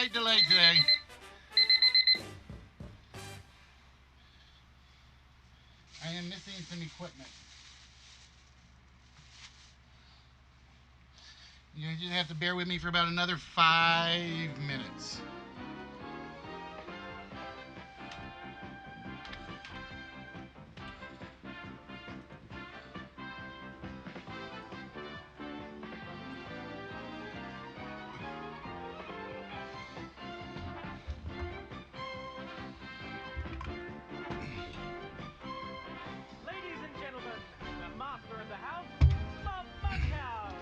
slight delay today. I am missing some equipment. You just have to bear with me for about another 5 minutes. Ladies and gentlemen, the master of the house, Bob Bunkhouse.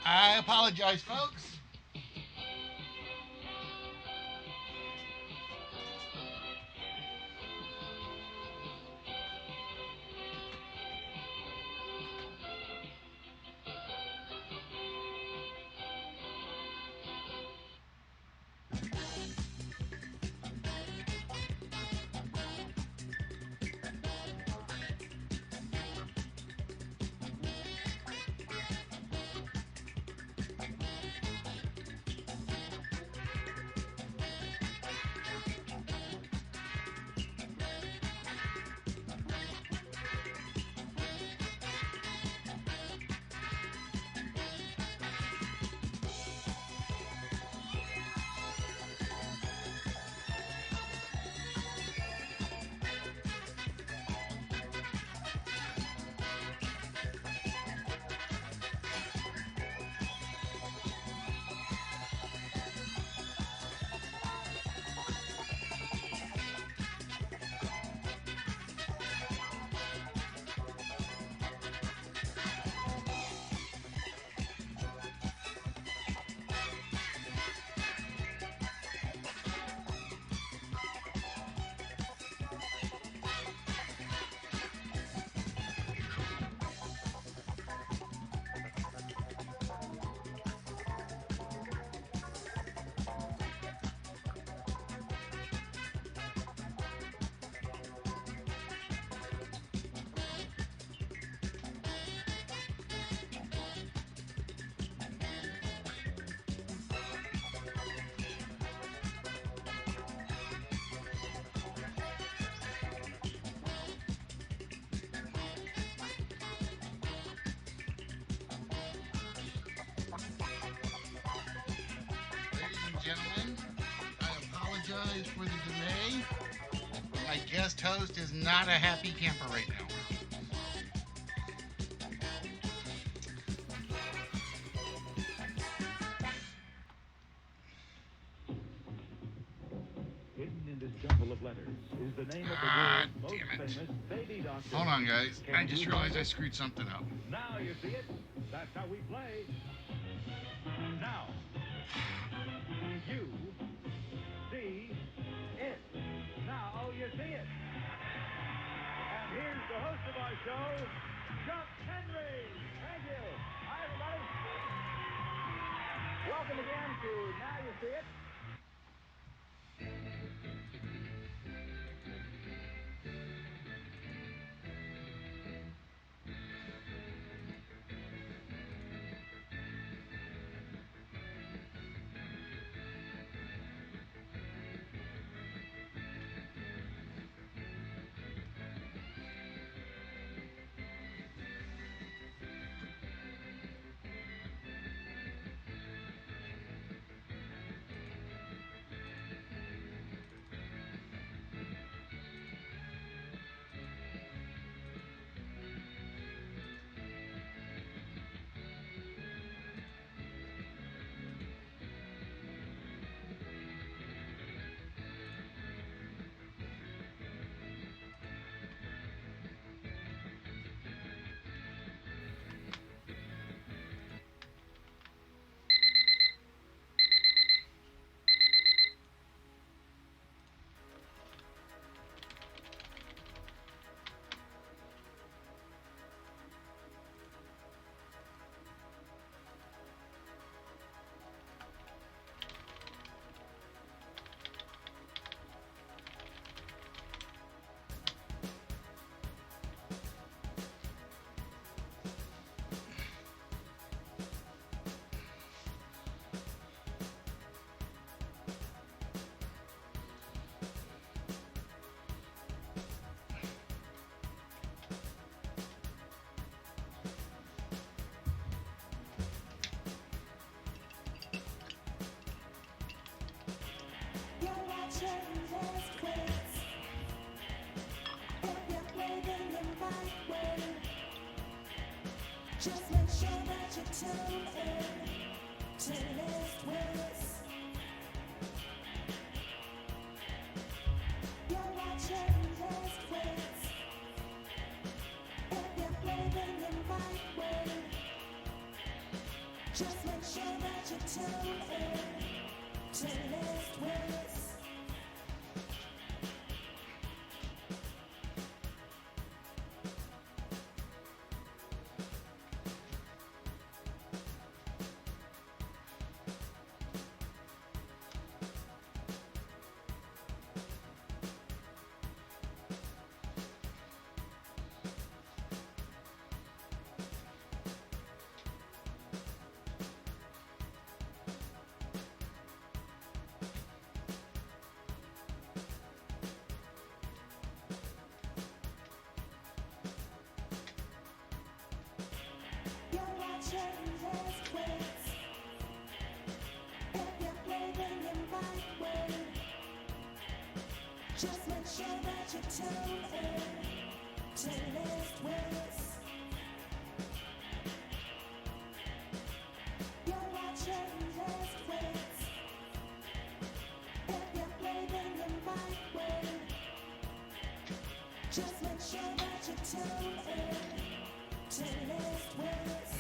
I apologize, folks. Gentlemen, I apologize for the delay. My guest host is not a happy camper right now. Hidden in this jumble of letters is the name of the world's most damn it. famous baby doctor. Hold on, guys. Can I just you realized find I it? screwed something up. Now you see it. That's how we play. Now, you see it. Now you see it. And here's the host of our show, Chuck Henry. Thank you. Hi, everybody. Welcome again to Now You See It. that you tune in to List Wits. You're watching List Wits. If you're blaming your mind win, just make sure that you tune in to List Wits. You're watching List Wits. If you're blaming your mind win, just make sure that you tune in to List Wits. You're watching List Wits. If you're blaming your mind win, just make sure that you tune in to List Wits.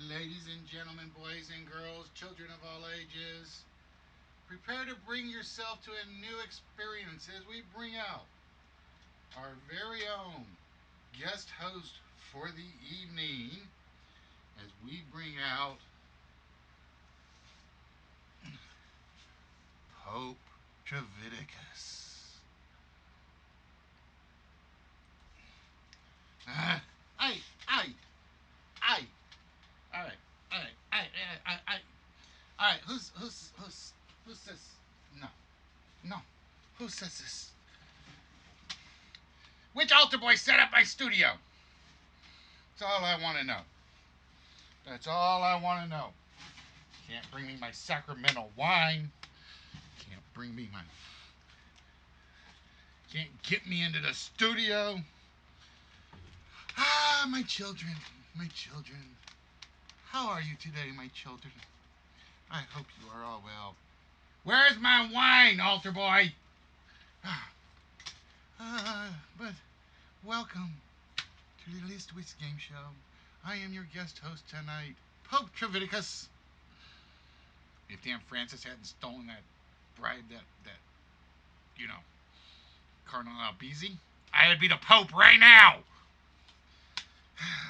Ladies and gentlemen, boys and girls, children of all ages, prepare to bring yourself to a new experience as we bring out our very own guest host for the evening, as we bring out Pope Traviticus. Aye, aye, aye. All right, all right, all right. Who says no? Who says this? Which altar boy set up my studio? That's all I want to know. That's all I want to know. Can't bring me my sacramental wine. Can't get me into the studio. Ah, my children. How are you today, my children? I hope you are all well. Where's my wine, altar boy? But welcome to the List Wits Game Show. I am your guest host tonight, Pope Traviticus. If Dan Francis hadn't stolen that bribe, that Cardinal Albizzi, I'd be the Pope right now.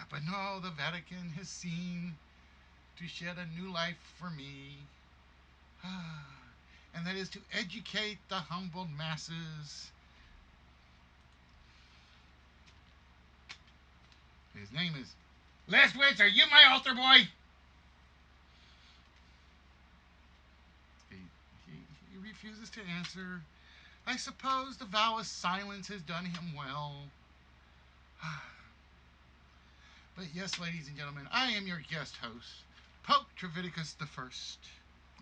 But no, the Vatican has seen to shed a new life for me, and that is to educate the humbled masses. His name is List Wits. Are you my altar boy? He refuses to answer. I suppose the vow of silence has done him well. But yes, ladies and gentlemen, I am your guest host, Pope Traviticus I.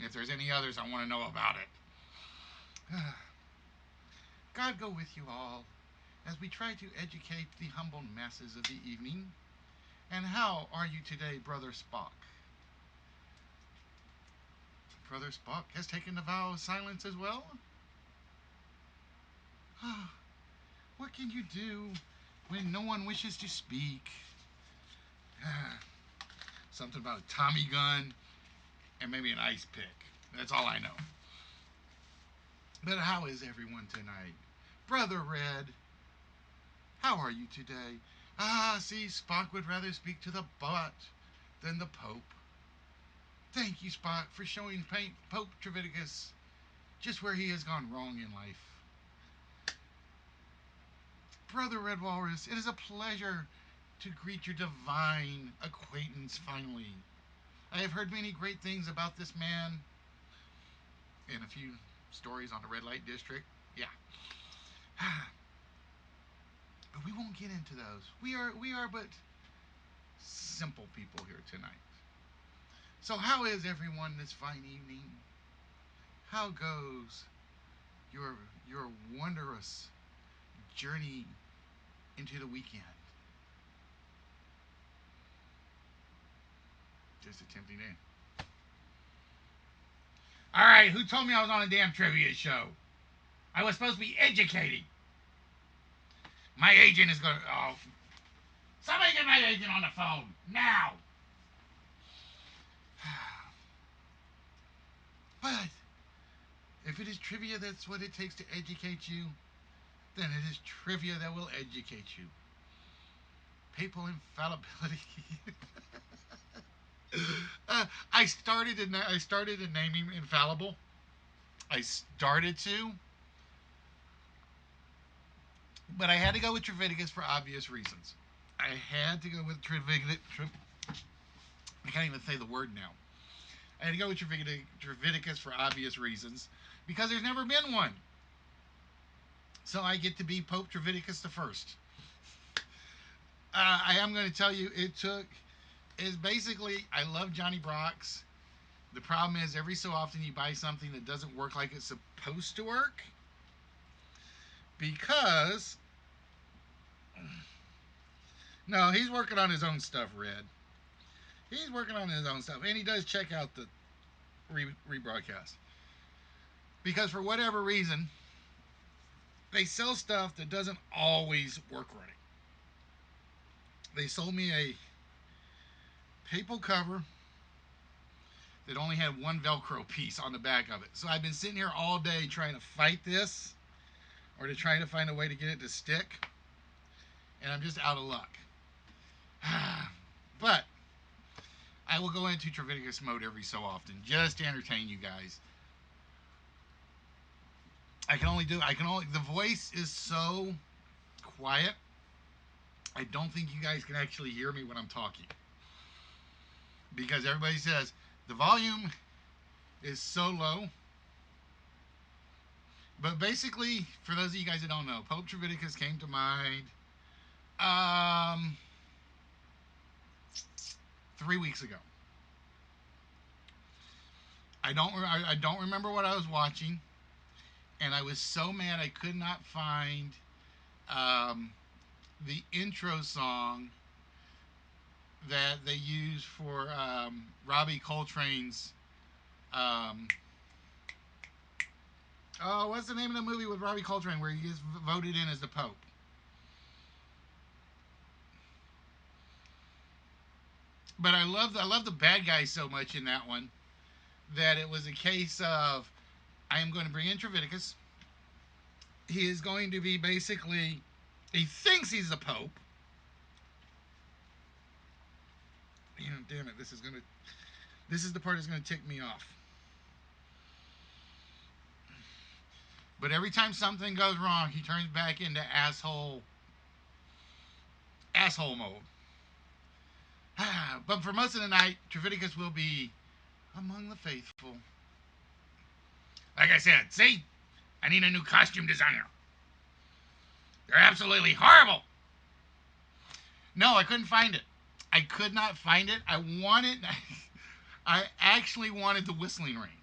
If there's any others, I want to know about it. God go with you all as we try to educate the humble masses of the evening. And how are you today, Brother Spock? Brother Spock has taken the vow of silence as well? What can you do when no one wishes to speak? Something about a Tommy gun and maybe an ice pick. That's all I know. But how is everyone tonight? Brother Red, how are you today? Ah, see, Spock would rather speak to the butt than the Pope. Thank you, Spock, for showing Pope Treviticus just where he has gone wrong in life. Brother Red Walrus, it is a pleasure to greet your divine acquaintance finally. I have heard many great things about this man and a few stories on the red light district. Yeah. But we won't get into those. We are but simple people here tonight. So how is everyone this fine evening? How goes your your wondrous journey into the weekend? Just attempting to. All right, who told me I was on a damn trivia show? I was supposed to be educating. My agent is going to. Oh. Somebody get my agent on the phone. Now. But if it is trivia that's what it takes to educate you, then it is trivia that will educate you. Papal infallibility. I started to name him infallible. I started to, but I had to go with Treviticus for obvious reasons. I had to go with Treviticus. I can't even say the word now. I had to go with Treviticus for obvious reasons because there's never been one. So I get to be Pope Treviticus the First. I am going to tell you, is basically, I love Johnny Brock's. The problem is every so often you buy something that doesn't work like it's supposed to work because no, he's working on his own stuff, Red. He's working on his own stuff, and he does check out the rebroadcast because for whatever reason they sell stuff that doesn't always work right. They sold me a papal cover that only had one Velcro piece on the back of it. So I've been sitting here all day trying to fight this or to try to find a way to get it to stick. And I'm just out of luck. But I will go into Treviticus mode every so often just to entertain you guys. The voice is so quiet. I don't think you guys can actually hear me when I'm talking. Because everybody says the volume is so low. But basically, for those of you guys that don't know, Pope Treviticus came to mind 3 weeks ago. I don't remember what I was watching, and I was so mad I could not find the intro song that they used for Robbie Coltrane's. What's the name of the movie with Robbie Coltrane where he is voted in as the Pope? But I love the bad guy so much in that one that it was a case of I am going to bring in Treviticus. He is going to be basically, he thinks he's the Pope. You know, damn it, this is the part that's going to tick me off. But every time something goes wrong, he turns back into asshole mode. But for most of the night, Treviticus will be among the faithful. Like I said, see? I need a new costume designer. They're absolutely horrible. No, I couldn't find it. I could not find it. I actually wanted the whistling ring.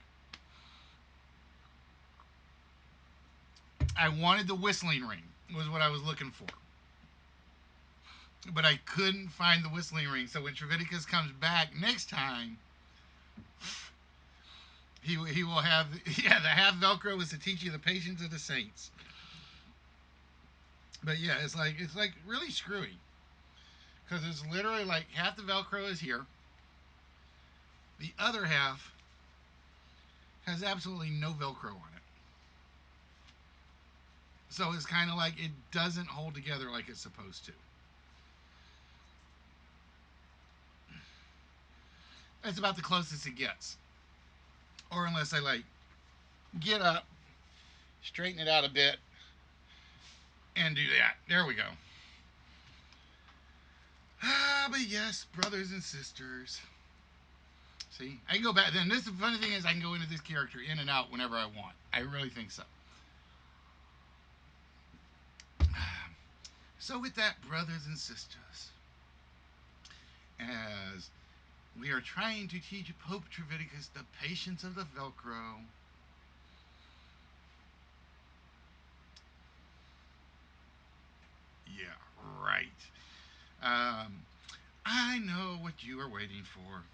I wanted the whistling ring, was what I was looking for. But I couldn't find the whistling ring. So when Treviticus comes back next time, he will have, the half Velcro is to teach you the patience of the saints. But yeah, it's like really screwy. Because it's literally like half the Velcro is here. The other half has absolutely no Velcro on it. So it's kind of like it doesn't hold together like it's supposed to. It's about the closest it gets. Or unless I like get up, straighten it out a bit, and do that. There we go. But yes, brothers and sisters. See, I can go back. Then this the funny thing is, I can go into this character in and out whenever I want. I really think so. So with that, brothers and sisters, as we are trying to teach Pope Treviticus the patience of the Velcro, yeah, right. I know what you are waiting for.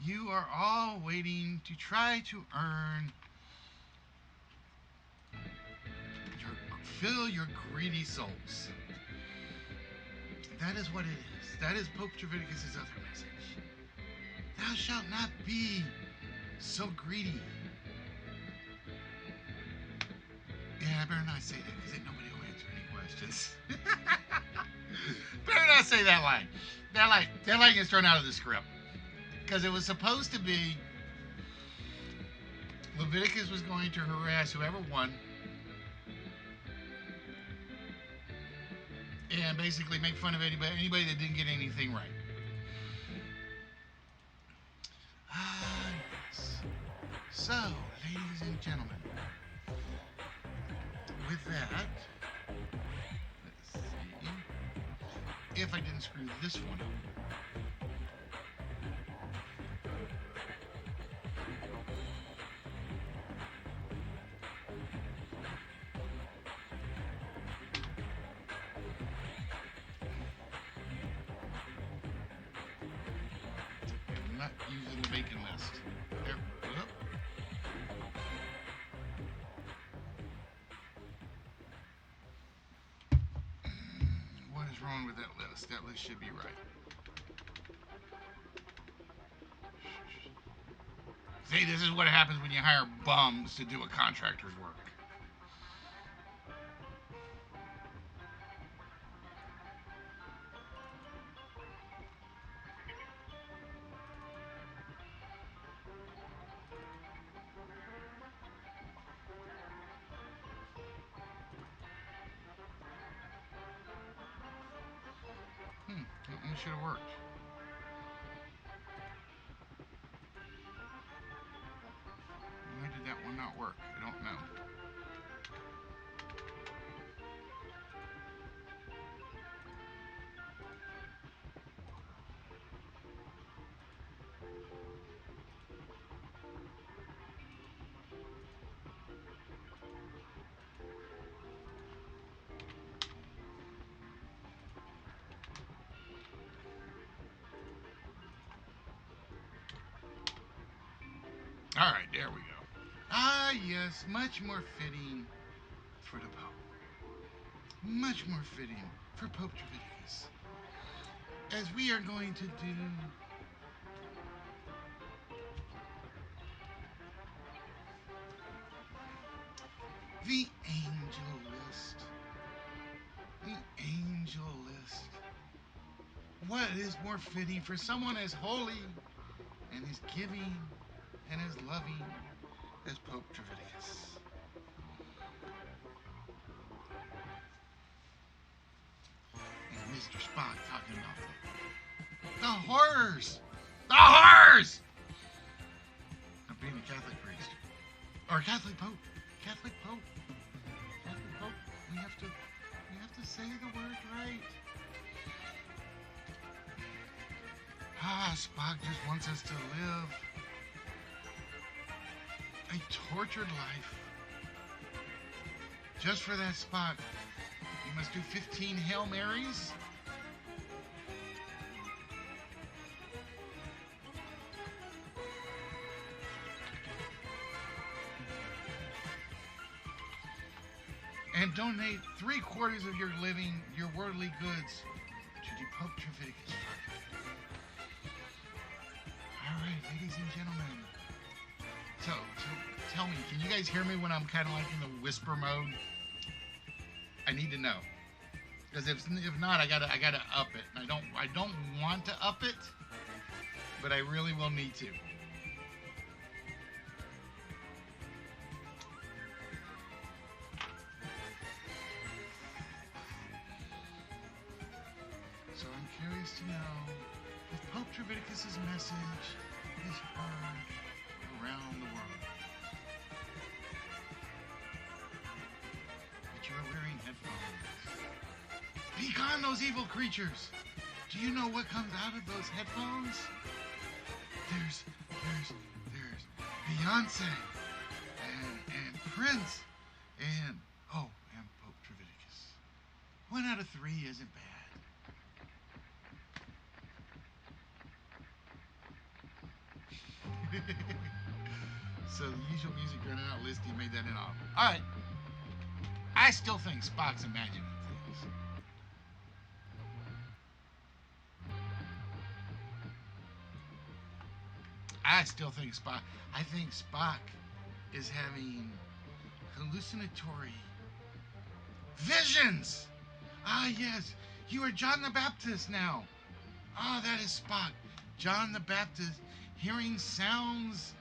You are all waiting to try to earn fill your greedy souls. That is what it is. That is Pope Treviticus' other message. Thou shalt not be so greedy. Yeah, I better not say that because then nobody will answer any questions. Better not say that line. That line gets thrown out of the script. Because it was supposed to be Leviticus was going to harass whoever won and basically make fun of anybody that didn't get anything right. Yes. So, ladies and gentlemen, with that, let's see if I didn't screw this one up. I'm not using the bacon list. There. Whoop. What is wrong with that list? That list should be right. See, this is what happens when you hire bums to do a contractor's work. That one should have worked. Why did that one not work? I don't know. All right, there we go. Ah, yes, much more fitting for the Pope. Much more fitting for Pope Treviticus. As we are going to do the angel list. The angel list. What is more fitting for someone as holy and as giving and as loving as Pope Treviticus? And Mr. Spock talking about the horrors! The horrors! Of being a Catholic priest. Or a Catholic Pope. Catholic Pope. Catholic Pope. We have to say the word right. Spock just wants us to live a tortured life. Just for that Spock, you must do 15 Hail Marys. And donate 3/4 of your living, your worldly goods, to the Pope Treviticus Project. All right, ladies and gentlemen. So tell me, can you guys hear me when I'm kind of like in the whisper mode? I need to know, because if not, I gotta up it. And I don't want to up it, but I really will need to. So I'm curious to know if Pope Treviticus' message is heard around the world. But you are wearing headphones. Be gone, those evil creatures! Do you know what comes out of those headphones? There's Beyonce and Prince and Pope Treviticus. 1 out of 3 isn't bad. So the usual music running out list, you made that inaudible. Alright. I still think Spock's imagining things. I still think Spock is having hallucinatory visions. Ah, yes, you are John the Baptist now. Ah, that is Spock. John the Baptist hearing sounds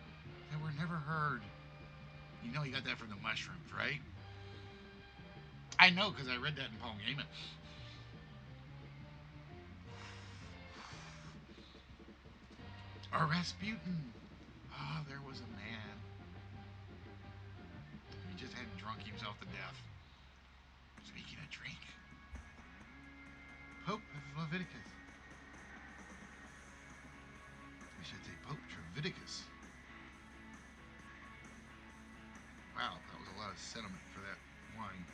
that were never heard. You know, you got that from the mushrooms, right? I know, because I read that in Paul Gaiman. Or Rasputin. Ah, there was a man. He just had drunk himself to death. Speaking of drink, Pope of Leviticus. We should say Pope Treviticus. Wow, that was a lot of sentiment for that wine.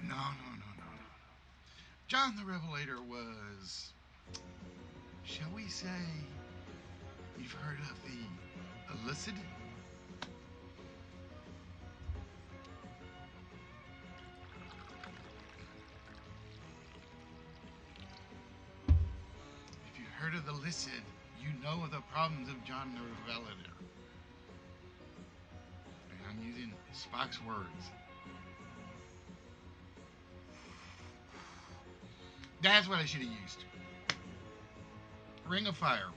No. John the Revelator was, shall we say, you've heard of the illicit? If you've heard of the illicit, you know the problems of John the Revelator. And I'm using Spock's words. That's what I should have used. Ring of Fire.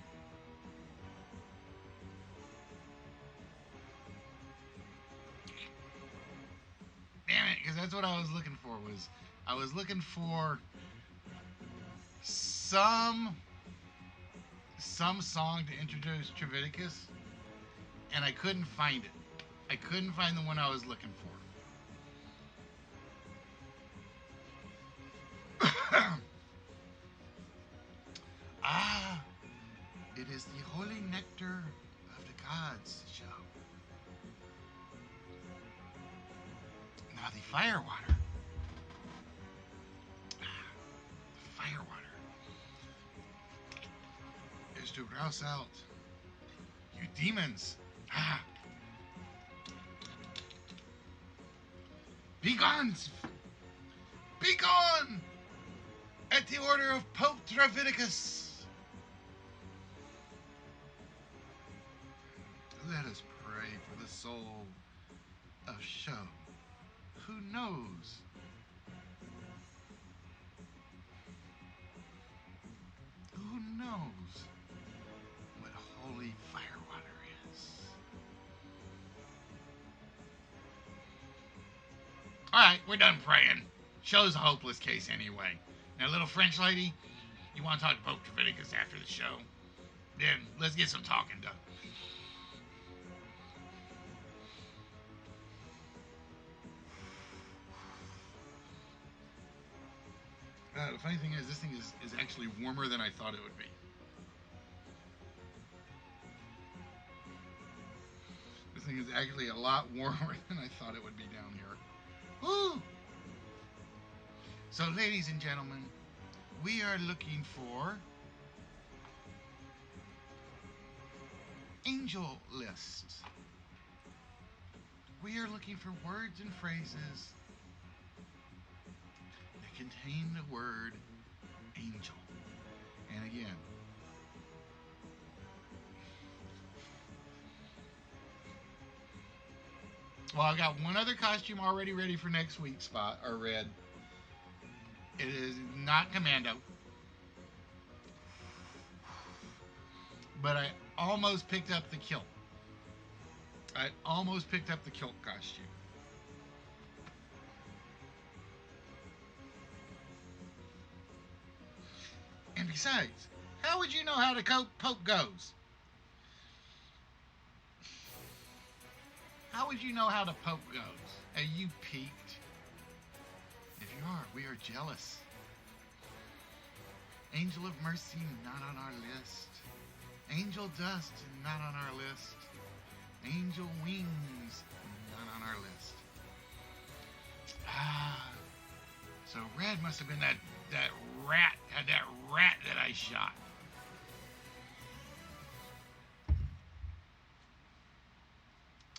Damn it, because that's what I was looking for. I was looking for some song to introduce Treviticus, and I couldn't find it. I couldn't find the one I was looking for. It is the Holy Nectar of the Gods show. Now the Firewater. The Firewater is to rouse out you demons. Be gone! Be gone! At the order of Pope Treviticus. Let us pray for the soul of Show. Who knows? Who knows what holy firewater is? Alright, we're done praying. Show's a hopeless case anyway. Now, little French lady, you want to talk to Pope Treviticus after the show? Then let's get some talking done. The funny thing is, this thing is actually warmer than I thought it would be. This thing is actually a lot warmer than I thought it would be down here. Woo! So, ladies and gentlemen, we are looking for angel lists. We are looking for words and phrases that contain the word angel. And again, well, I've got one other costume already ready for next week, Spot, or Red. It is not Commando. But I almost picked up the kilt. I almost picked up the kilt costume. And besides, how would you know how the Pope goes? How would you know how the Pope goes? Are you peaked? If you are, we are jealous. Angel of Mercy, not on our list. Angel Dust, not on our list. Angel Wings, not on our list. Ah, so Red must have been that rat that I shot.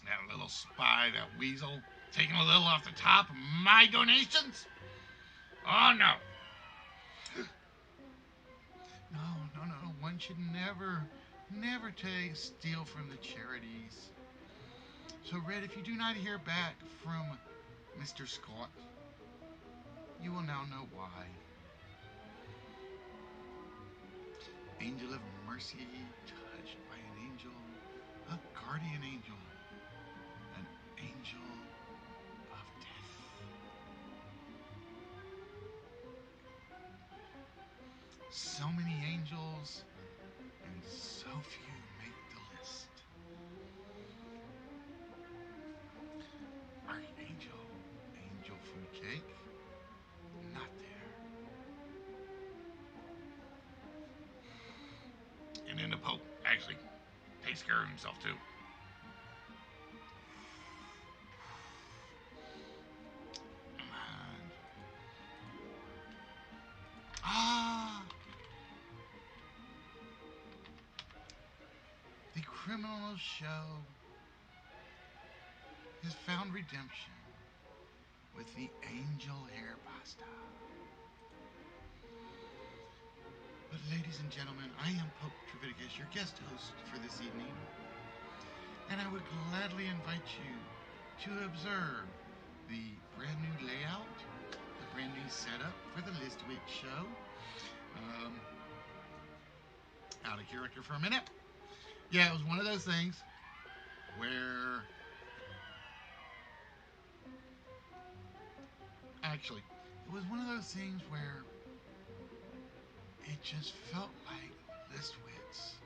That little spy, that weasel, taking a little off the top of my donations? Oh no. No. One should never steal from the charities. So, Red, if you do not hear back from Mr. Scott, you will now know why. Angel of Mercy, touched by an angel, a guardian angel, an angel of death. So many angels, and so few make the list. Archangel food cake, not there. And then the Pope actually takes care of himself too. And, the criminal show has found redemption with the angel hair pasta. But ladies and gentlemen, I am Pope Treviticus, your guest host for this evening, and I would gladly invite you to observe the brand new layout, the brand new setup for the List Wits show. Out of character for a minute. Yeah, it was one of those things where actually, it was one of those things where it just felt like List Wits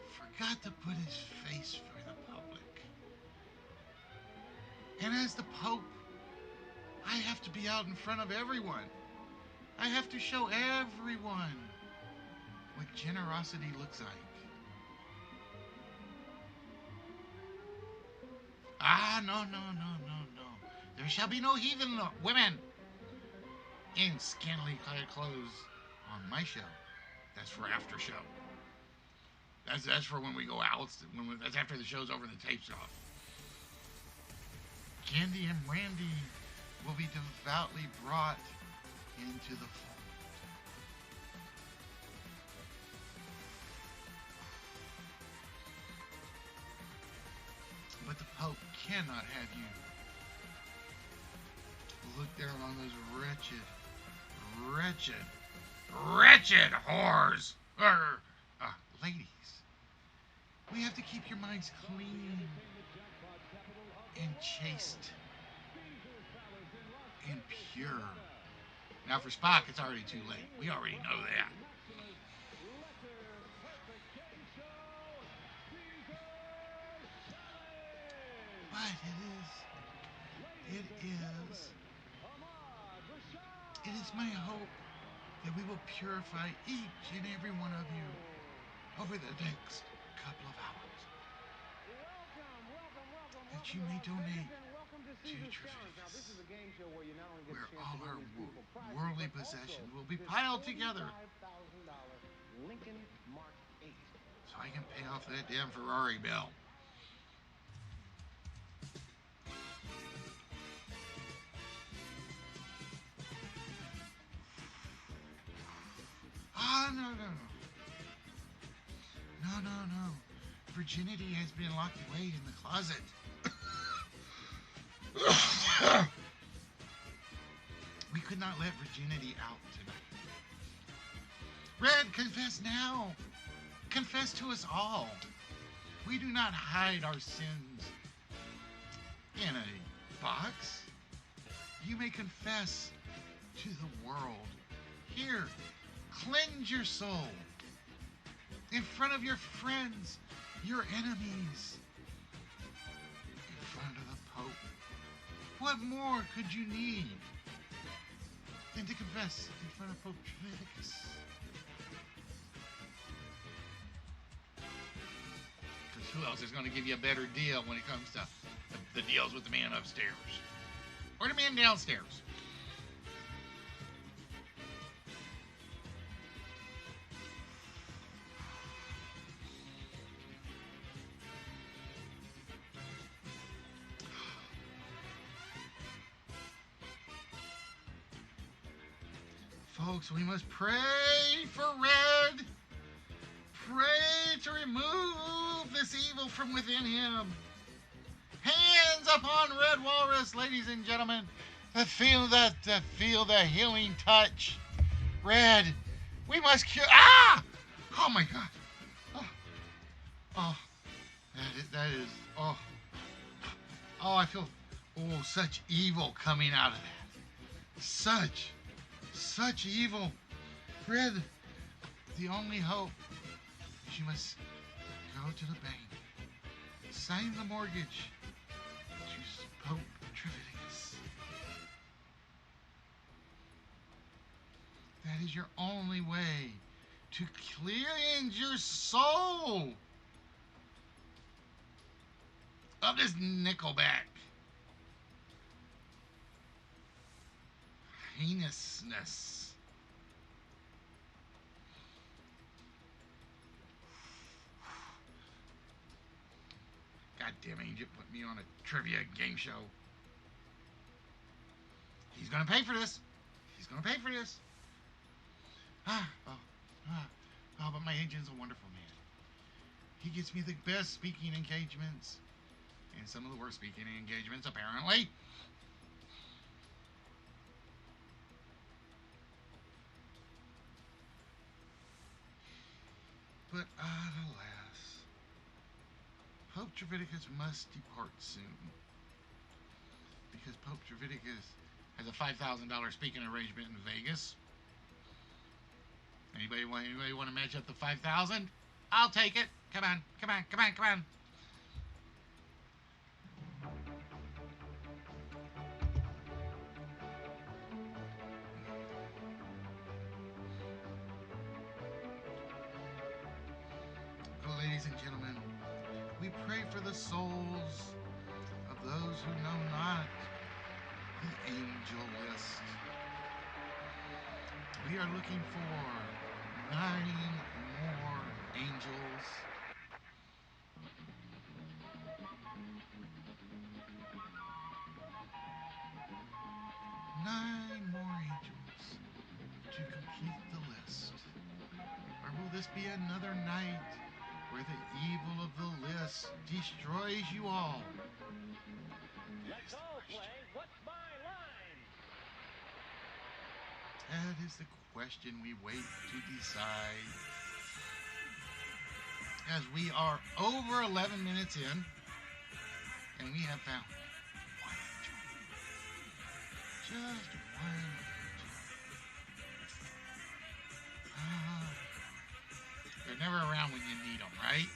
forgot to put his face for the public. And as the Pope, I have to be out in front of everyone. I have to show everyone what generosity looks like. No. There shall be no heathen women in scantily clad clothes on my show. That's for after show. That's for when we go out. That's after the show's over and the tape's off. Candy and Brandy will be devoutly brought into the fold. But the Pope cannot have you look there along those wretched whores. Ladies, we have to keep your minds clean and chaste and pure. Now for Spock, it's already too late. We already know that. But it is my hope that we will purify each and every one of you over the next couple of hours. That you may donate to Treviticus, where all our worldly possessions will be piled together so I can pay off that damn Ferrari bill. No. Virginity has been locked away in the closet. We could could not let virginity out tonight. Red, confess now. Confess to us all. We do not hide our sins in a box. You may confess to the world. Here, cleanse your soul in front of your friends, your enemies, in front of the Pope. What more could you need than to confess in front of Pope Trividicus? Because who else is going to give you a better deal when it comes to the deals with the man upstairs or the man downstairs? Folks, we must pray for Red. Pray to remove this evil from within him. Hands upon Red Walrus, ladies and gentlemen. Feel the healing touch. Red, we must cure. Ah! Oh my God. Oh, that is. I feel. Oh, such evil coming out of that. Such evil. Red, the only hope is you must go to the bank, sign the mortgage to Pope Trividicus. That is your only way to cleanse your soul of this Nickelback heinousness. God damn it, you put me on a trivia game show. He's gonna pay for this. He's gonna pay for this. But my agent's a wonderful man. He gets me the best speaking engagements and some of the worst speaking engagements, apparently. But alas, Pope Trividicus must depart soon, because Pope Trividicus has a $5,000 speaking arrangement in Vegas. Anybody want to match up the 5,000? I'll take it. Come on. Ladies and gentlemen, we pray for the souls of those who know not the angel list. We are looking for 9 more angels. Nine more angels to complete the list. Or will this be another night where the evil of the list destroys you all? Let's all play What's My Line? That is the question we wait to decide. As we are over 11 minutes in, and we have found one angel. Just one angel. They're never around when you need them, right?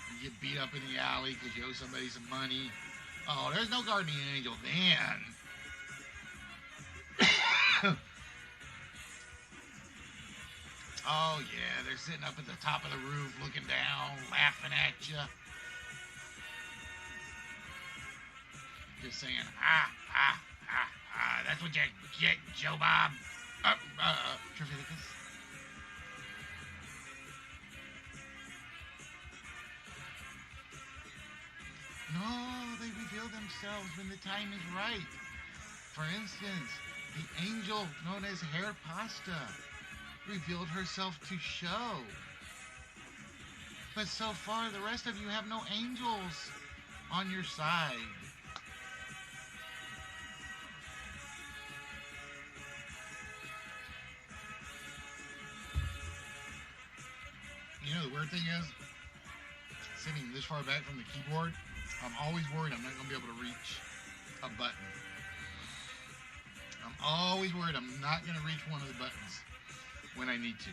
You get beat up in the alley because you owe somebody some money. Oh, there's no guardian angel then. Oh, yeah, they're sitting up at the top of the roof looking down, laughing at you. Just saying, that's what you get, Joe Bob. Trividicus. No, they reveal themselves when the time is right. For instance, the angel known as Hair Pasta revealed herself to show. But so far, the rest of you have no angels on your side. weird thing is, sitting this far back from the keyboard, I'm always worried I'm not going to be able to reach a button. I'm always worried I'm not going to reach one of the buttons when I need to.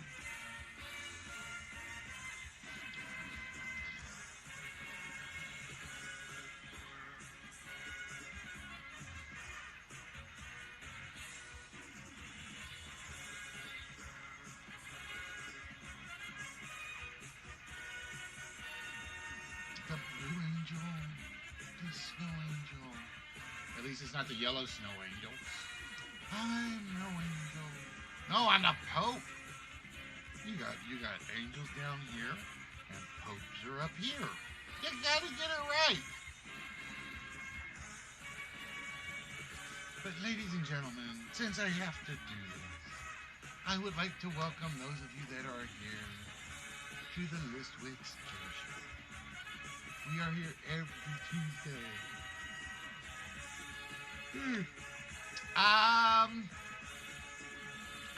The blue angel, the snow angel. At least it's not the yellow snow angel. I'm no angel. No, I'm the Pope. You got angels down here, and popes are up here. You gotta get it right. But ladies and gentlemen, since I have to do this, I would like to welcome those of you that are here to the Wits Show. We are here every Tuesday.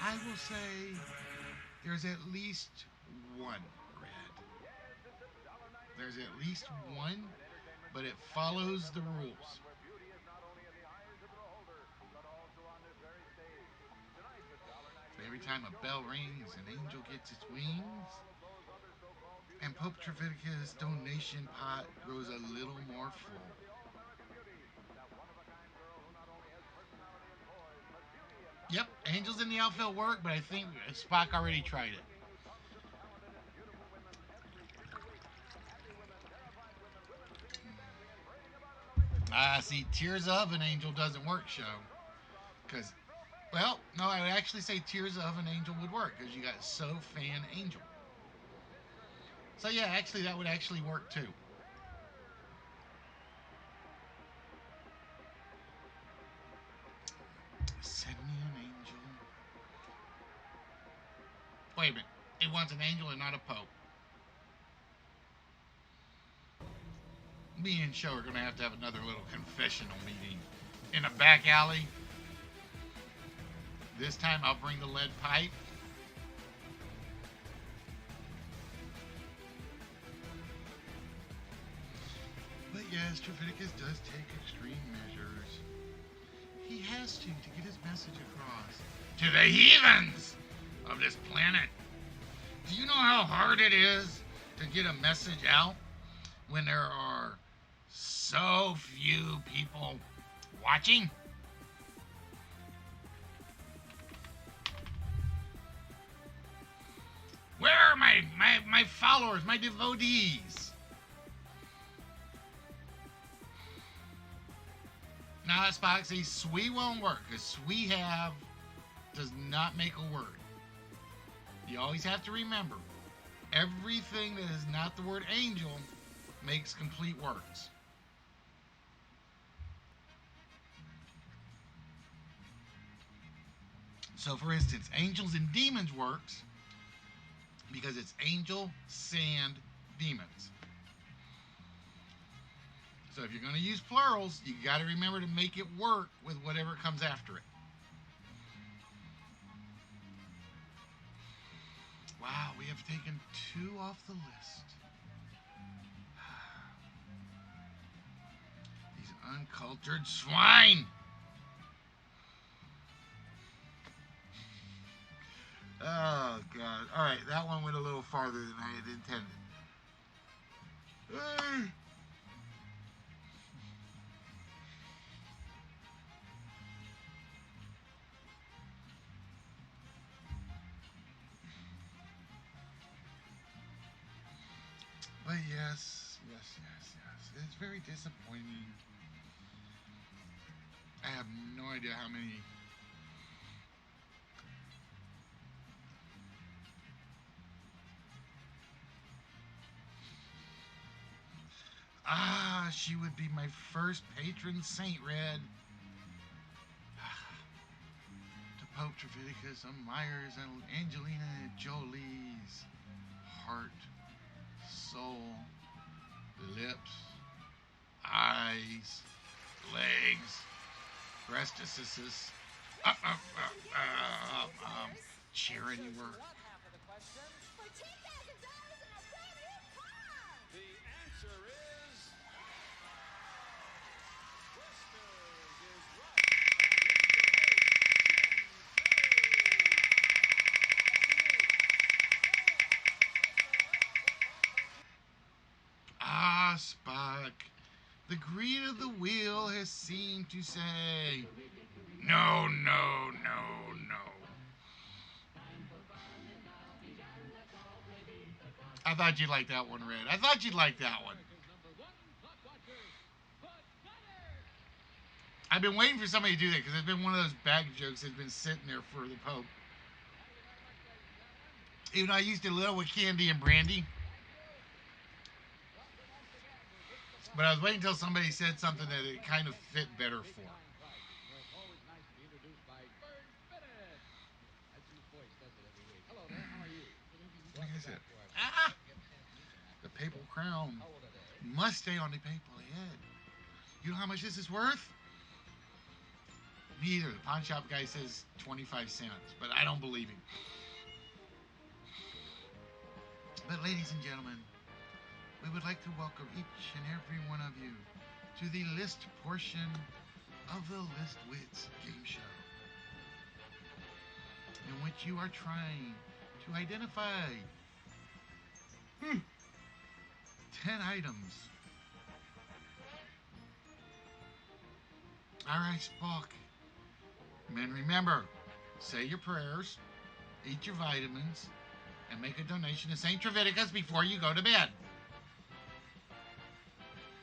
I will say there's at least one red. There's at least one, but it follows the rules. Every time a bell rings, an angel gets its wings, and Pope Trevitica's donation pot grows a little more full. Yep, angels in the outfield work, but I think Spock already tried it. See, Tears of an Angel doesn't work, show. Because, well, no, I would actually say Tears of an Angel would work, because you got So Fan Angel. So, yeah, actually, that would actually work, too. Send me an angel. Wait a minute. It wants an angel and not a pope. Me and Show are going to have another little confessional meeting in a back alley. This time I'll bring the lead pipe. But yes, Trevicus does take extreme measures. He has to get his message across to the heathens of this planet. Do you know how hard it is to get a message out when there are so few people watching? Where are my followers, my devotees? Now that Spock says "swe" won't work, because "swe have" does not make a word. You always have to remember, everything that is not the word angel makes complete words. So for instance, angels and demons works because it's angel, sand, demons. So if you're going to use plurals, you got to remember to make it work with whatever comes after it. Wow, we have taken 2 off the list. These uncultured swine. Oh, God. All right, that one went a little farther than I had intended. But yes. It's very disappointing. I have no idea how many. She would be my first patron saint, Red. To Pope Trevicus, Myers, and Angelina Jolie's heart, soul, lips, eyes, legs, breastises, cheering you were. For $10,000 and a Ah, Spock. The greed of the wheel has seemed to say, no, no, no, no. I thought you'd like that one, Red. I thought you'd like that one. I've been waiting for somebody to do that because it's been one of those back jokes that's been sitting there for the Pope. Even though I used to love with Candy and Brandy. But I was waiting until somebody said something that it kind of fit better for. Like I said, the papal crown must stay on the papal head. You know how much this is worth? Me either. The pawn shop guy says 25 cents, but I don't believe him. But ladies and gentlemen, we would like to welcome each and every one of you to the list portion of the List Wits game show, in which you are trying to identify 10 items. Alright, Spock. Men, remember, say your prayers, eat your vitamins, and make a donation to St. Treviticus before you go to bed.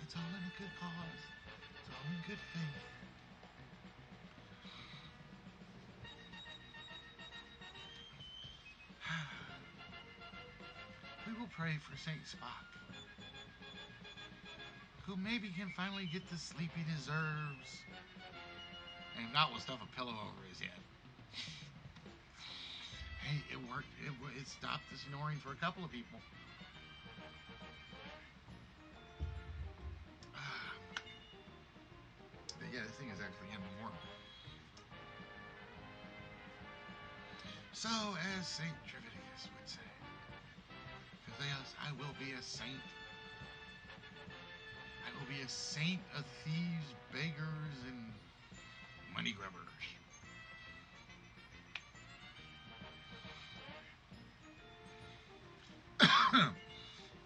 It's all in a good cause. It's all in good faith. We will pray for St. Spock, who maybe can finally get the sleep he deserves, and not will stuff a pillow over his head. Hey, it worked. It stopped the snoring for a couple of people. But yeah, this thing is actually getting warm. So, as St. Treviticus would say, I will be a saint. I will be a saint of thieves, beggars, and money grubbers.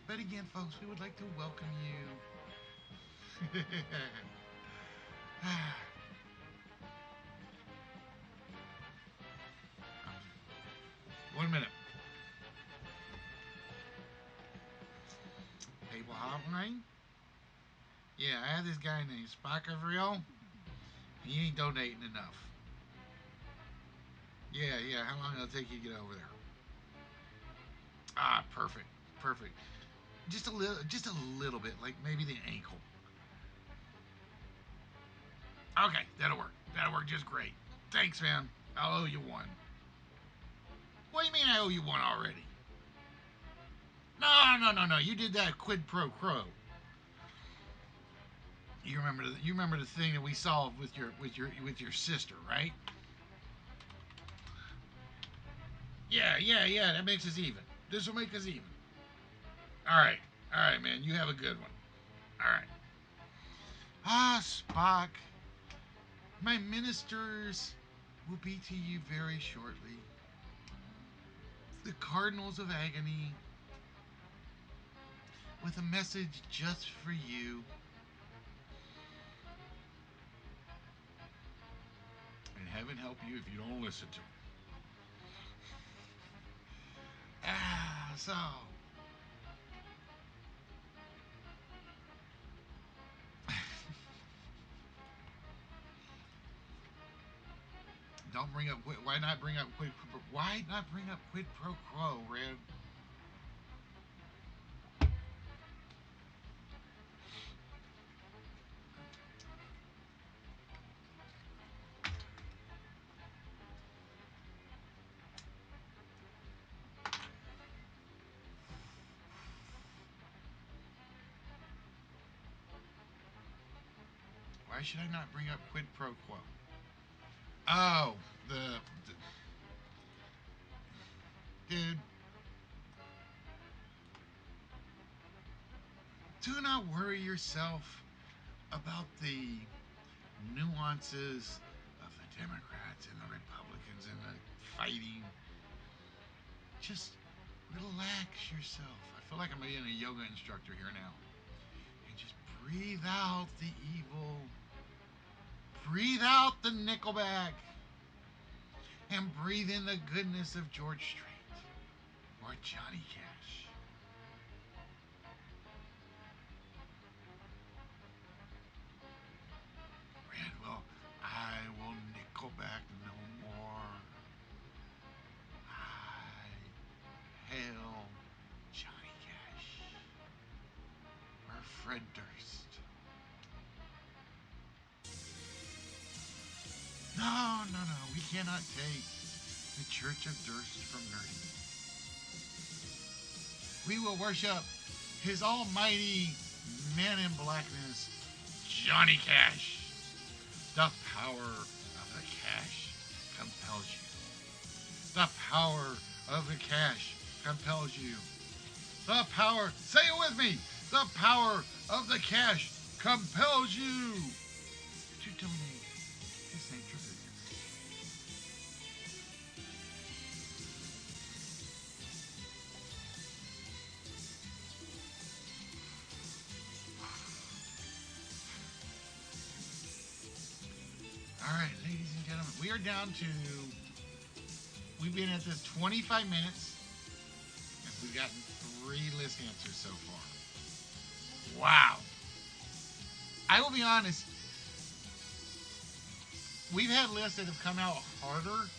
But again, folks, we would like to welcome you. 1 minute. People hotline? Yeah, I have this guy named Spock of Real. He ain't donating enough. Yeah. How long will it take you to get over there? Ah, perfect. Just a little bit, like maybe the ankle. Okay, that'll work. That'll work just great. Thanks, man. I'll owe you one. What do you mean I owe you one already? No. You did that quid pro quo. You remember the thing that we solved with your sister, right? Yeah. That makes us even. This will make us even. All right, man. You have a good one. All right. Ah, Spock. My ministers will be to you very shortly. The Cardinals of Agony, with a message just for you. And heaven help you if you don't listen to them. So. Don't bring up. Why not bring up quid? Why not bring up quid pro quo, Red? Why should I not bring up quid pro quo? Oh, dude. not worry yourself about the nuances of the Democrats and the Republicans and the fighting. Just relax yourself. I feel like I'm being a yoga instructor here now. And just breathe out the evil. Breathe out the Nickelback. And breathe in the goodness of George Strait or Johnny Cash. Red, well, I will Nickelback no more. I hail Johnny Cash or Fred Durst. No, no, no. We cannot take the Church of Durst from Nerdy. We will worship his almighty man in blackness, Johnny Cash. The power of the cash compels you. The power of the cash compels you. The power, say it with me, the power of the cash compels you to donate to St. Trevithick. All right, ladies and gentlemen, we are down to, we've been at this 25 minutes, and we've gotten 3 list answers so far. Wow. I will be honest, we've had lists that have come out harder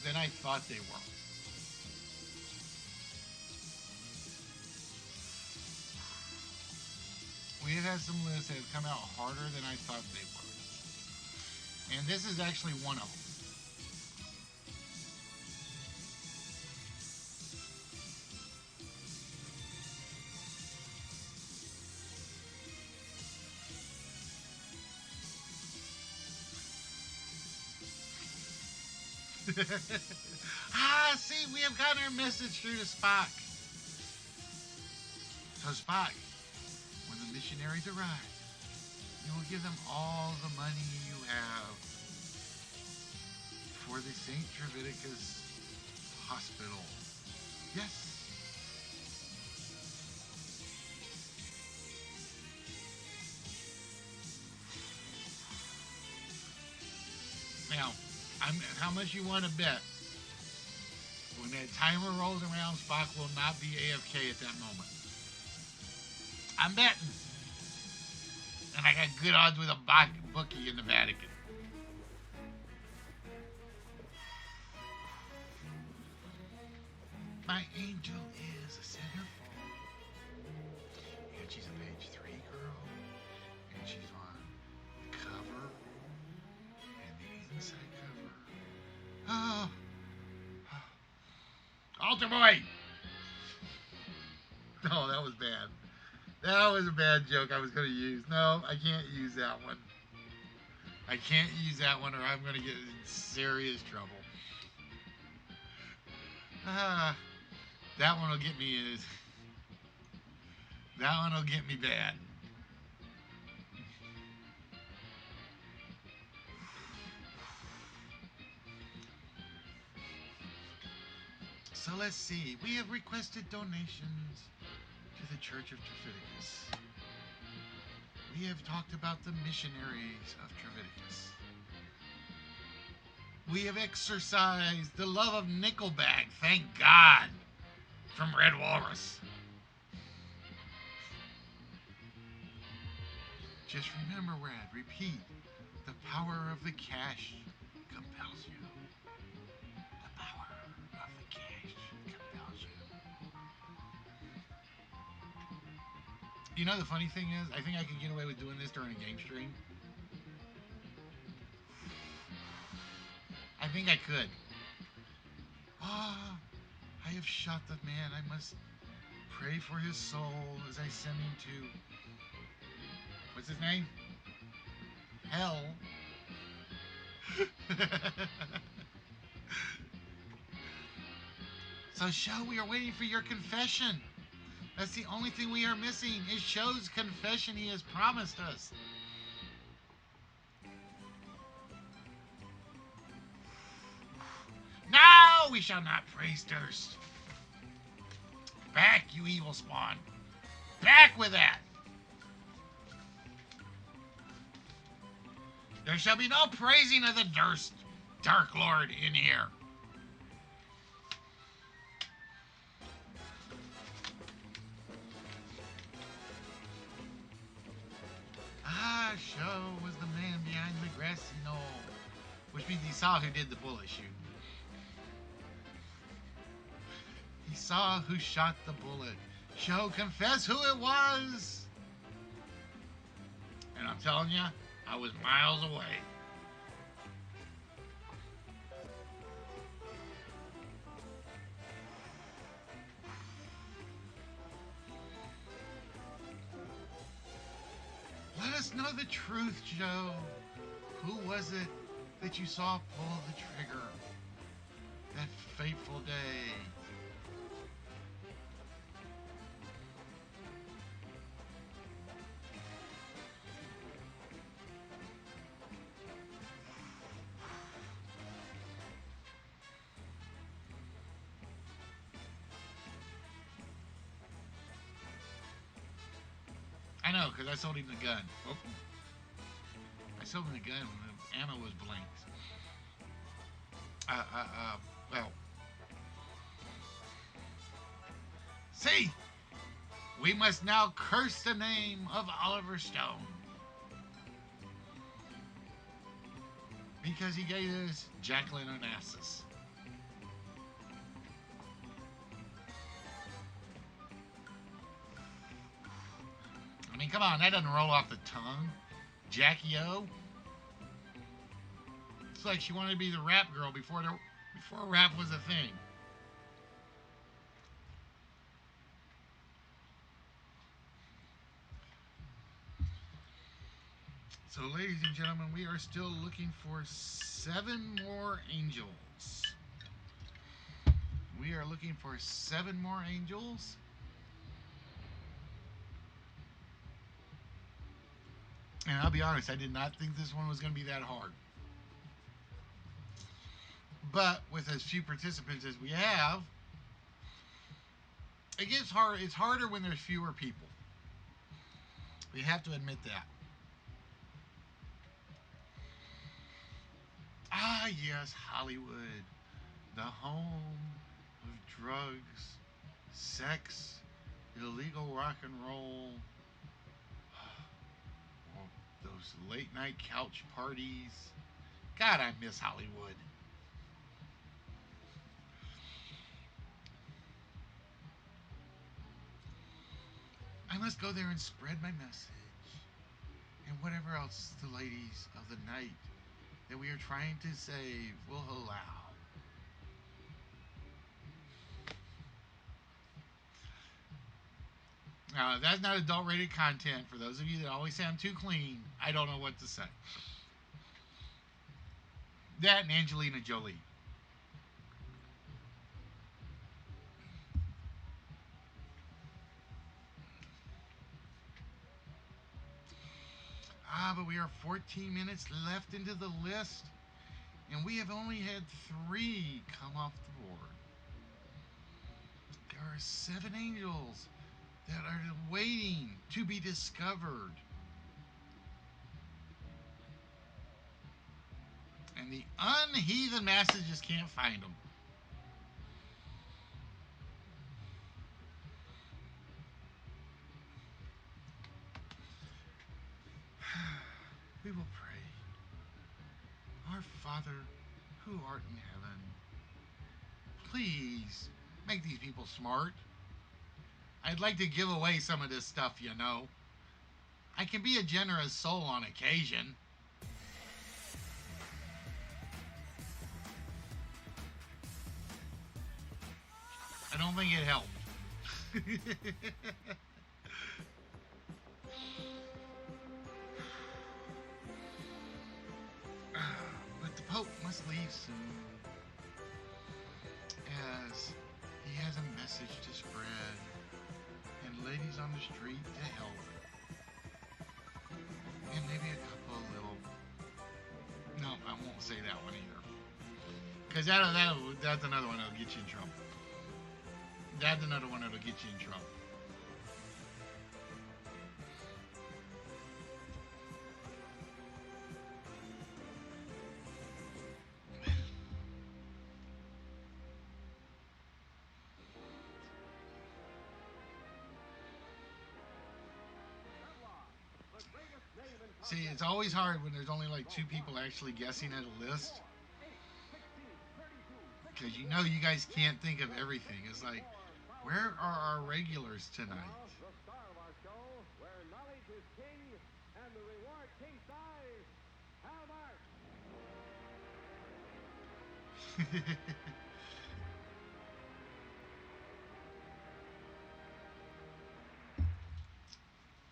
than I thought they were. We have had some lists that have come out harder than I thought they were. And this is actually one of them. See, we have gotten our message through to Spock. So Spock, when the missionaries arrive, you will give them all the money you have for the St. Trevithick's Hospital. Yes. Now, how much you want to bet? When that timer rolls around, Spock will not be AFK at that moment. I'm betting. And I got good odds with a bookie in the Vatican. My angel is a centerfold. And she's a page 3 girl. And she's on the cover and the inside cover. Oh. Altar boy! No, that was bad. That was a bad joke I was going to use. No, I can't use that one. I can't use that one or I'm going to get in serious trouble. That one will get me. That one will get me bad. So let's see. We have requested donations to the Church of Trevithick. We have talked about the missionaries of Trevithick. We have exercised the love of Nickelback, thank God, from Red Walrus. Just remember, Rad, repeat, the power of the cash compels you. The power of the cash compels you. You know, the funny thing is, I think I could get away with doing this during a game stream. I think I could. Ah, I have shot the man. I must pray for his soul as I send him to, what's his name? Hell. So, Show, we are waiting for your confession. That's the only thing we are missing. It shows confession he has promised us. No, we shall not praise Durst. Back, you evil spawn. Back with that. There shall be no praising of the Durst, Dark Lord, in here. Ah, Show was the man behind the grassy knoll. Which means he saw who did the bullet shoot. He saw who shot the bullet. Show confess who it was. And I'm telling you, I was miles away. Let us know the truth, Joe. Who was it that you saw pull the trigger that fateful day? I know, because I sold him the gun. Oh. I sold him the gun when the ammo was blanks. Well. See, we must now curse the name of Oliver Stone. Because he gave us Jacqueline Onassis. I mean, come on, that doesn't roll off the tongue. Jackie O. It's like she wanted to be the rap girl before rap was a thing. So, ladies and gentlemen, we are still looking for 7 more angels. We are looking for 7 more angels. And I'll be honest, I did not think this one was going to be that hard. But with as few participants as we have, it gets hard. It's harder when there's fewer people. We have to admit that. Ah, yes, Hollywood, the home of drugs, sex, illegal rock and roll, those late night couch parties. God, I miss Hollywood. I must go there and spread my message, and whatever else the ladies of the night that we are trying to save will allow. Now, if that's not adult rated content, for those of you that always say I'm too clean, I don't know what to say. That and Angelina Jolie. But we are 14 minutes left into the list, and we have only had 3 come off the board. There are 7 angels that are waiting to be discovered. And the unheathen masses just can't find them. We will pray. Our Father, who art in heaven, please make these people smart. I'd like to give away some of this stuff, you know. I can be a generous soul on occasion. I don't think it helped. But the Pope must leave soon, as he has a message to spread. And on the street to help. And maybe a couple of little... No, I won't say that one either. Because that's another one that'll get you in trouble. That's another one that'll get you in trouble. See, it's always hard when there's only like 2 people actually guessing at a list. Because you know you guys can't think of everything. It's like, where are our regulars tonight? The star of our show, where knowledge is king and the reward king size. How about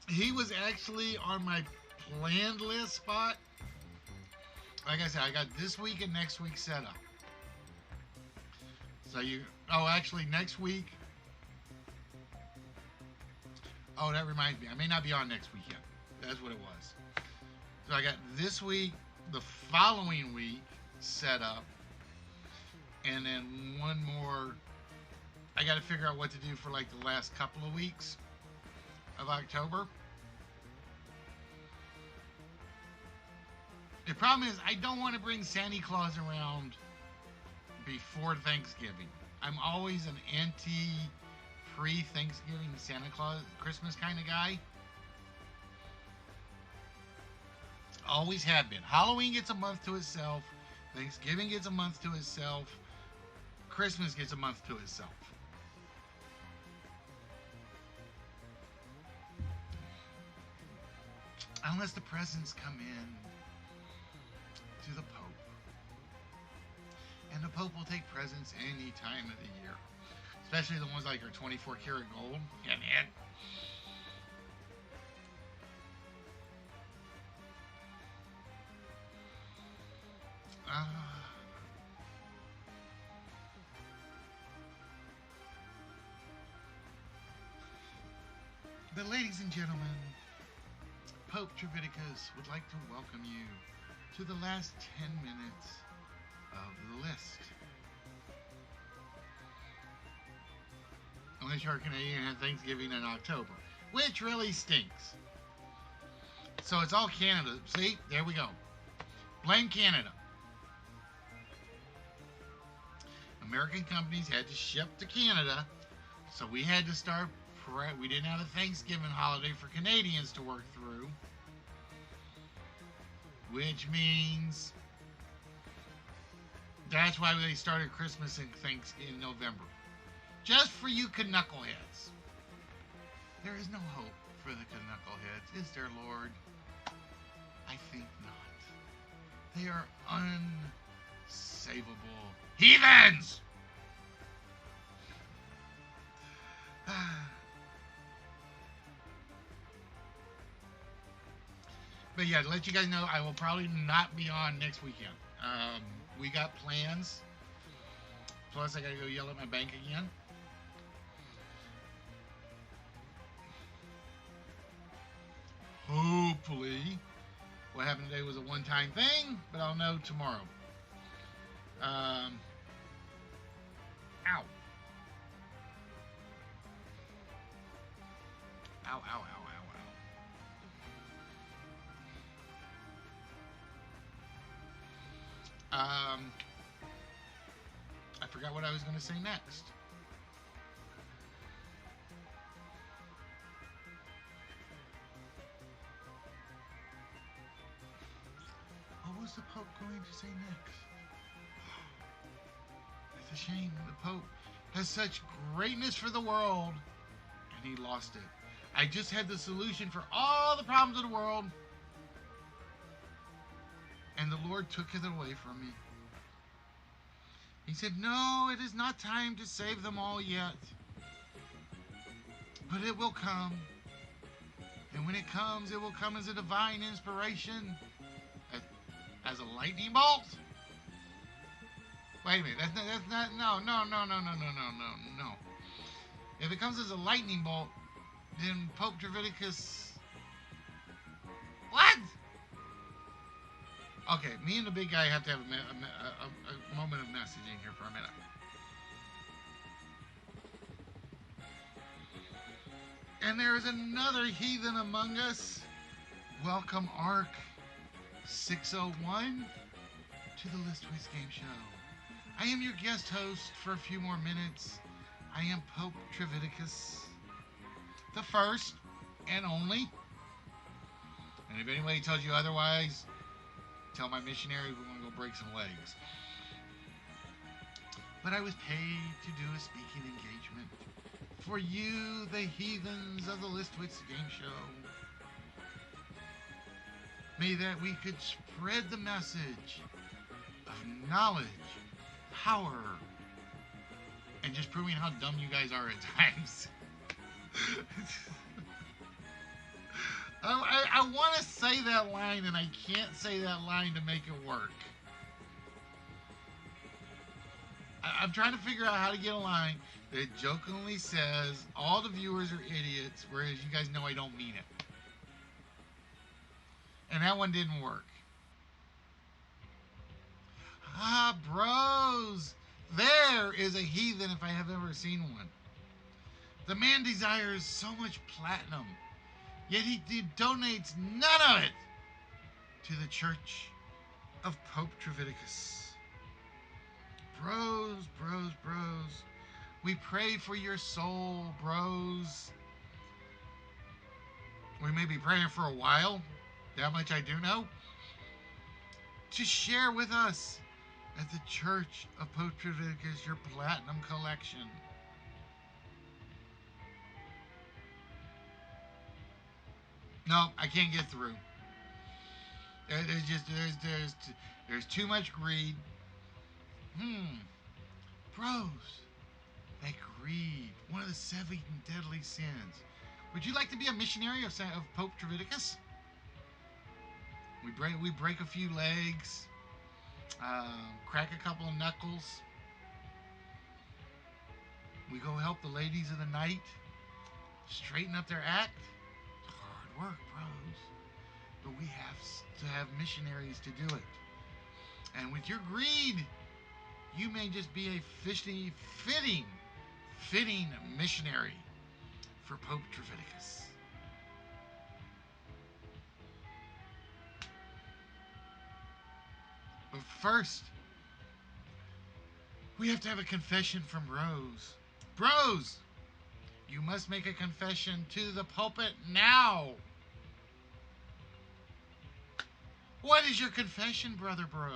He was actually on my planned list spot. Like I said, I got this week and next week set up. So actually next week. Oh, that reminds me. I may not be on next week yet. That's what it was. So I got this week, the following week set up. And then one more. I got to figure out what to do for like the last couple of weeks of October. The problem is I don't want to bring Santa Claus around before Thanksgiving. I'm always an pre-Thanksgiving Santa Claus Christmas kind of guy. Always have been. Halloween gets a month to itself. Thanksgiving gets a month to itself. Christmas gets a month to itself. Unless the presents come in to the Pope. And the Pope will take presents any time of the year. Especially the ones like our 24 karat gold. Yeah, man. But ladies and gentlemen, Pope Treviticus would like to welcome you to the last 10 minutes of the list. Unless you're Canadian and have Thanksgiving in October, which really stinks. So it's all Canada. See, there we go. Blame Canada. American companies had to ship to Canada, so we had to start. We didn't have a Thanksgiving holiday for Canadians to work through, which means that's why they started Christmas and Thanksgiving in November. Just for you knuckleheads. There is no hope for the knuckleheads, is there, Lord? I think not. They are unsavable heathens! But yeah, to let you guys know, I will probably not be on next weekend. We got plans. Plus, I gotta go yell at my bank again. Hopefully, what happened today was a one-time thing, but I'll know tomorrow. Ow. Ow, ow, ow, ow, ow. I forgot what I was going to say next. What was the Pope going to say next? It's a shame. The Pope has such greatness for the world, and he lost it. I just had the solution for all the problems of the world, and the Lord took it away from me. He said, no, it is not time to save them all yet. But it will come. And when it comes, it will come as a divine inspiration. As a lightning bolt? Wait a minute. That's not, no. If it comes as a lightning bolt, then Pope Treviticus. What? Okay, me and the big guy have to have a moment of messaging here for a minute. And there is another heathen among us. Welcome, Ark 601, to the List Wits Game Show. I am your guest host for a few more minutes. I am Pope Treviticus, the first and only. And if anybody tells you otherwise, tell my missionary we're going to go break some legs. But I was paid to do a speaking engagement for you, the heathens of the List Wits Game Show. May that we could spread the message of knowledge, power, and just proving how dumb you guys are at times. I want to say that line, and I can't say that line to make it work. I'm trying to figure out how to get a line that jokingly says all the viewers are idiots, whereas you guys know I don't mean it. And that one didn't work. Ah, bros. There is a heathen if I have ever seen one. The man desires so much platinum, yet he donates none of it to the Church of Pope Treviticus. Bros, bros, bros. We pray for your soul, bros. We may be praying for a while. That much I do know. To share with us at the Church of Pope Treviticus your platinum collection. No, I can't get through. There's too much greed. Bros, that greed, one of the 7 deadly sins. Would you like to be a missionary of Pope Treviticus? We break a few legs, crack a couple of knuckles. We go help the ladies of the night straighten up their act. It's hard work, bros. But we have to have missionaries to do it. And with your greed, you may just be a fitting missionary for Pope Treviticus. But first, we have to have a confession from Rose. Bros, you must make a confession to the pulpit now. What is your confession, Brother Bros?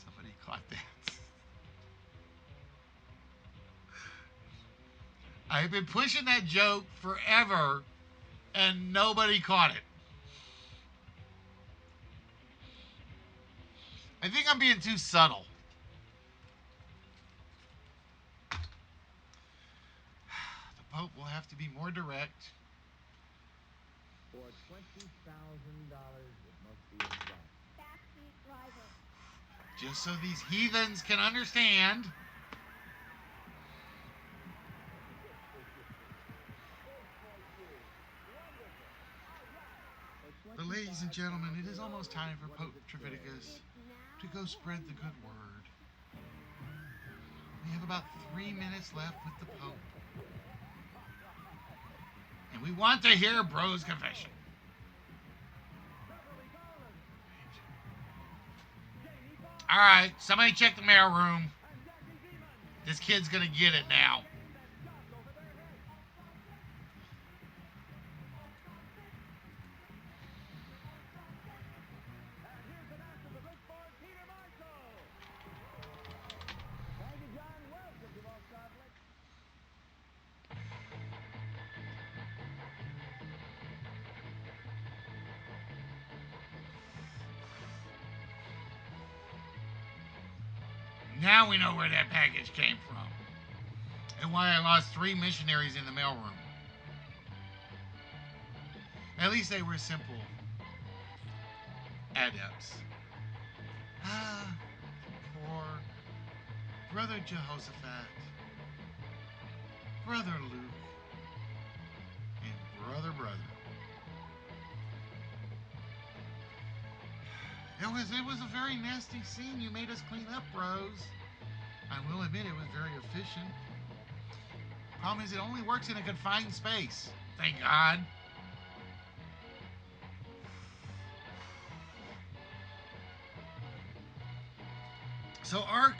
Somebody caught that. I've been pushing that joke forever, and nobody caught it. I think I'm being too subtle. The Pope will have to be more direct. For $20,000, it must be in black. Backseat driver. Just so these heathens can understand. But ladies and gentlemen, it is almost time for Pope Treviticus to go spread the good word. We have about 3 minutes left with the Pope. And we want to hear Bro's confession. Alright, somebody check the mail room. This kid's gonna get it now. Now we know where that package came from. And why I lost 3 missionaries in the mailroom. At least they were simple adepts. Ah, poor Brother Jehoshaphat, Brother Luke, and Brother. It was a very nasty scene. You made us clean up, bros. I will admit it was very efficient. Problem is, it only works in a confined space. Thank God. So, Ark,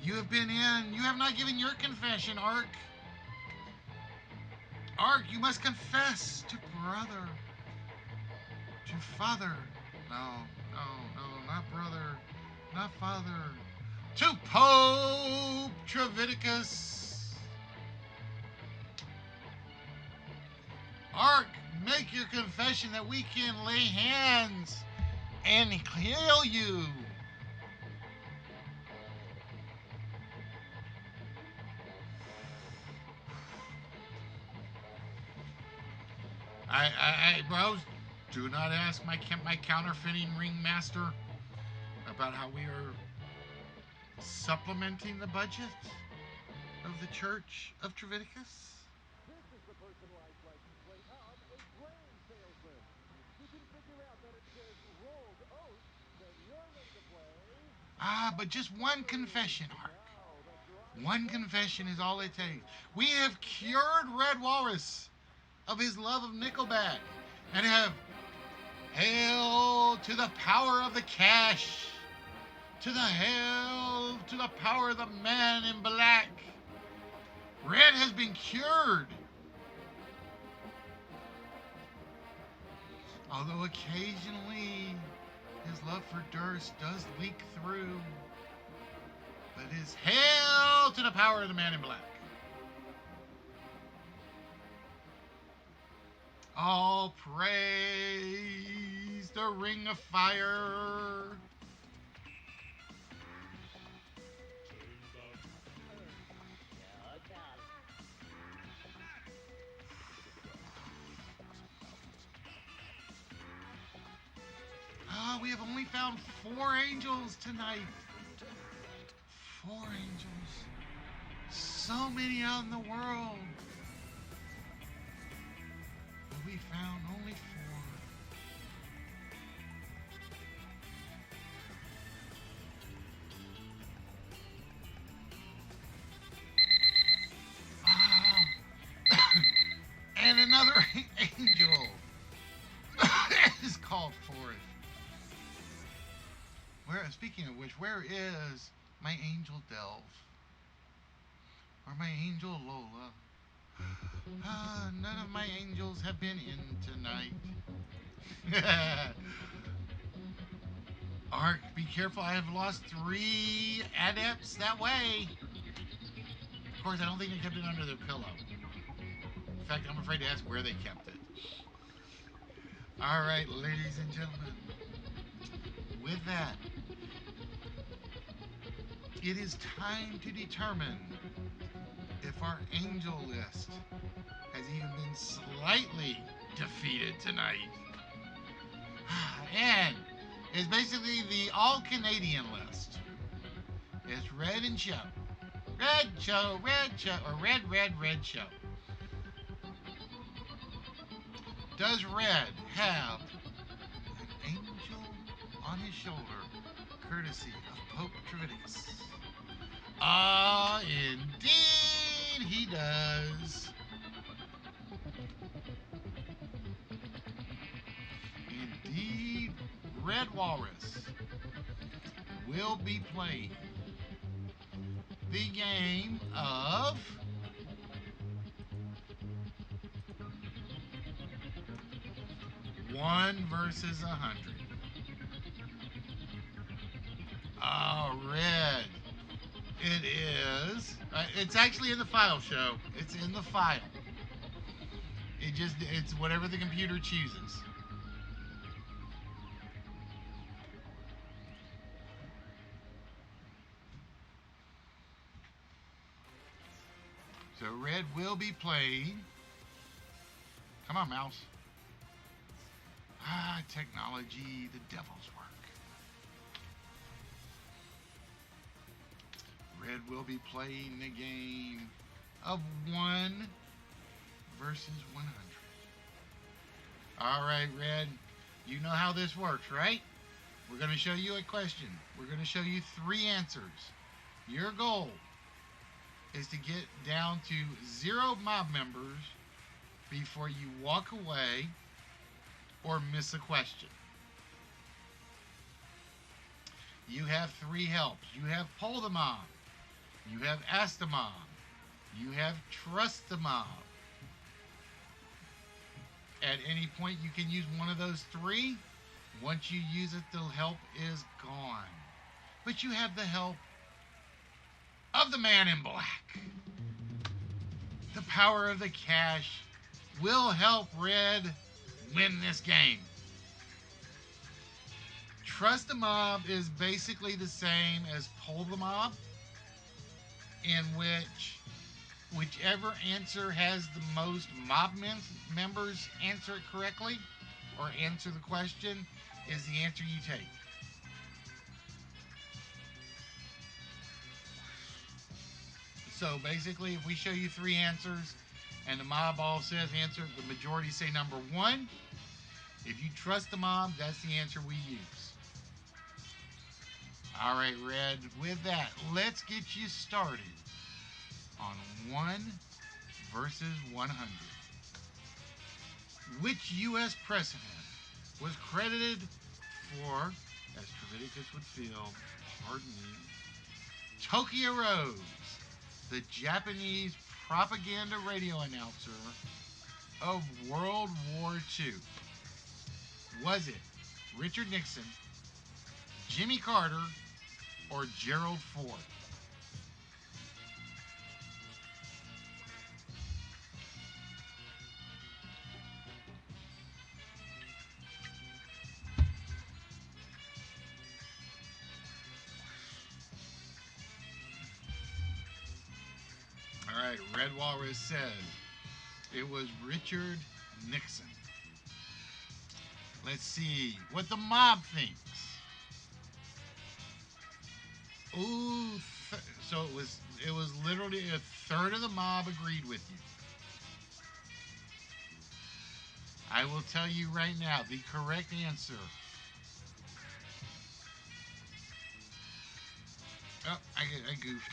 you have been in. You have not given your confession, Ark. Ark, you must confess to brother, to father. No, not brother, not father. To Pope Treviticus. Ark, make your confession that we can lay hands and heal you. Bros, do not ask my counterfeiting ringmaster about how we are supplementing the budget of the Church of Treviticus. This is the personalized license plate of a grain salesman. You can figure out that it says rolled oats, then you're ready to play. But just one confession, Ark. Now, the One confession is all it takes. We have cured Red Walrus of his love of Nickelback and have hail to the power of the cash, to the power of the man in black. Red has been cured. Although occasionally his love for Durst does leak through. But his hail to the power of the man in black. All praise the ring of fire. We have only found 4 angels tonight. 4 angels. So many out in the world. But we found only 4. And another angel is called forth. Speaking of which, where is my angel Delve? Or my angel Lola? None of my angels have been in tonight. Ark, be careful. I have lost 3 adepts that way. Of course, I don't think they kept it under their pillow. In fact, I'm afraid to ask where they kept it. All right, ladies and gentlemen. With that, it is time to determine if our angel list has even been slightly defeated tonight. And it's basically the all-Canadian list. It's red and show. Red show, or red show. Does red have an angel on his shoulder, courtesy of Pope Treviticus? Indeed he does. Indeed, Red Walrus will be playing the game of one versus 100. Oh, Red. It is. It's actually in the file, show. It's in the file. It's whatever the computer chooses. So Red will be playing. Come on, mouse. Technology, the devil's work. Red will be playing the game of 1 versus 100. All right, Red, you know how this works, right? We're going to show you a question. We're going to show you 3 answers. Your goal is to get down to 0 mob members before you walk away or miss a question. You have 3 helps. You have poll the mob. You have ask the mob. You have trust the mob. At any point, you can use one of those 3. Once you use it, the help is gone. But you have the help of the man in black. The power of the cash will help Red win this game. Trust the mob is basically the same as poll the mob, in which whichever answer has the most mob members answer it correctly or answer the question is the answer you take. So basically, if we show you 3 answers and the mob all says answer, the majority say number 1. If you trust the mob, that's the answer we use. All right, Red, with that, let's get you started on 1 versus 100. Which U.S. president was credited for, as Treviticus would feel, pardon me, Tokyo Rose, the Japanese propaganda radio announcer of World War II? Was it Richard Nixon, Jimmy Carter, or Gerald Ford? All right, Red Walrus said it was Richard Nixon. Let's see what the mob thinks. Ooh, so it was literally a third of the mob agreed with you. I will tell you right now the correct answer. Oh, I goofed.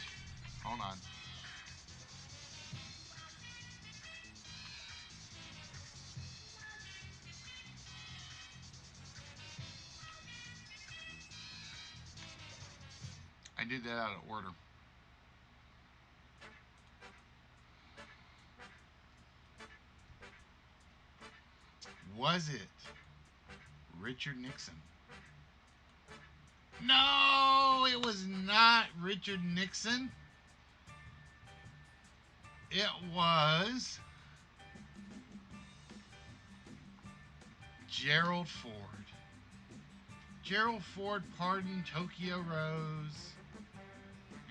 Hold on. I did that out of order. Was it Richard Nixon? No, it was not Richard Nixon. It was Gerald Ford. Gerald Ford pardoned Tokyo Rose,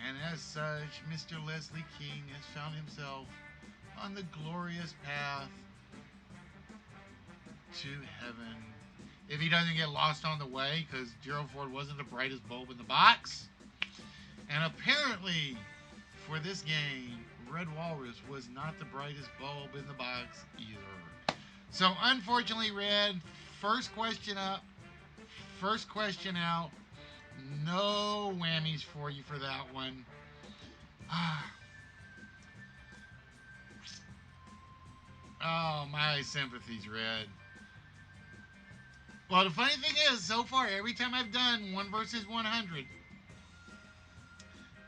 and as such, Mr. Leslie King has found himself on the glorious path to heaven. If he doesn't get lost on the way, because Gerald Ford wasn't the brightest bulb in the box. And apparently, for this game, Red Walrus was not the brightest bulb in the box either. So unfortunately, Red, first question up, first question out. No whammies for you for that one. Oh, my sympathies, Red. Well, the funny thing is, so far, every time I've done 1 versus 100,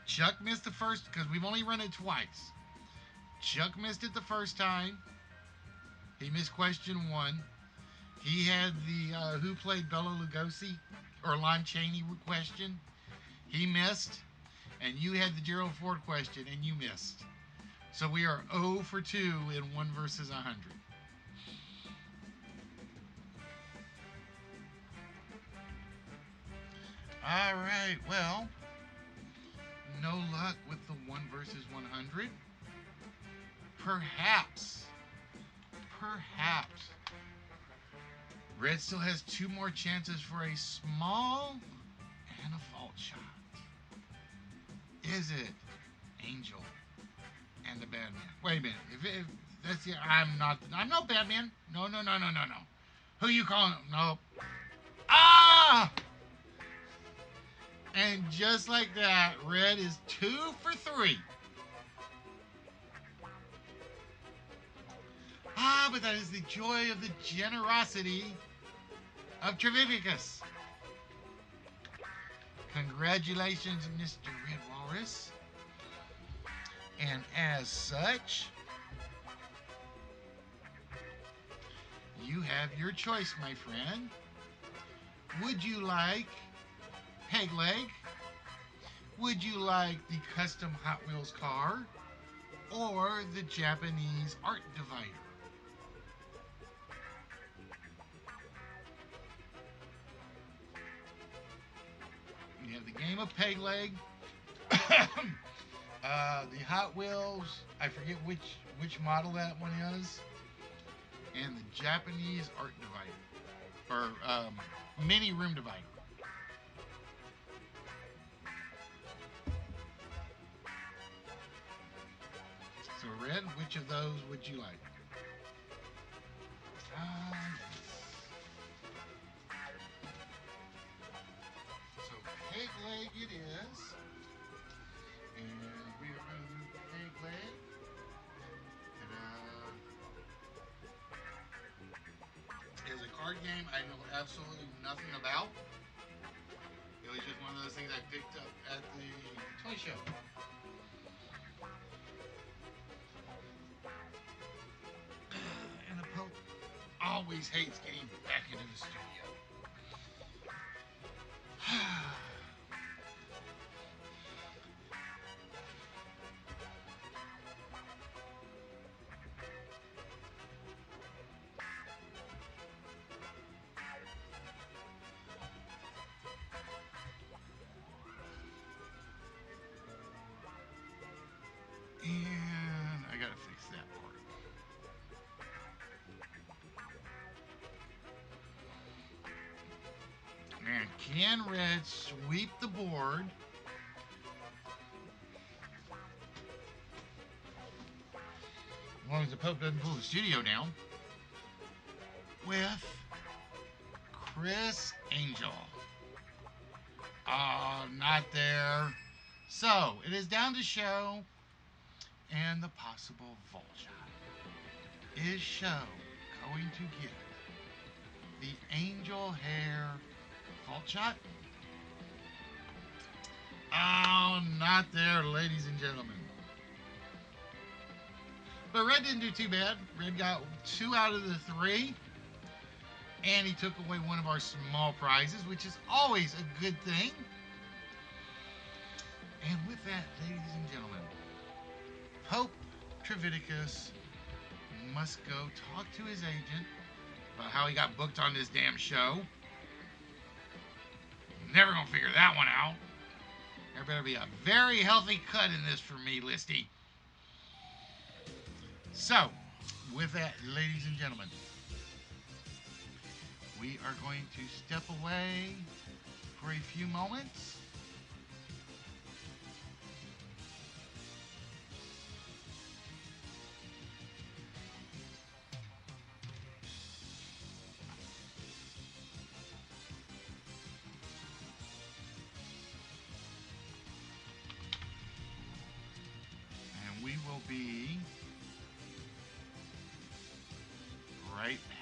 Chuck missed the first, because we've only run it twice. Chuck missed it the first time. He missed question 1. He had the who played Bela Lugosi or Lon Chaney question. He missed. And you had the Gerald Ford question, and you missed. So we are 0 for 2 in 1 versus 100. All right, well, no luck with the 1 versus 100. Perhaps, Red still has 2 more chances for a small and a vault shot. Is it Angel and the Batman. Wait a minute. If that's the, I'm no Batman. No, no, no, no, no, no. Who you calling? No. Ah! And just like that, Red is 2 for 3. Ah, but that is the joy of the generosity of Trevivicus. Congratulations, Mr. Red Walrus. And as such, you have your choice, my friend. Would you like Peg Leg? Would you like the custom Hot Wheels car? Or the Japanese art divider? You have the game of Peg Leg. The Hot Wheels, I forget which model that one is, and the Japanese art divider, or mini room divider. So Red, which of those would you like? So Peg Leg it is. And we are going to do Peg Leg. It's a card game I know absolutely nothing about. It was just one of those things I picked up at the toy show. And the Pope always hates getting back into the studio. And I gotta fix that part. And can Red sweep the board? As long as the Pope doesn't pull the studio down. With Chris Angel. Oh, not there. So, it is down to show and the possible vault shot. Is show going to get the angel hair vault shot? Oh, not there, ladies and gentlemen. But Red didn't do too bad. Red got 2 out of the 3. And he took away one of our small prizes, which is always a good thing. And with that, ladies and gentlemen, Pope Trevicus must go talk to his agent about how he got booked on this damn show. Never gonna figure that one out. There better be a very healthy cut in this for me, Listy. So, with that, ladies and gentlemen, we are going to step away for a few moments. And we will be right back.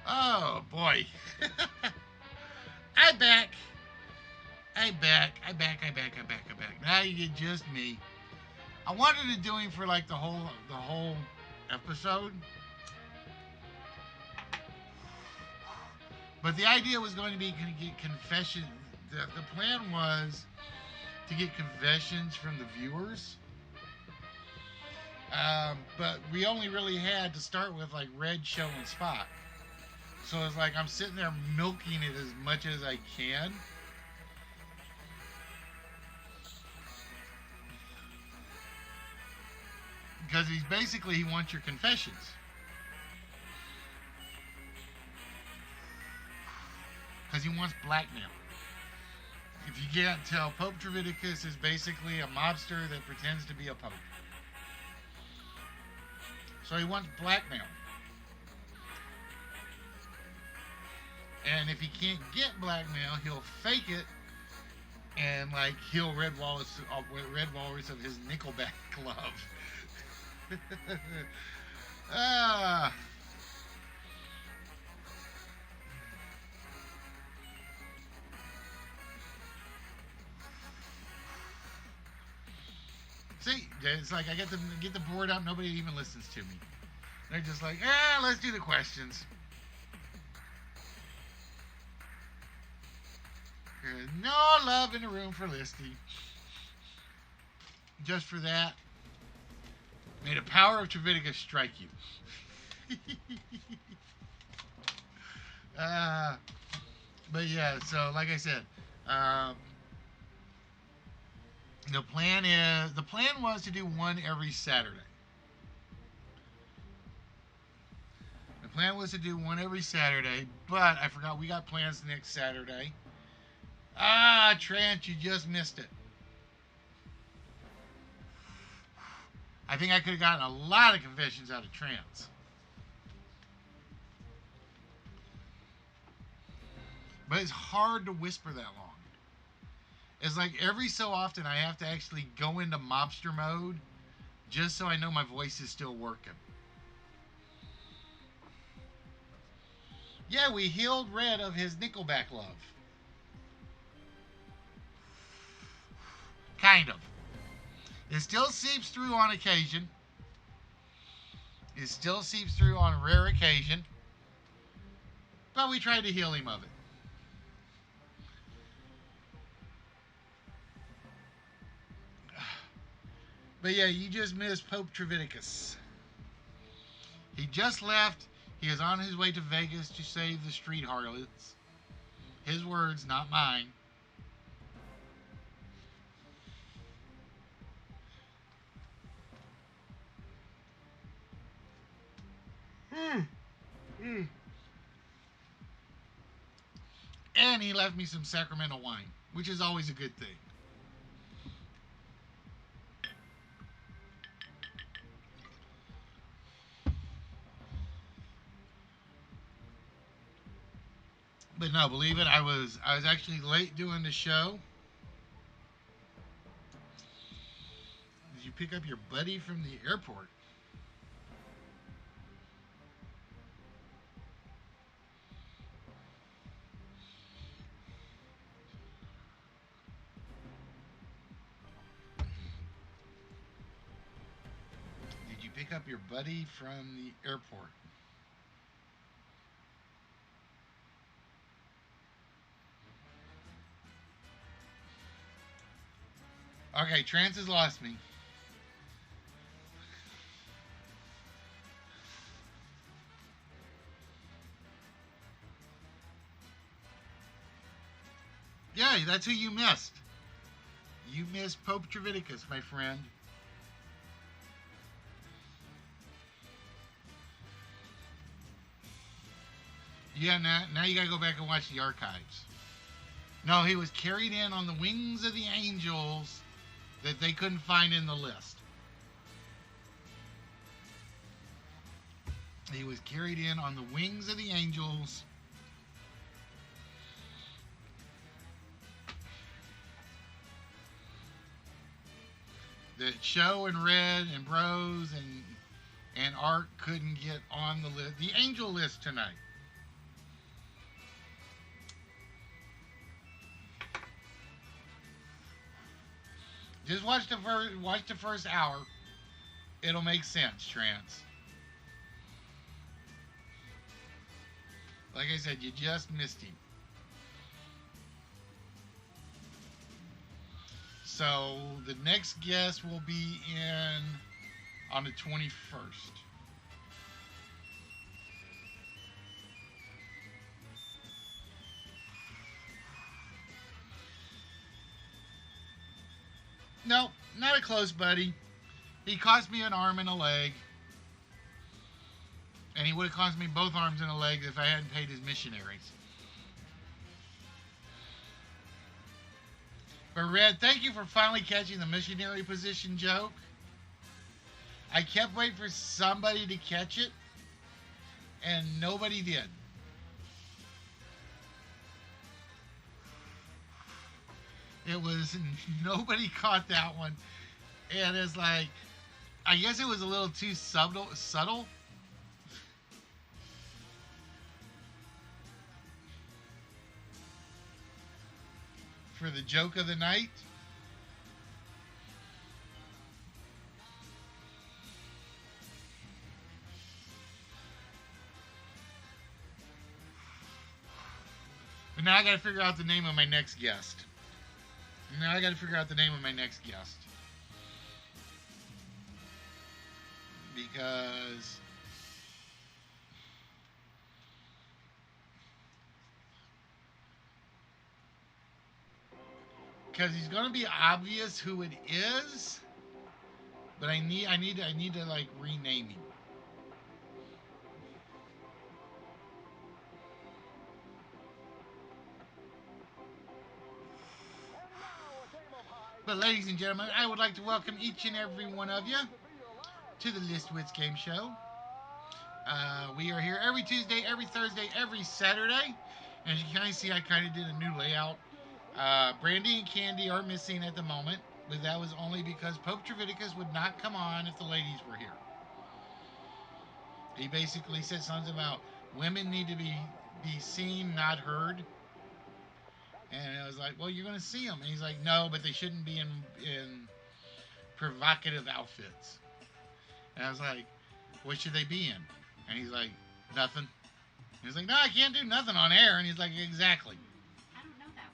Oh boy. I back. I back. I back. I back. I back. I back. Now you get just me. I wanted to do him for like the whole episode. But the idea was going to be to get confession. The plan was to get confessions from the viewers. But we only really had to start with like Red, Show, and Spock. So it's like I'm sitting there milking it as much as I can. Because he wants your confessions. Because he wants blackmail. If you can't tell, Pope Treviticus is basically a mobster that pretends to be a pope. So he wants blackmail. And if he can't get blackmail, he'll fake it and like heal Red Walrus of his Nickelback glove. ah. See, it's like I get the board up. Nobody even listens to me. They're just like, let's do the questions. There's no love in the room for Listy. Just for that, may the power of Treviticus strike you. But yeah, so like I said, the plan was to do one every Saturday. The plan was to do one every Saturday, but I forgot we got plans next Saturday. Trent, you just missed it. I think I could have gotten a lot of confessions out of Trance. But it's hard to whisper that long. It's like every so often I have to actually go into mobster mode just so I know my voice is still working. Yeah, we healed Red of his Nickelback love. Kind of. It still seeps through on occasion. It still seeps through on rare occasion. But we tried to heal him of it. But yeah, you just missed Pope Treviticus. He just left. He is on his way to Vegas to save the street harlots. His words, not mine. And he left me some Sacramento wine, which is always a good thing. But no, believe it, I was actually late doing the show. Did you pick up your buddy from the airport? Did you pick up your buddy from the airport? Okay, Trance has lost me. Yeah, that's who you missed. You missed Pope Treviticus, my friend. Yeah, now you gotta go back and watch the archives. No, he was carried in on the wings of the angels that they couldn't find in the list. He was carried in on the wings of the angels. That Show and Red and Bros and Art couldn't get on the list, the angel list tonight. Just watch the first hour. It'll make sense, Trance. Like I said, you just missed him. So the next guest will be in on the 21st. No, not a close buddy. He cost me an arm and a leg. And he would have cost me both arms and a leg if I hadn't paid his missionaries. But Red, thank you for finally catching the missionary position joke. I kept waiting for somebody to catch it, and nobody did. It was nobody caught that one, and it's like, I guess it was a little too subtle. For the joke of the night. But now I gotta figure out the name of my next guest. Because he's gonna be obvious who it is, but I need to like rename him. But ladies and gentlemen, I would like to welcome each and every one of you to the List Wits Game Show. We are here every Tuesday, every Thursday, every Saturday. And as you can see, I kind of did a new layout. Brandy and Candy are missing at the moment, but that was only because Pope Treviticus would not come on if the ladies were here. He basically said something about women need to be seen, not heard. And I was like, well, you're going to see them. And he's like, no, but they shouldn't be in provocative outfits. And I was like, what should they be in? And he's like, nothing. And he's like, no, I can't do nothing on air. And he's like, exactly. I don't know that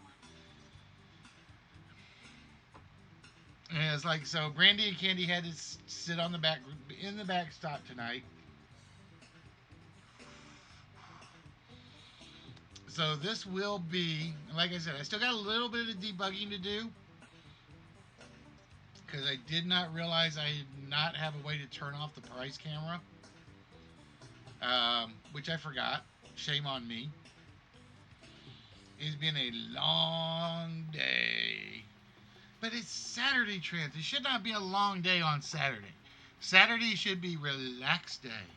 one. And it's like, so Brandy and Candy had to sit on the back, in the backstop tonight. So this will be, like I said, I still got a little bit of debugging to do. Because I did not realize I did not have a way to turn off the price camera. Which I forgot. Shame on me. It's been a long day. But it's Saturday, Trent. It should not be a long day on Saturday. Saturday should be relaxed day.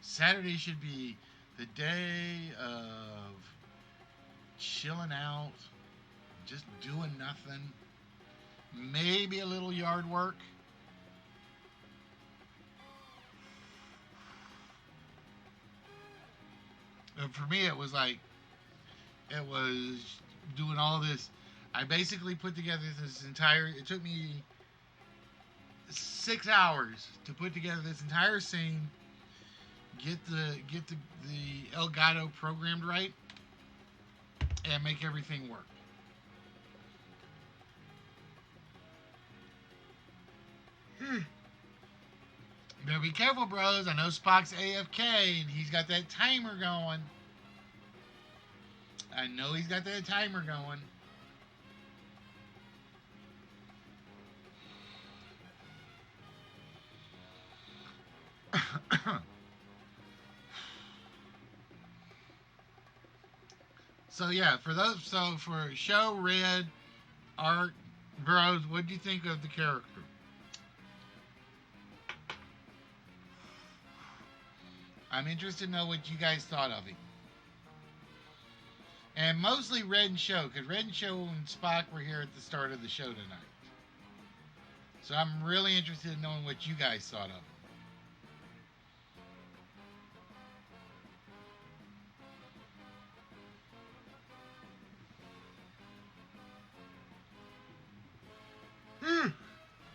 Saturday should be the day of chilling out, just doing nothing, maybe a little yard work. And for me, it was doing all this. I basically put together this entire, it took me 6 hours to put together this entire scene, get the Elgato programmed right, and make everything work. Better be careful, bros. I know Spock's AFK, and he's got that timer going. I know he's got that timer going. So yeah, for show, Red, Art, bros, what do you think of the character? I'm interested to know what you guys thought of him. And mostly Red and Show, because Red and Show and Spock were here at the start of the show tonight. So I'm really interested in knowing what you guys thought of him.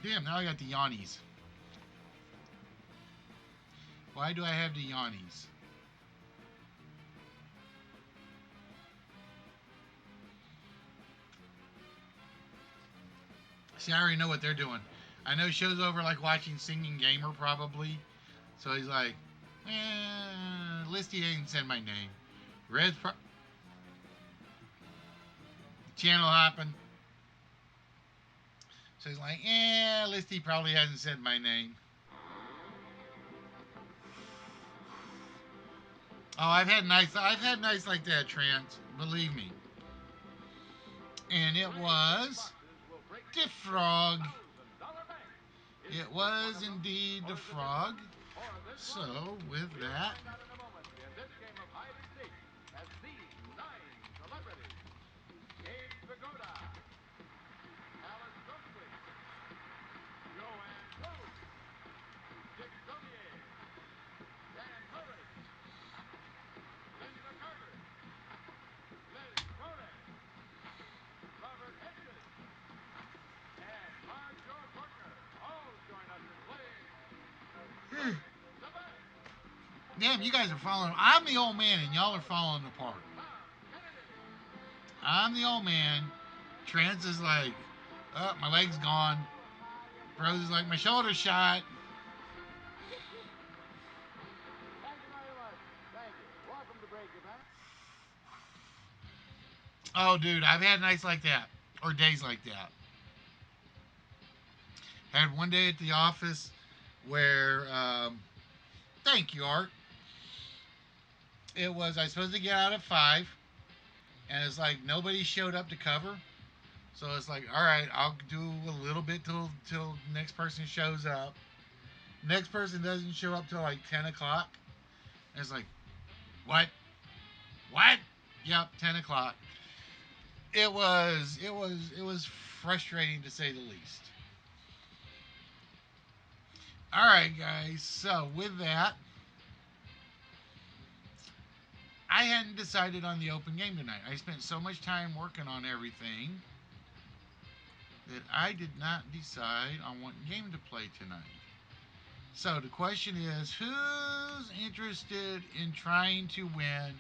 Damn, now I got the yawnies. Why do I have the yawnies? See, I already know what they're doing. I know show's over like watching Singing Gamer probably. So he's like, Listy ain't said my name. Red's channel hopping. So he's like, Listy probably hasn't said my name. Oh, I've had nights like that, Trent. Believe me. And it was the frog. It was indeed the frog. So with that, damn, you guys are following. I'm the old man and y'all are falling apart. I'm the old man. Trance is like, oh, my leg's gone. Rose is like, my shoulder's shot. Oh, dude, I've had nights like that. Or days like that. Had one day at the office where, thank you, Art. It was, I was supposed to get out at 5. And it's like, nobody showed up to cover. So it's like, all right, I'll do a little bit till next person shows up. Next person doesn't show up till like 10 o'clock. And it's like, what? What? Yep, 10 o'clock. It was frustrating to say the least. All right, guys. So with that, I hadn't decided on the open game tonight. I spent so much time working on everything that I did not decide on what game to play tonight. So the question is, who's interested in trying to win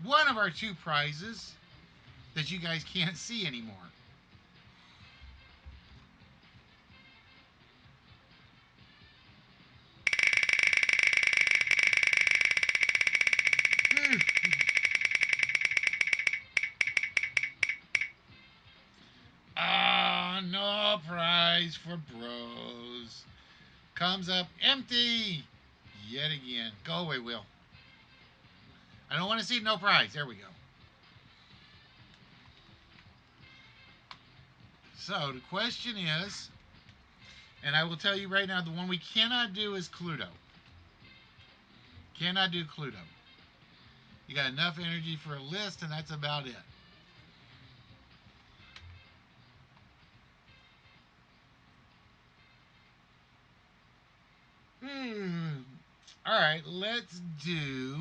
one of our 2 prizes that you guys can't see anymore? No prize for bros. Comes up empty yet again. Go away, Will. I don't want to see no prize. There we go. So the question is, and I will tell you right now, the one we cannot do is Cluedo. Cannot do Cluedo. You got enough energy for a list, and that's about it. All right, let's do.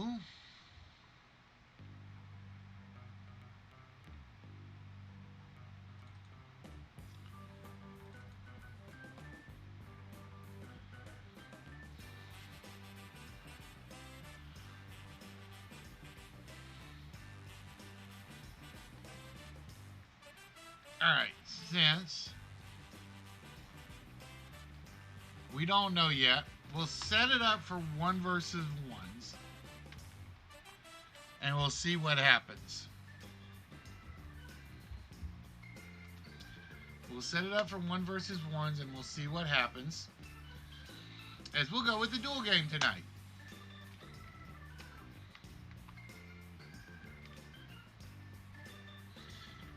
All right, since we don't know yet, we'll set it up for 1 versus 1s, and we'll see what happens. We'll set it up for 1 versus 1s, and we'll see what happens. As we'll go with the duel game tonight.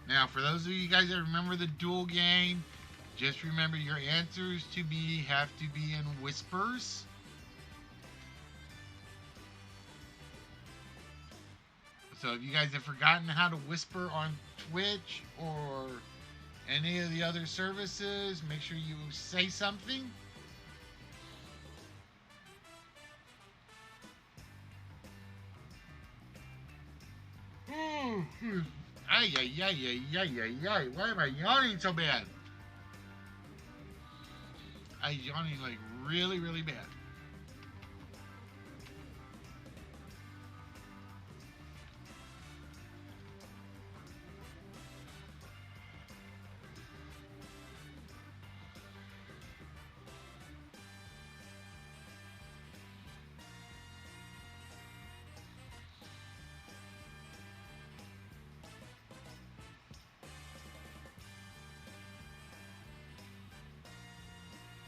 Now, for those of you guys that remember the duel game, just remember your answers have to be in whispers. So if you guys have forgotten how to whisper on Twitch or any of the other services, make sure you say something. Ay, ay, ay, ay, ay, ay, ay. Why am I yawning so bad? I yawning like really, really bad.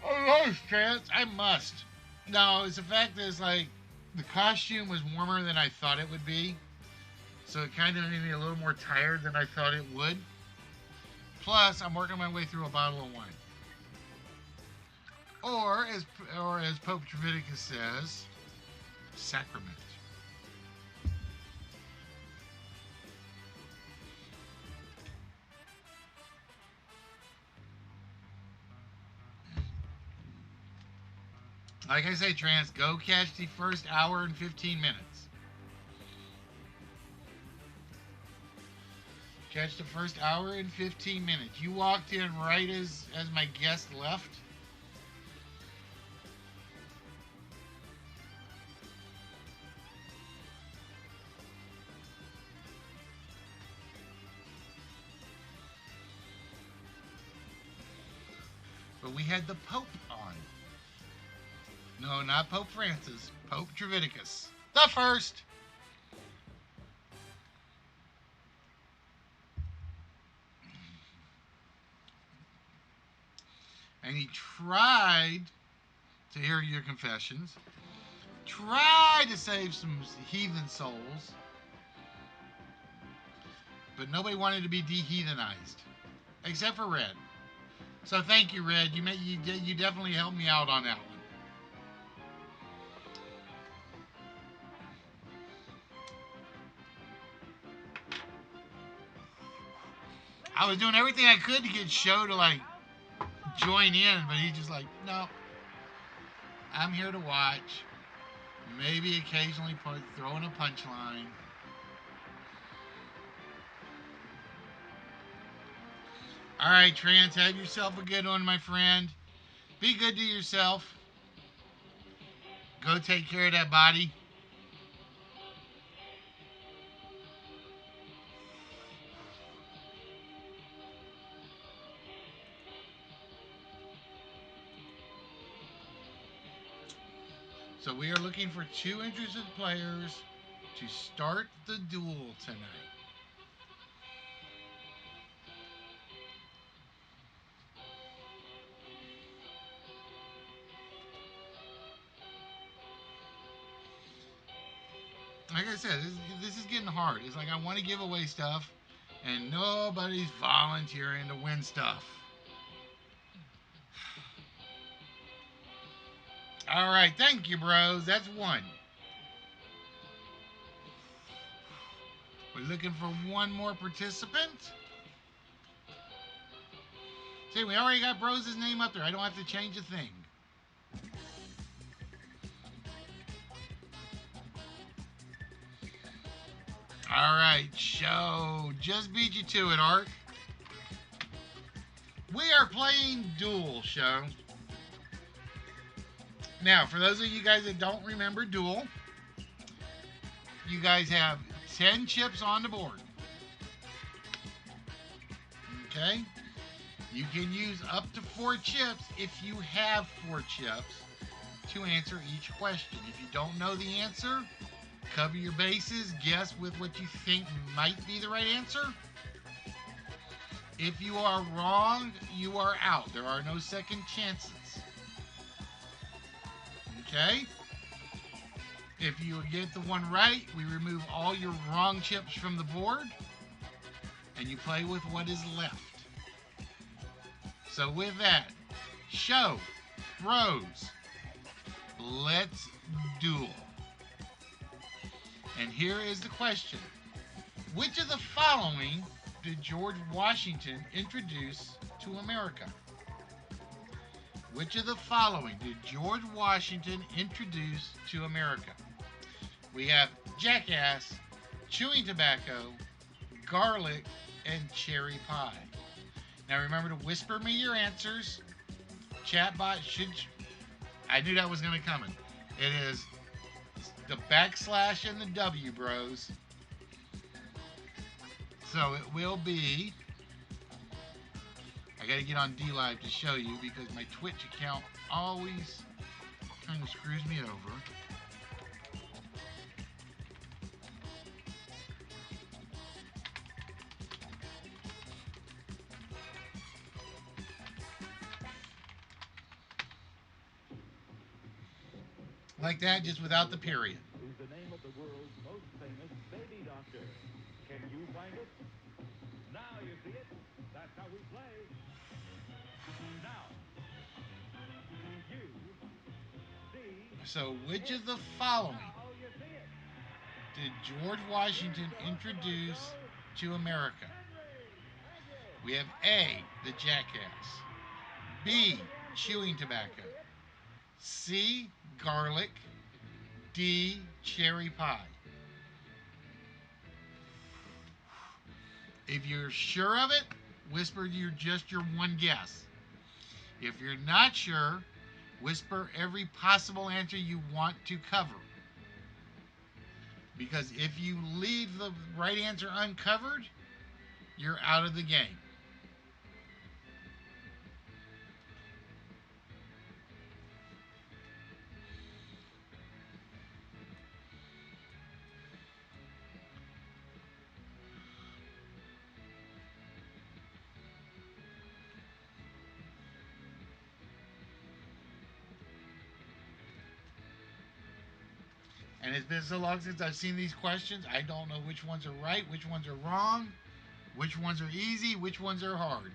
Oh, Trance, I must. No, it's the fact that it's like the costume was warmer than I thought it would be. So it kind of made me a little more tired than I thought it would. Plus, I'm working my way through a bottle of wine. Or as Pope Treviticus says, sacrament. Like I say, Trance, go catch the first hour and 15 minutes. Catch the first hour and 15 minutes. You walked in right as my guest left. But we had the Pope on. No, not Pope Francis. Pope Treviticus. The first. And he tried to hear your confessions. Tried to save some heathen souls. But nobody wanted to be de-heathenized. Except for Red. So thank you, Red. You definitely helped me out on that one. I was doing everything I could to get Show to like join in, but he's just like, no. I'm here to watch. Maybe occasionally throw in a punchline. All right, Trance, have yourself a good one, my friend. Be good to yourself. Go take care of that body. So we are looking for 2 interested players to start the duel tonight. Like I said, this is getting hard. It's like I want to give away stuff, and nobody's volunteering to win stuff. All right, thank you, bros. That's 1. We're looking for 1 more participant. See, we already got Bros' name up there. I don't have to change a thing. All right, Show. Just beat you to it, Art. We are playing Duel, Show. Now, for those of you guys that don't remember Duel, you guys have 10 chips on the board. Okay? You can use up to 4 chips if you have 4 chips to answer each question. If you don't know the answer, cover your bases, guess with what you think might be the right answer. If you are wrong, you are out. There are no second chances. Okay? If you get the one right, we remove all your wrong chips from the board, and you play with what is left. So with that, Show, Bros, let's duel. And here is the question. Which of the following did George Washington introduce to America? Which of the following did George Washington introduce to America? We have jackass, chewing tobacco, garlic, and cherry pie. Now remember to whisper me your answers. chatbot should. I knew that was going to come. It is the backslash and the W, bros. So it will be. I got to get on D Live to show you because my Twitch account always kind of screws me over. Like that, just without the period. Is the name of the world's most famous baby doctor. Can you find it? Now you see it. That's how we play. Now, you see. So, which of the following Now you see it. did George Washington introduce to America? We have A, the jackass, B, chewing tobacco, C, garlic, D, cherry pie. If you're sure of it, whisper your one guess. If you're not sure, whisper every possible answer you want to cover. Because if you leave the right answer uncovered, you're out of the game. And it's been so long since I've seen these questions, I don't know which ones are right, which ones are wrong, which ones are easy, which ones are hard.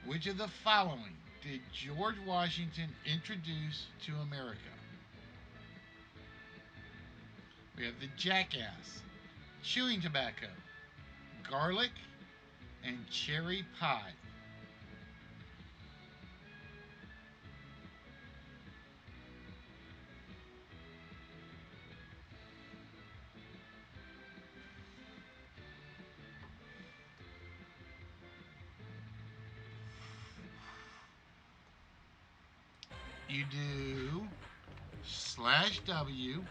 Which of the following did George Washington introduce to America? We have the jackass, chewing tobacco, garlic, and cherry pie. You do /W,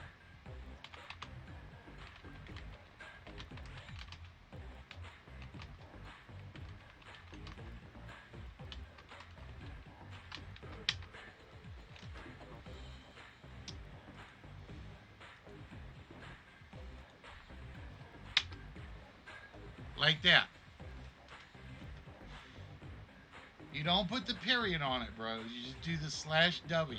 like that. You don't put the period on it, bro. You just do the /W.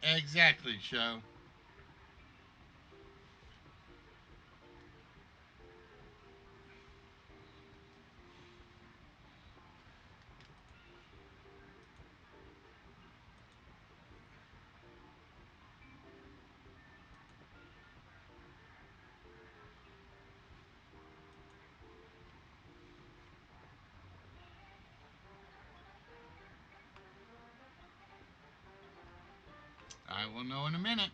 Exactly, show. I will know in a minute.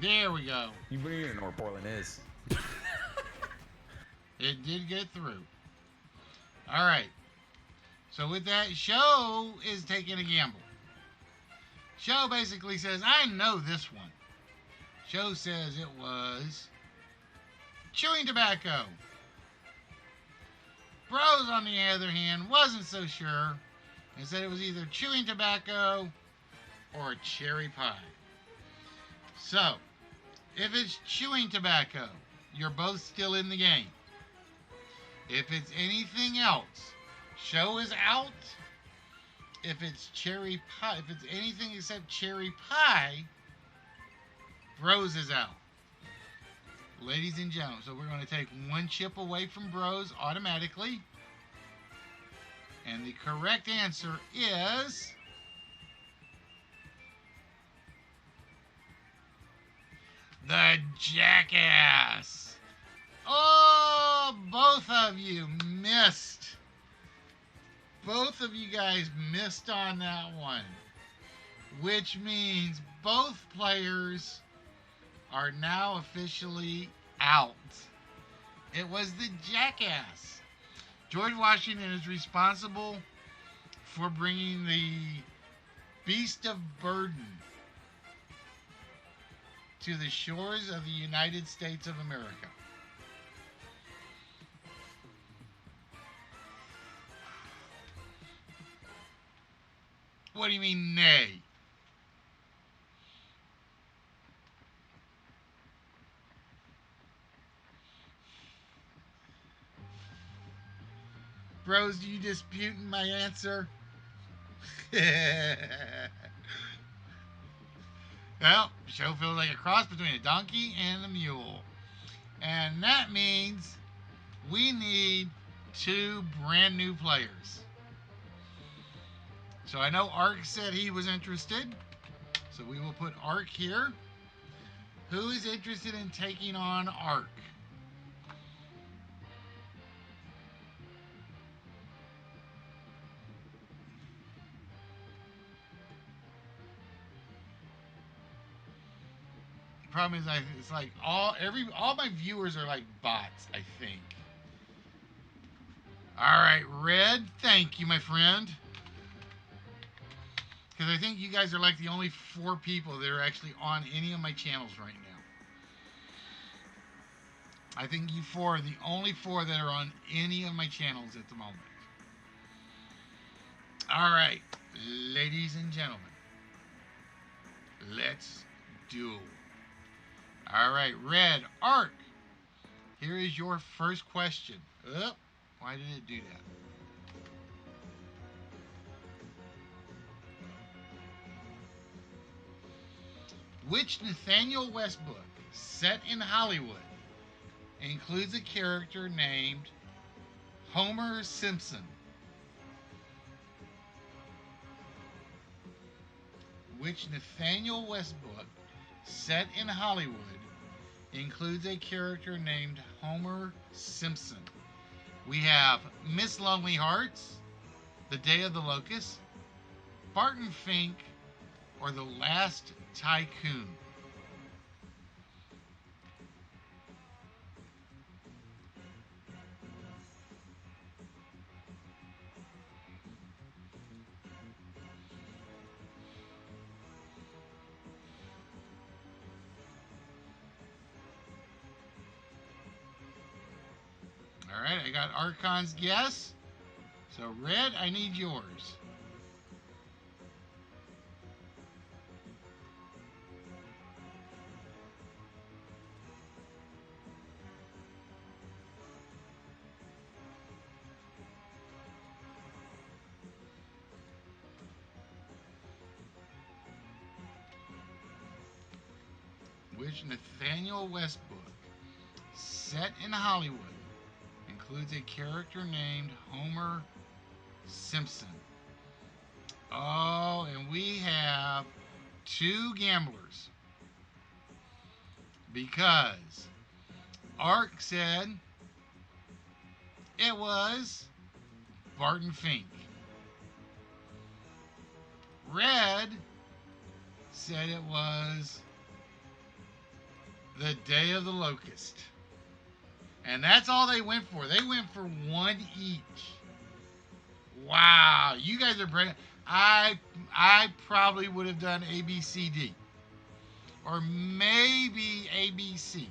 There we go. You don't even know where Portland is. It did get through. All right. So with that, Show is taking a gamble. Show basically says, I know this one. Show says it was chewing tobacco. Bros, on the other hand, wasn't so sure and said it was either chewing tobacco or cherry pie. So, if it's chewing tobacco, you're both still in the game. If it's anything else, Show is out. If it's cherry pie, if it's anything except cherry pie, Bros is out. Ladies and gentlemen, so we're going to take one chip away from Bros automatically. And the correct answer is the Jackass. Oh, both of you missed. Both of you guys missed on that one, which means both players are now officially out. It was the Jackass. George Washington is responsible for bringing the beast of burden to the shores of the United States of America. What do you mean, nay? Bros, do you dispute my answer? Well, Show feels like a cross between a donkey and a mule. And that means we need 2 brand new players. So I know Ark said he was interested. So we will put Ark here. Who is interested in taking on Ark? The problem is, it's like all my viewers are like bots, I think. All right, Red, thank you, my friend. Because I think you guys are like the only 4 people that are actually on any of my channels right now. I think you 4 are the only 4 that are on any of my channels at the moment. All right, ladies and gentlemen, let's duel. All right, Red, Ark, here is your first question. Oh, why did it do that? Which Nathaniel West book, set in Hollywood, includes a character named Homer Simpson? Which Nathaniel West book, set in Hollywood, includes a character named Homer Simpson? We have Miss Lonely Hearts, The Day of the Locust, Barton Fink, or The Last Tycoon. All right, I got Archon's guess. So, Red, I need yours. Which Nathaniel West book, set in Hollywood, includes a character named Homer Simpson? Oh, and we have 2 gamblers. Because Ark said it was Barton Fink. Red said it was The Day of the Locust. And that's all they went for. They went for one each. Wow, you guys are brilliant. I probably would have done A, B, C, D. Or maybe A, B, C.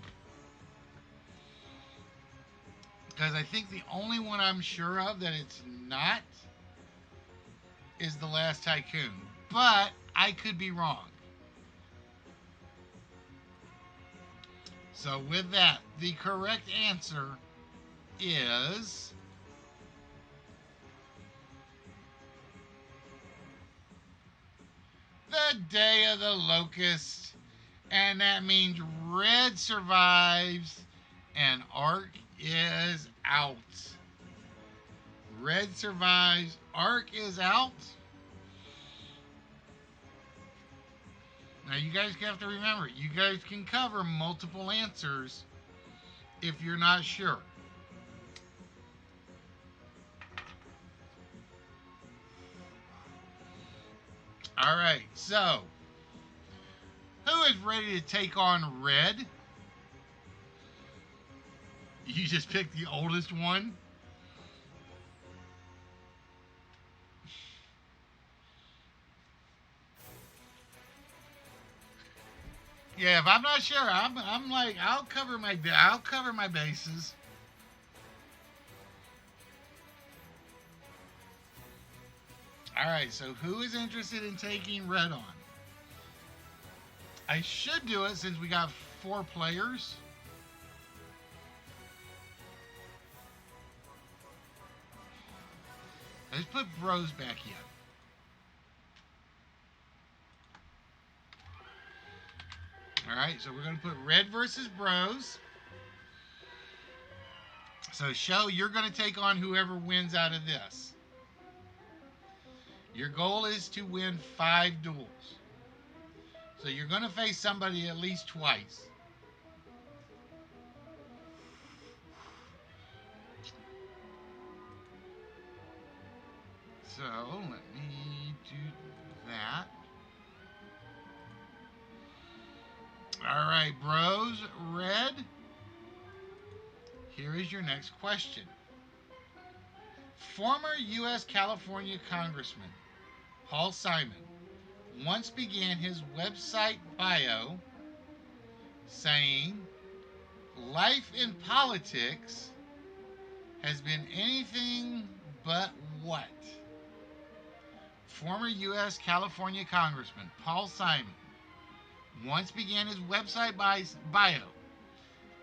Because I think the only one I'm sure of that it's not is The Last Tycoon. But I could be wrong. So with that, the correct answer is The Day of the Locust. And that means red survives and Ark is out. Red survives, Ark is out. Now you guys have to remember, you guys can cover multiple answers if you're not sure. All right, so who is ready to take on red? You just picked the oldest one? Yeah, if I'm not sure, I'm like I'll cover my bases. All right, so who is interested in taking red on? I should do it since we got 4 players. Let's put Bros back in. All right, so we're going to put red versus Bros. So, Show, you're going to take on whoever wins out of this. Your goal is to win 5 duels. So, you're going to face somebody at least twice. So, let me do that. All right, Bros, red. Here is your next question. Former U.S. California Congressman Paul Simon once began his website bio saying, "Life in politics has been anything but what?" Former U.S. California Congressman Paul Simon once began his website bio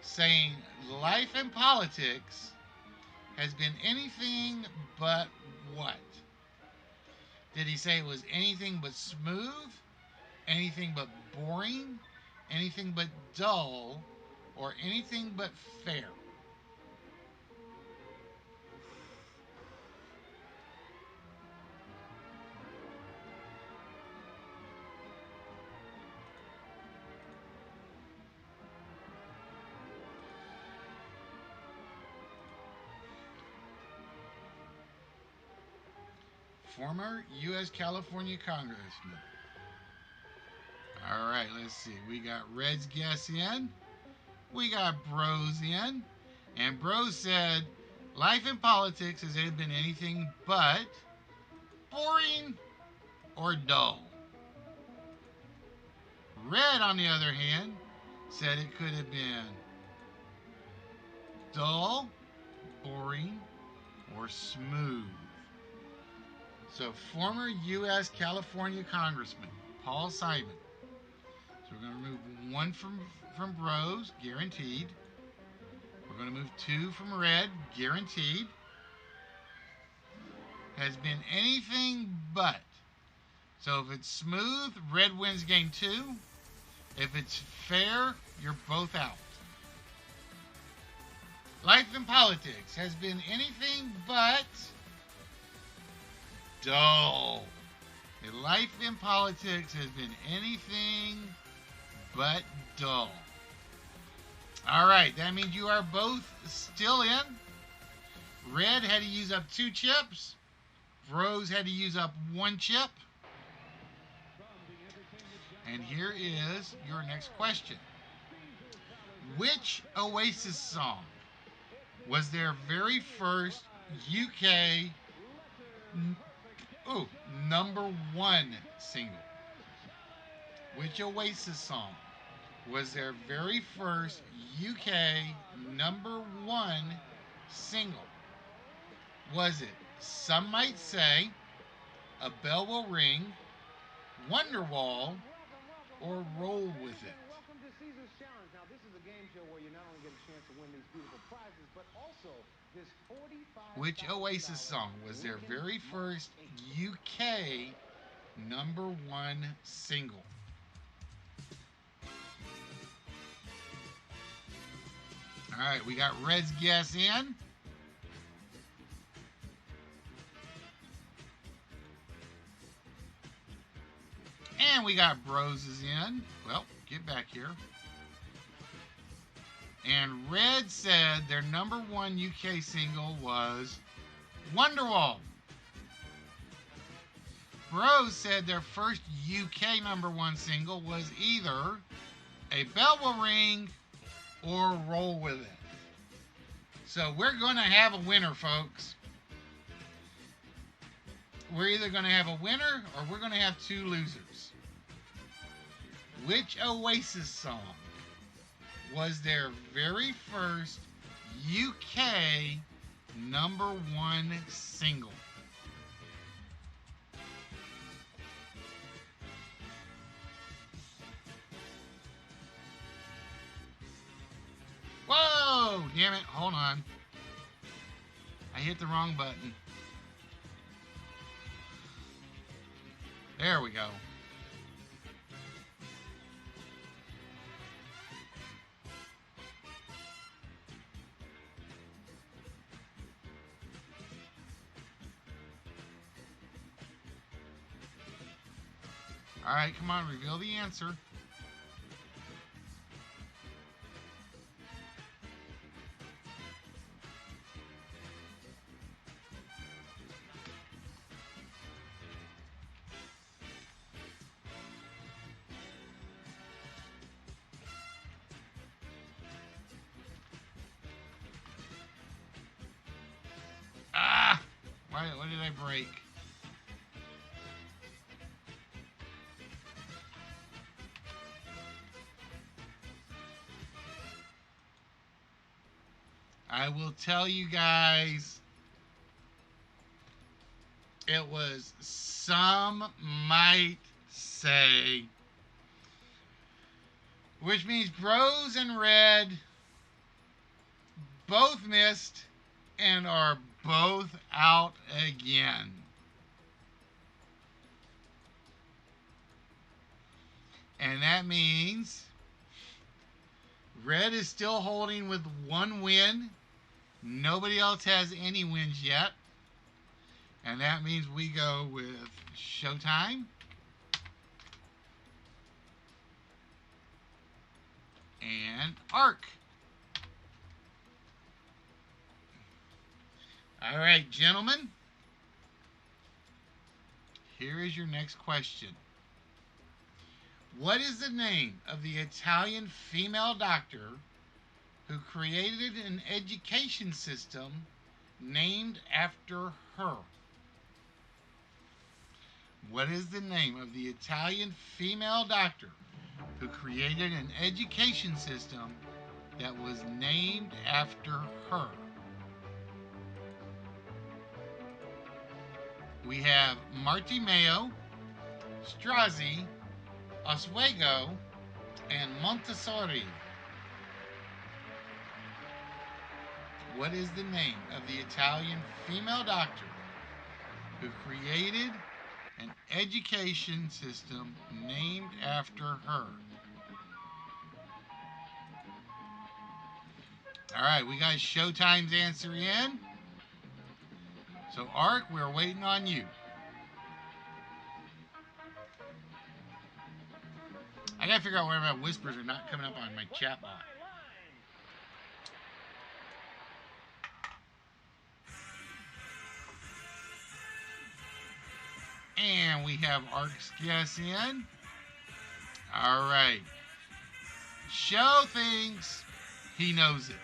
saying, "Life in politics has been anything but what?" Did he say it was anything but smooth, anything but boring, anything but dull, or anything but fair? Former U.S. California Congressman. All right, let's see. We got Red's guess in. We got Bros in. And Bros said, life in politics has been anything but boring or dull. Red, on the other hand, said it could have been dull, boring, or smooth. So, former U.S. California Congressman Paul Simon. So, we're going to remove 1 from Bros, guaranteed. We're going to move 2 from Red, guaranteed. Has been anything but. So, if it's smooth, Red wins game 2. If it's fair, you're both out. Life in politics has been anything but dull. Life in politics has been anything but dull. All right, that means you are both still in. Red had to use up 2 chips. Bros had to use up 1 chip. And here is your next question. Which Oasis song was their very first UK number one single? Which Oasis song was their very first UK number one single? Was it Some Might Say, A Bell Will Ring, Wonderwall, or Roll With It? Welcome to Caesar's Challenge. Now, this is a game show where you not only get a chance to win these beautiful prizes, but also this $45,000 Which Oasis song was their very first UK number one single? All right, we got Red's guess in. And we got Broses in. Well, get back here. And Red said their number one UK single was Wonderwall. Bros said their first UK number one single was either A Bell Will Ring or Roll With It. So we're going to have a winner, folks. We're either going to have a winner or we're going to have two losers. Which Oasis song was their very first UK number one single? Whoa! Damn it, hold on. I hit the wrong button. There we go. All right, come on, reveal the answer. Ah! What did I break? I will tell you guys, it was Some Might Say, which means Bros and Red both missed and are both out again. And that means Red is still holding with one win. Nobody else has any wins yet. And that means we go with Showtime and Arc. All right, gentlemen. Here is your next question. What is the name of the Italian female doctor who created an education system named after her? What is the name of the Italian female doctor who created an education system that was named after her? We have Martimeo, Strozzi, Oswego, and Montessori. What is the name of the Italian female doctor who created an education system named after her? All right, we got Showtime's answer in. So, Ark, we're waiting on you. I gotta figure out where my whispers are not coming up on my chat box. And we have Ark's guess in. All right. Show thinks He knows it.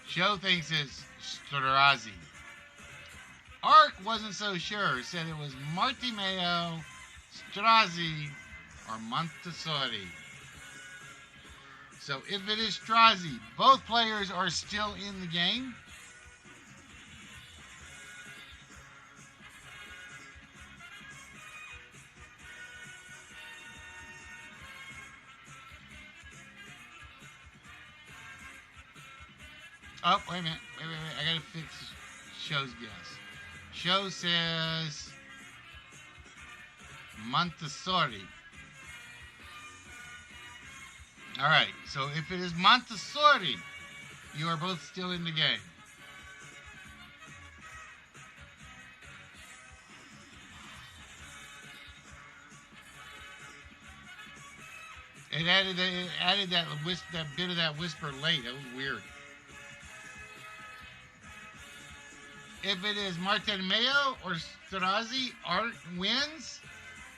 Show thinks it's Strozzi. Ark wasn't so sure. Said it was Martimeo, Strozzi, or Montessori. So if it is Strozzi, both players are still in the game. Oh, wait a minute. Wait. I gotta fix Show's guess. Show says Montessori. Alright, so if it is Montessori, you are both still in the game. It added that bit of that whisper late. That was weird. If it is Martimeo or Strozzi, Art wins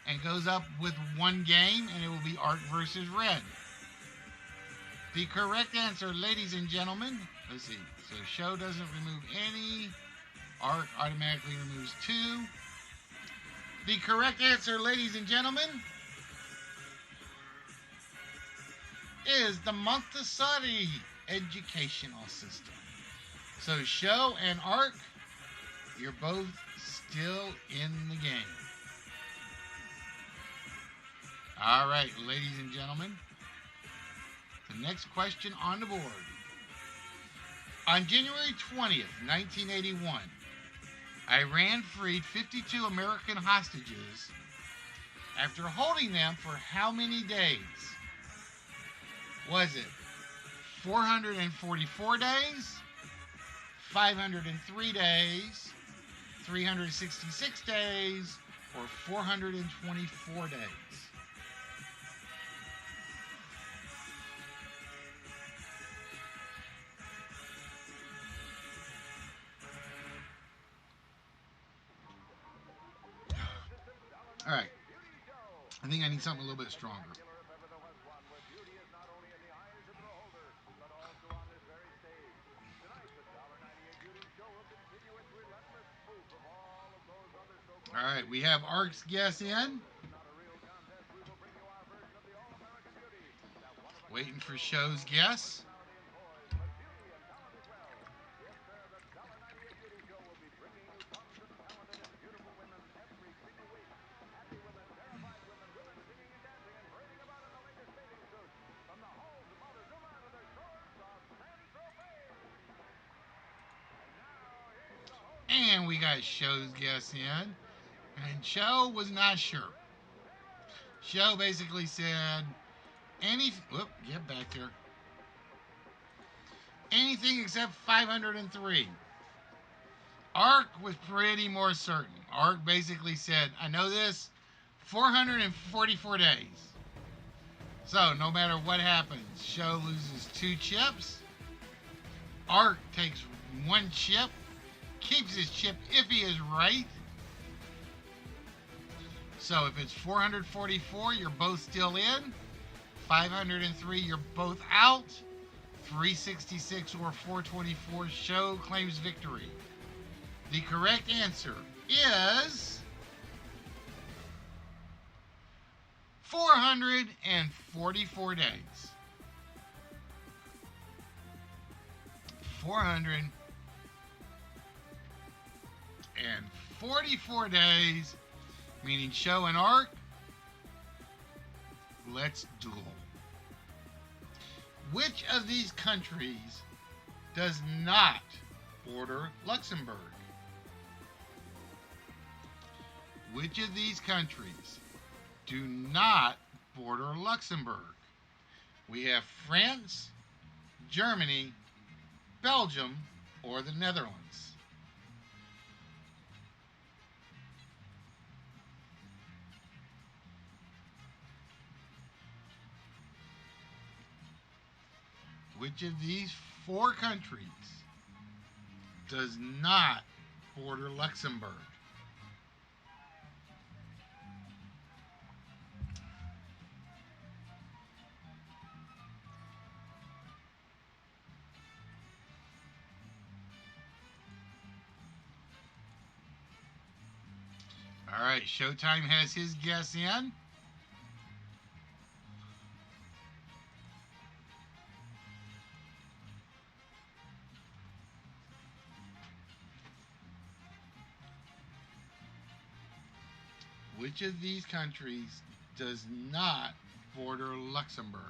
and goes up with one game, and it will be Art versus Red. The correct answer, ladies and gentlemen, let's see. So Show doesn't remove any. Art automatically removes 2. The correct answer, ladies and gentlemen, is the Montessori educational system. So Show and Art, you're both still in the game. All right, ladies and gentlemen. The next question on the board. On January 20th, 1981, Iran freed 52 American hostages after holding them for how many days? Was it 444 days, 503 days, 366 days, or 424 days? All right. I think I need something a little bit stronger. All right, we have Ark's guess in. Waiting for Show's guess. And we got Show's guess in. And Show was not sure. Show basically said, get back there. Anything except 503. Ark was pretty more certain. Ark basically said, I know this, 444 days. So no matter what happens, Show loses 2 chips. Ark takes 1 chip, keeps his chip if he is right. So if it's 444, you're both still in. 503, you're both out. 366 or 424, Show claims victory. The correct answer is 444 days. 444 days, meaning Show and Ark, let's duel. Which of these countries does not border Luxembourg? Which of these countries do not border Luxembourg? We have France, Germany, Belgium, or the Netherlands. Which of these 4 countries does not border Luxembourg? All right, Showtime has his guess in. Which of these countries does not border Luxembourg?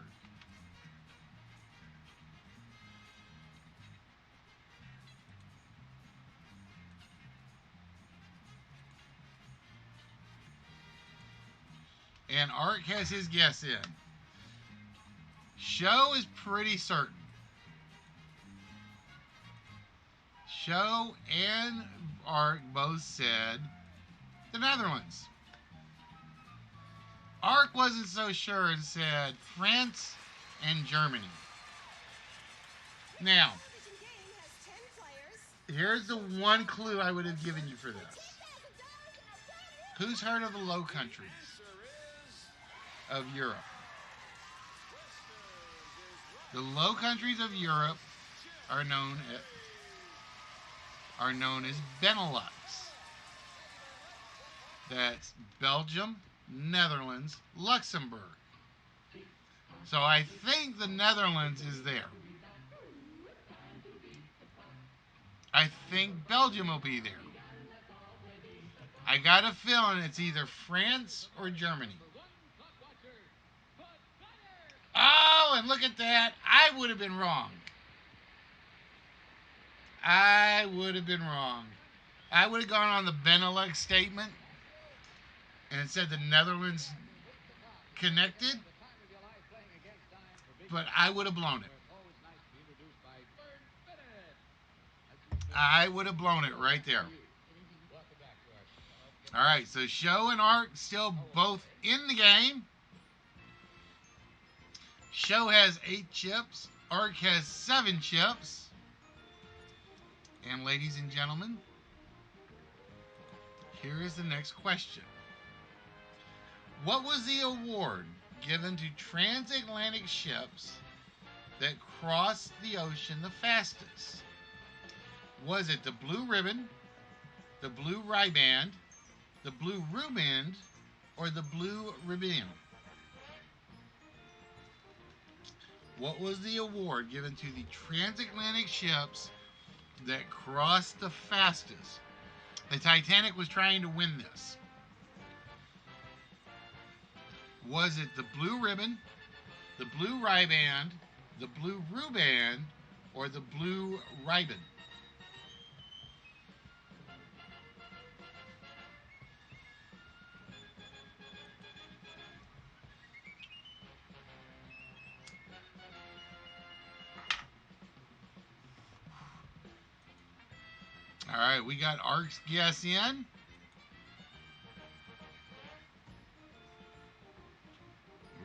And Art has his guess in. Show is pretty certain. Show and Art both said the Netherlands. Ark wasn't so sure and said France and Germany. Now, here's the one clue I would have given you for this. Who's heard of the Low Countries of Europe? The Low Countries of Europe are known as Benelux. That's Belgium, Netherlands, Luxembourg. So I think the Netherlands is there. I think Belgium will be there. I got a feeling it's either France or Germany. Oh, and look at that. I would have been wrong. I would have gone on the Benelux statement and said the Netherlands connected, but I would have blown it. I would have blown it right there. All right, so Show and Art still both in the game. Show has 8 chips. Art has 7 chips. And ladies and gentlemen, here is the next question. What was the award given to transatlantic ships that crossed the ocean the fastest? Was it the Blue Ribbon, the Blue Riband, the Blue Ruband, or the Blue Ribbon? What was the award given to the transatlantic ships that crossed the fastest? The Titanic was trying to win this. Was it the Blue Ribbon, the Blue Riband, the Blue Ruband, or the Blue Ribbon? All right, we got Ark's guess in.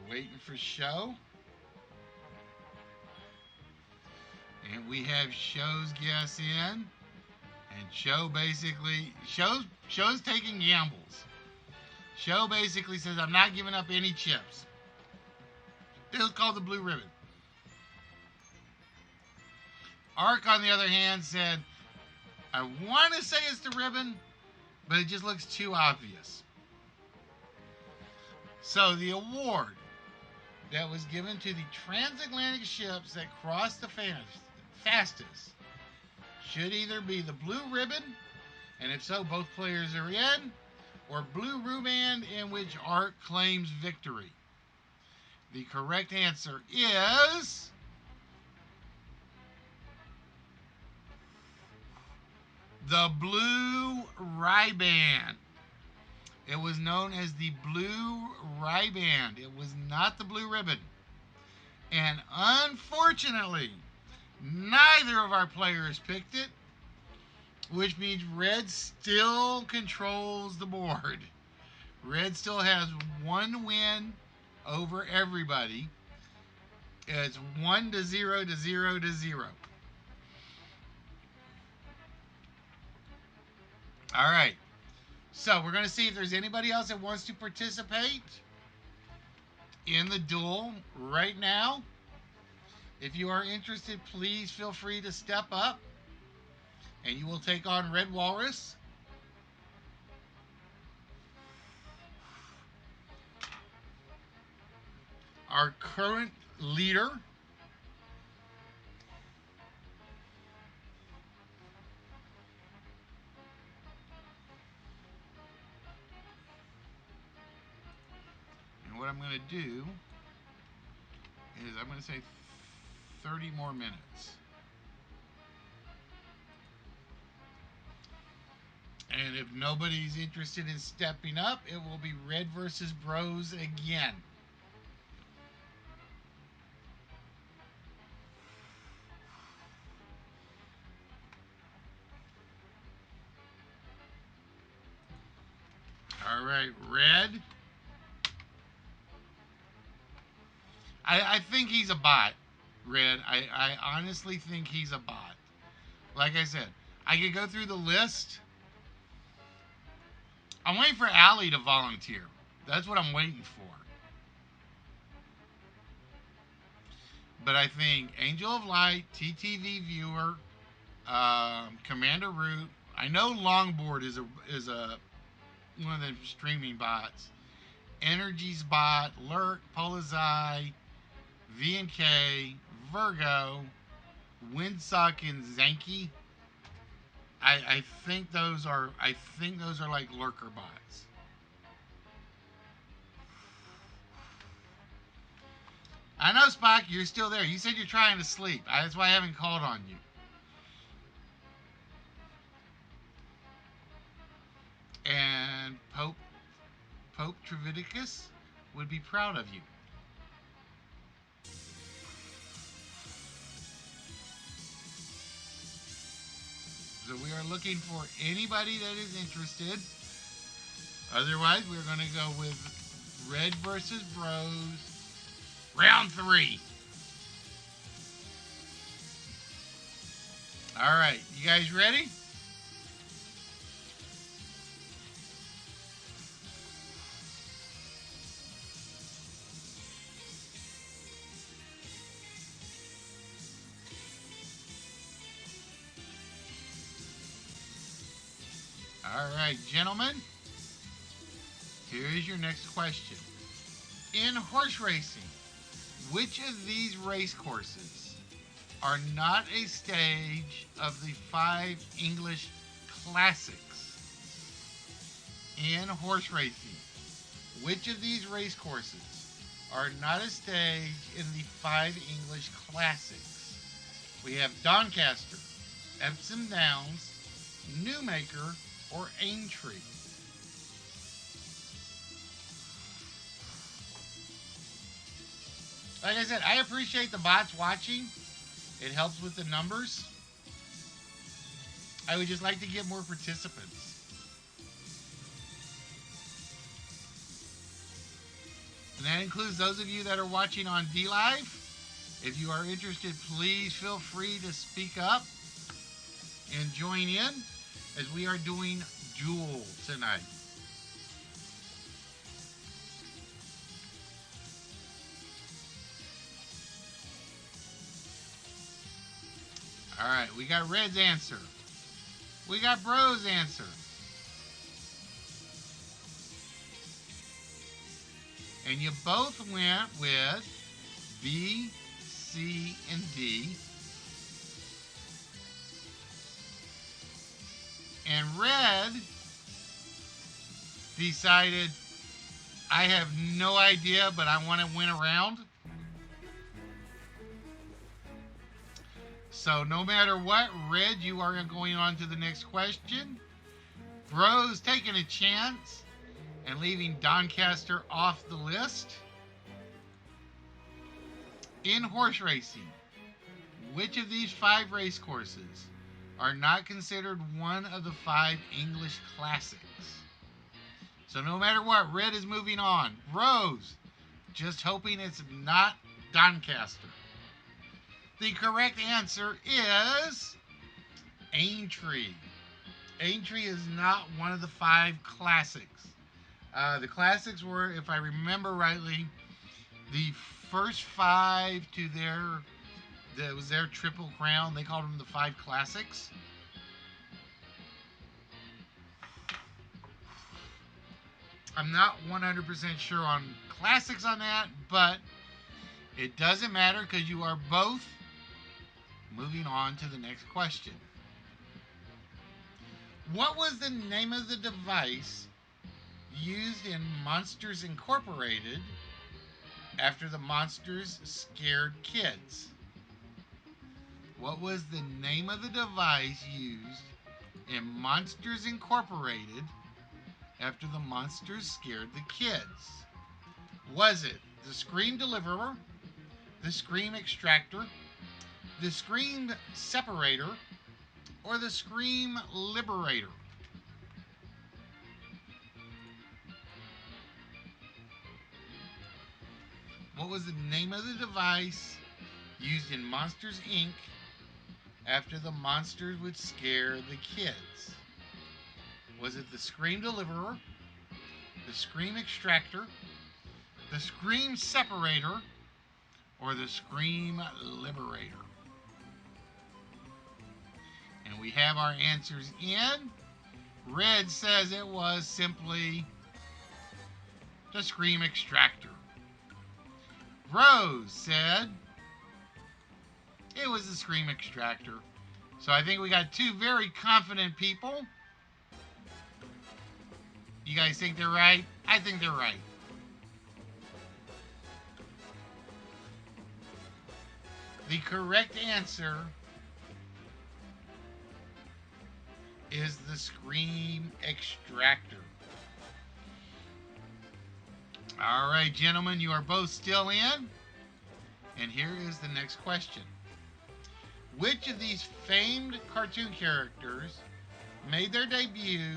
We're waiting for Show. And we have Show's guess in. And Show's taking gambles. Show basically says, I'm not giving up any chips. It was called the Blue Ribbon. Ark, on the other hand, said, I want to say it's the ribbon, but it just looks too obvious. So the award that was given to the transatlantic ships that crossed the fastest should either be the Blue Ribbon, and if so, both players are in, or Blue Ruband, in which Art claims victory. The correct answer is the Blue Riband. It was known as the Blue Riband. It was not the Blue Ribbon. And unfortunately, neither of our players picked it, which means Red still controls the board. Red still has 1 win over everybody. It's 1-0 to 0. All right. So we're going to see if there's anybody else that wants to participate in the duel right now. If you are interested, please feel free to step up, and you will take on Red Walrus. our current leader. And what I'm going to do is I'm going to say 30 more minutes. And if nobody's interested in stepping up, it will be Red versus Bros again. All right, Red. I think he's a bot, Red. I honestly think he's a bot. Like I said, I could go through the list. I'm waiting for Allie to volunteer. That's what I'm waiting for. But I think Angel of Light, TTV Viewer, Commander Root. I know Longboard is a one of the streaming bots. Energy's bot, Lurk, Polizei, V&K, Virgo, Windsock, and Zanky. I think those are like lurker bots. I know, Spock, you're still there. You said you're trying to sleep. That's why I haven't called on you. And Pope Treviticus would be proud of you. So we are looking for anybody that is interested. Otherwise, we're going to go with Red versus Bros. Round 3. All right, you guys ready? All right, gentlemen. Here is your next question. In horse racing, which of these race courses are not a stage of the 5 English classics? In horse racing, which of these race courses are not a stage in the 5 English classics? We have Doncaster, Epsom Downs, Newmaker, or Aintree. Like I said, I appreciate the bots watching. It helps with the numbers. I would just like to get more participants. And that includes those of you that are watching on DLive. If you are interested, please feel free to speak up and join in as we are doing Duel tonight. All right, we got Red's answer. We got Bro's answer. And you both went with B, C, and D. And Red decided, I have no idea, but I want to win a round. So no matter what, Red, you are going on to the next question. Bro's taking a chance and leaving Doncaster off the list. In horse racing, which of these 5 race courses are not considered one of the 5 English classics? So no matter what, Red is moving on. Rose, just hoping it's not Doncaster. The correct answer is Aintree. Aintree is not one of the 5 classics. The classics were, if I remember rightly, the first 5 to that was their Triple Crown. They called them the 5 classics. I'm not 100% sure on classics on that, but It doesn't matter because you are both moving on to the next question. What was the name of the device used in Monsters Incorporated after the monsters scared kids? What was the name of the device used in Monsters Incorporated after the monsters scared the kids? Was it the Scream Deliverer, the Scream Extractor, the Scream Separator, or the Scream Liberator? What was the name of the device used in Monsters Inc. after the monsters would scare the kids? Was it the Scream Deliverer, the Scream Extractor, the Scream Separator, or the Scream Liberator? And we have our answers in. Red says it was simply the Scream Extractor. Rose said it was the Scream Extractor. So I think we got two very confident people. You guys think they're right? I think they're right. The correct answer is the Scream Extractor. All right, gentlemen, you are both still in. And here is the next question. Which of these famed cartoon characters made their debut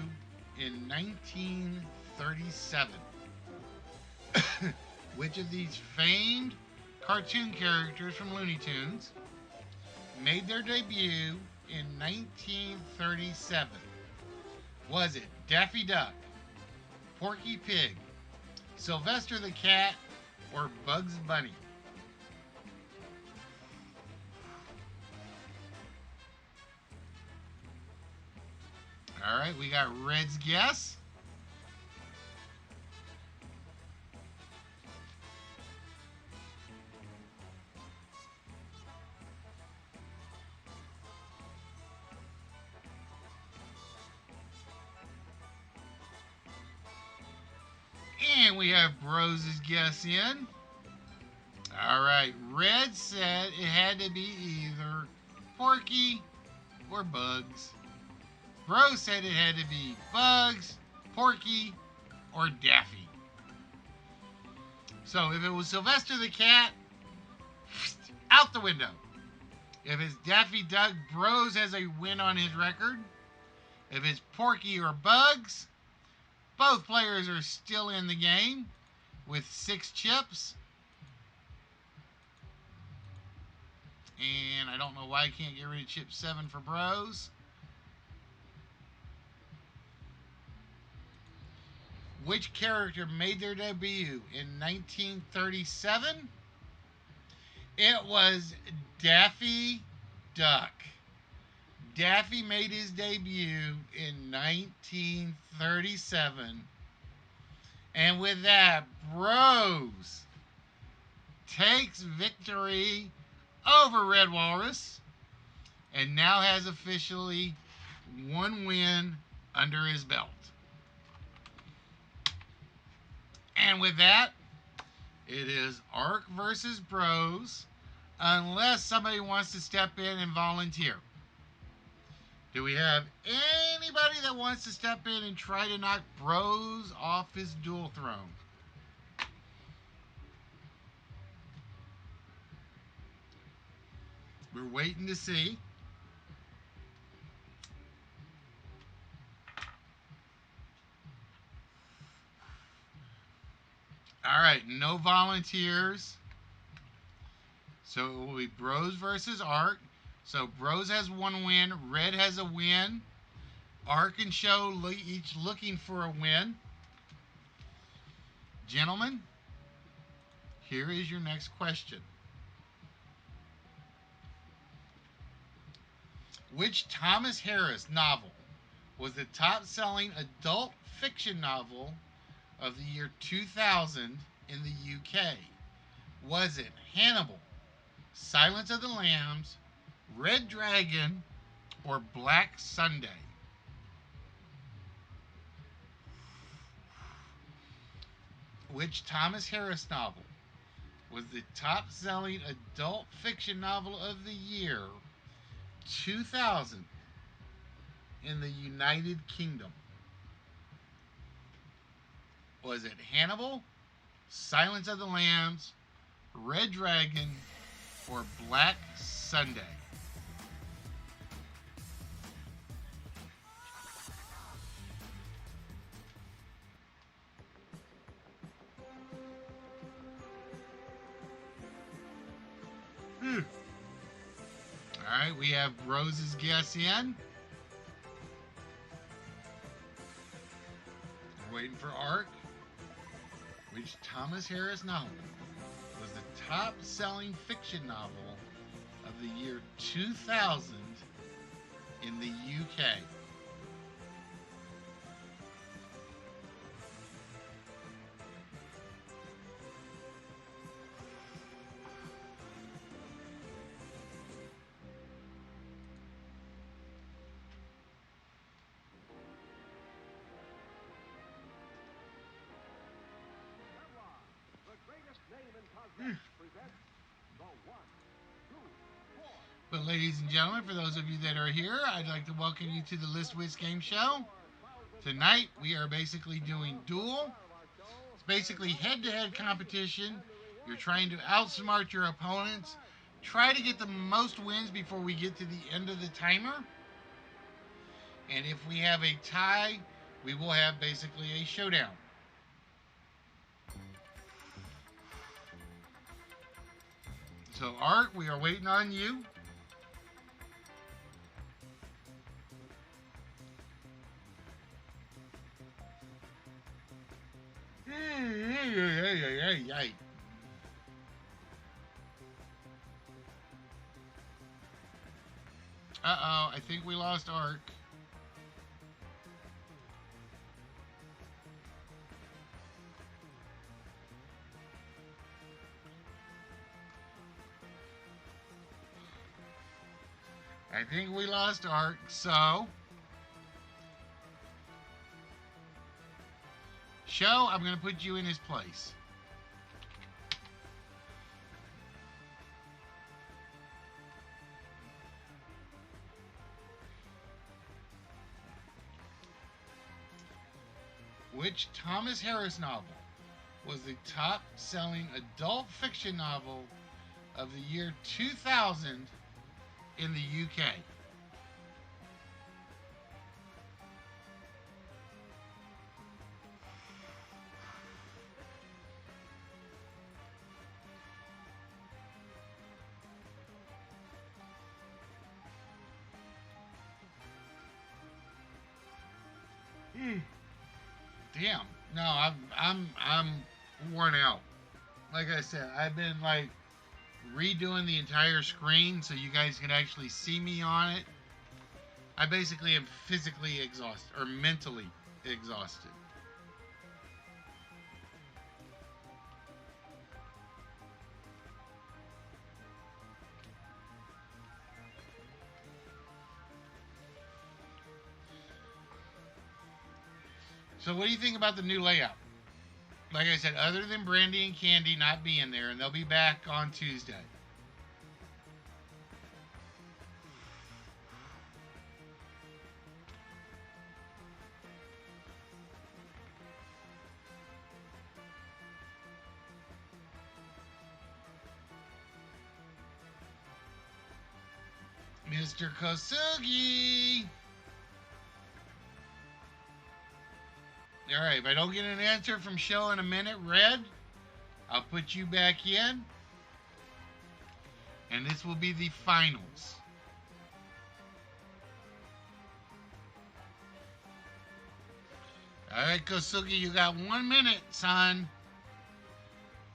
in 1937? Which of these famed cartoon characters from Looney Tunes made their debut in 1937? Was it Daffy Duck, Porky Pig, Sylvester the Cat, or Bugs Bunny? All right, we got Red's guess. And we have Rose's guess in. All right, Red said it had to be either Porky or Bugs. Rose said it had to be Bugs, Porky, or Daffy. So if it was Sylvester the Cat, out the window. If it's Daffy Duck, Rose has a win on his record. If it's Porky or Bugs, both players are still in the game with 6 chips. And I don't know why I can't get rid of chip 7 for Bros. Which character made their debut in 1937? It was Daffy Duck. Daffy made his debut in 1937. And with that, Bros takes victory over Red Walrus and now has officially 1 win under his belt. And with that, it is Ark versus Bros, unless somebody wants to step in and volunteer. Do we have anybody that wants to step in and try to knock Bros off his dual throne? We're waiting to see. All right, no volunteers. So it will be Bros versus Ark. So Bros has 1 win. Red has a win. Ark and Show each looking for a win. Gentlemen, here is your next question. Which Thomas Harris novel was the top-selling adult fiction novel of the year 2000 in the UK? Was it Hannibal, Silence of the Lambs, Red Dragon, or Black Sunday? Which Thomas Harris novel was the top-selling adult fiction novel of the year 2000 in the United Kingdom? Was it Hannibal, Silence of the Lambs, Red Dragon, or Black Sunday? All right, we have Rose's guess in. We're waiting for Ark. Which Thomas Harris novel was the top-selling fiction novel of the year 2000 in the UK? But ladies and gentlemen, for those of you that are here, I'd like to welcome you to the List Wits Game Show. Tonight, we are basically doing duel. It's basically head-to-head competition. You're trying to outsmart your opponents. Try to get the most wins before we get to the end of the timer. And if we have a tie, we will have basically a showdown. So, Art, we are waiting on you. Uh-oh, I think we lost Ark. I think we lost Ark, so Show, I'm going to put you in his place. Which Thomas Harris novel was the top-selling adult fiction novel of the year 2000 in the UK? Damn. No, I'm worn out. Like I said, I've been like redoing the entire screen so you guys can actually see me on it. I basically am physically exhausted or mentally exhausted. So what do you think about the new layout? Like I said, other than Brandy and Candy not being there, and they'll be back on Tuesday. Mr. Kosugi! Alright, if I don't get an answer from Show in a minute, Red, I'll put you back in. And this will be the finals. Alright, Kosugi, you got 1 minute, son.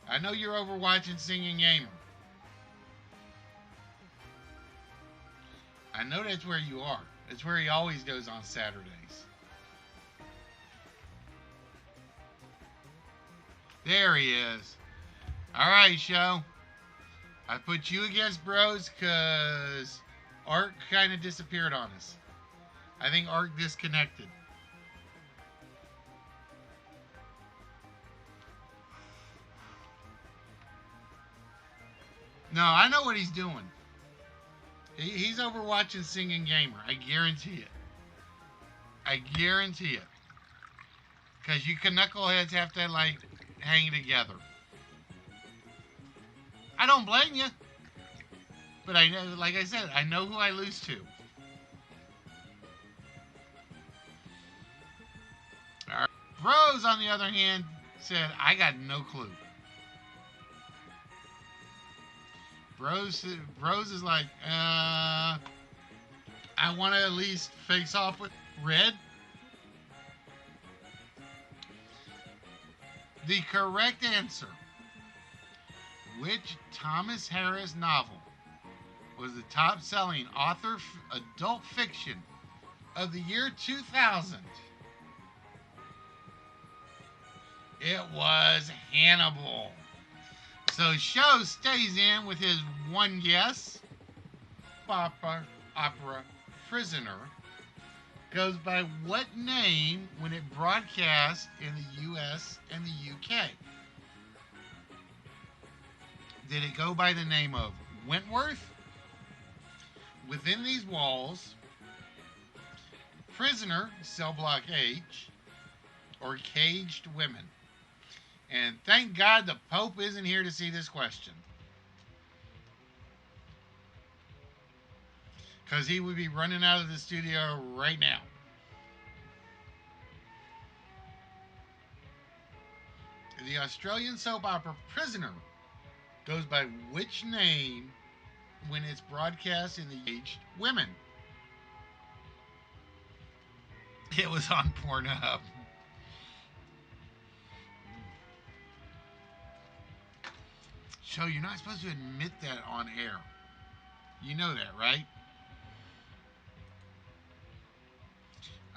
I know you're over watching Singing Gamer. I know that's where you are. That's where he always goes on Saturdays. There he is. All right, show. I put you against Bros because Art kind of disappeared on us. I think Art disconnected. No, I know what he's doing. He's over watching Singing Gamer. I guarantee it. I guarantee it. Because you knuckleheads have to, like, hang together. I don't blame you. But I know, like I said, I know who I lose to. All right. Bros, on the other hand, said, I got no clue. Bros is like, I want to at least face off with Red. The correct answer. Which Thomas Harris novel was the top-selling author adult fiction of the year 2000? It was Hannibal. So Show stays in with his one guess. Opera Prisoner goes by what name when it broadcast in the US and the UK? Did it go by the name of Wentworth, Within These Walls, Prisoner, Cell Block H, or Caged Women? And thank God the Pope isn't here to see this question, because he would be running out of the studio right now. The Australian soap opera Prisoner goes by which name when it's broadcast in the Caged Women? It was on Pornhub. So you're not supposed to admit that on air. You know that, right?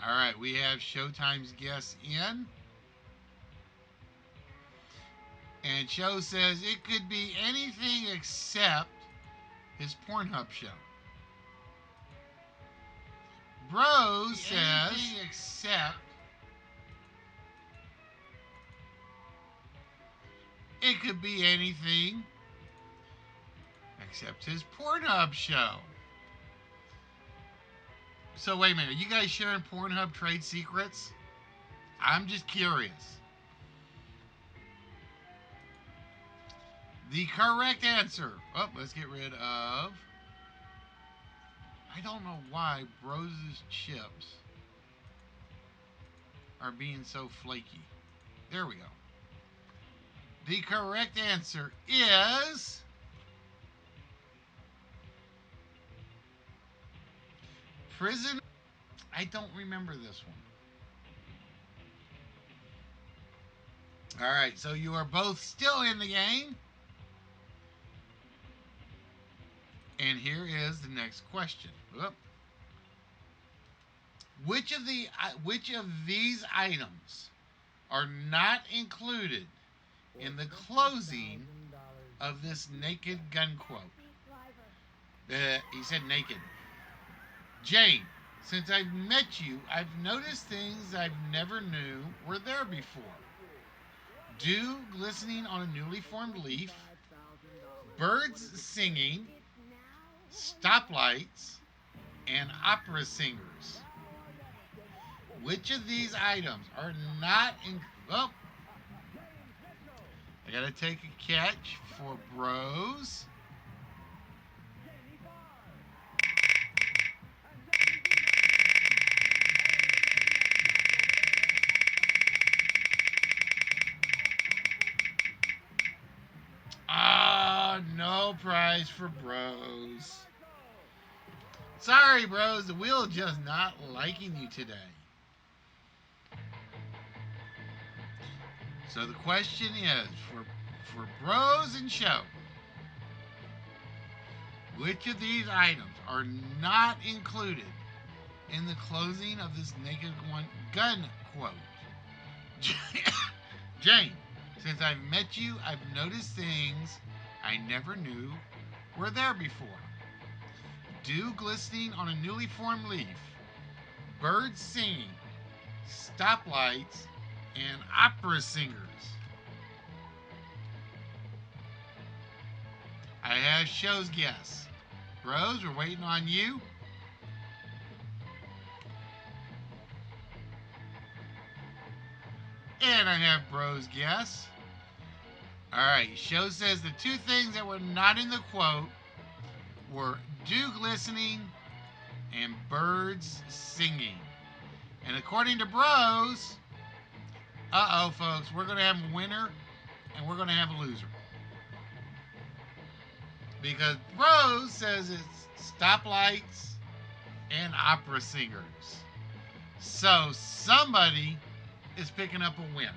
All right, we have Showtime's guest in. And Show says it could be anything except his Pornhub show. Bros says anything except it could be anything except his Pornhub show. So wait a minute, are you guys sharing Pornhub trade secrets? I'm just curious. The correct answer. Oh, let's get rid of. I don't know why Bros' chips are being so flaky. There we go. The correct answer is Prison. I don't remember this one. All right, so you are both still in the game. And here is the next question. Whoop. Which of these items are not included in the closing of this Naked Gun quote? He said naked. Jane, since I've met you, I've noticed things I've never knew were there before. Dew glistening on a newly formed leaf, birds singing, stoplights, and opera singers. Which of these items are not in... Oh, I gotta take a catch for Bros. No prize for Bros. Sorry, Bros. The wheel just not liking you today. So the question is, for Bros and Show, which of these items are not included in the closing of this Naked Gun quote? Jane, Since I've met you, I've noticed things I never knew were there before. Dew glistening on a newly formed leaf, birds singing, stoplights, and opera singers. I have show's guess. Rose, we're waiting on you. And I have Bro's guess. Alright, show says the two things that were not in the quote were dew glistening and birds singing. And according to Bros, folks, we're going to have a winner and we're going to have a loser. Because Bros says it's stoplights and opera singers. So somebody is picking up a win.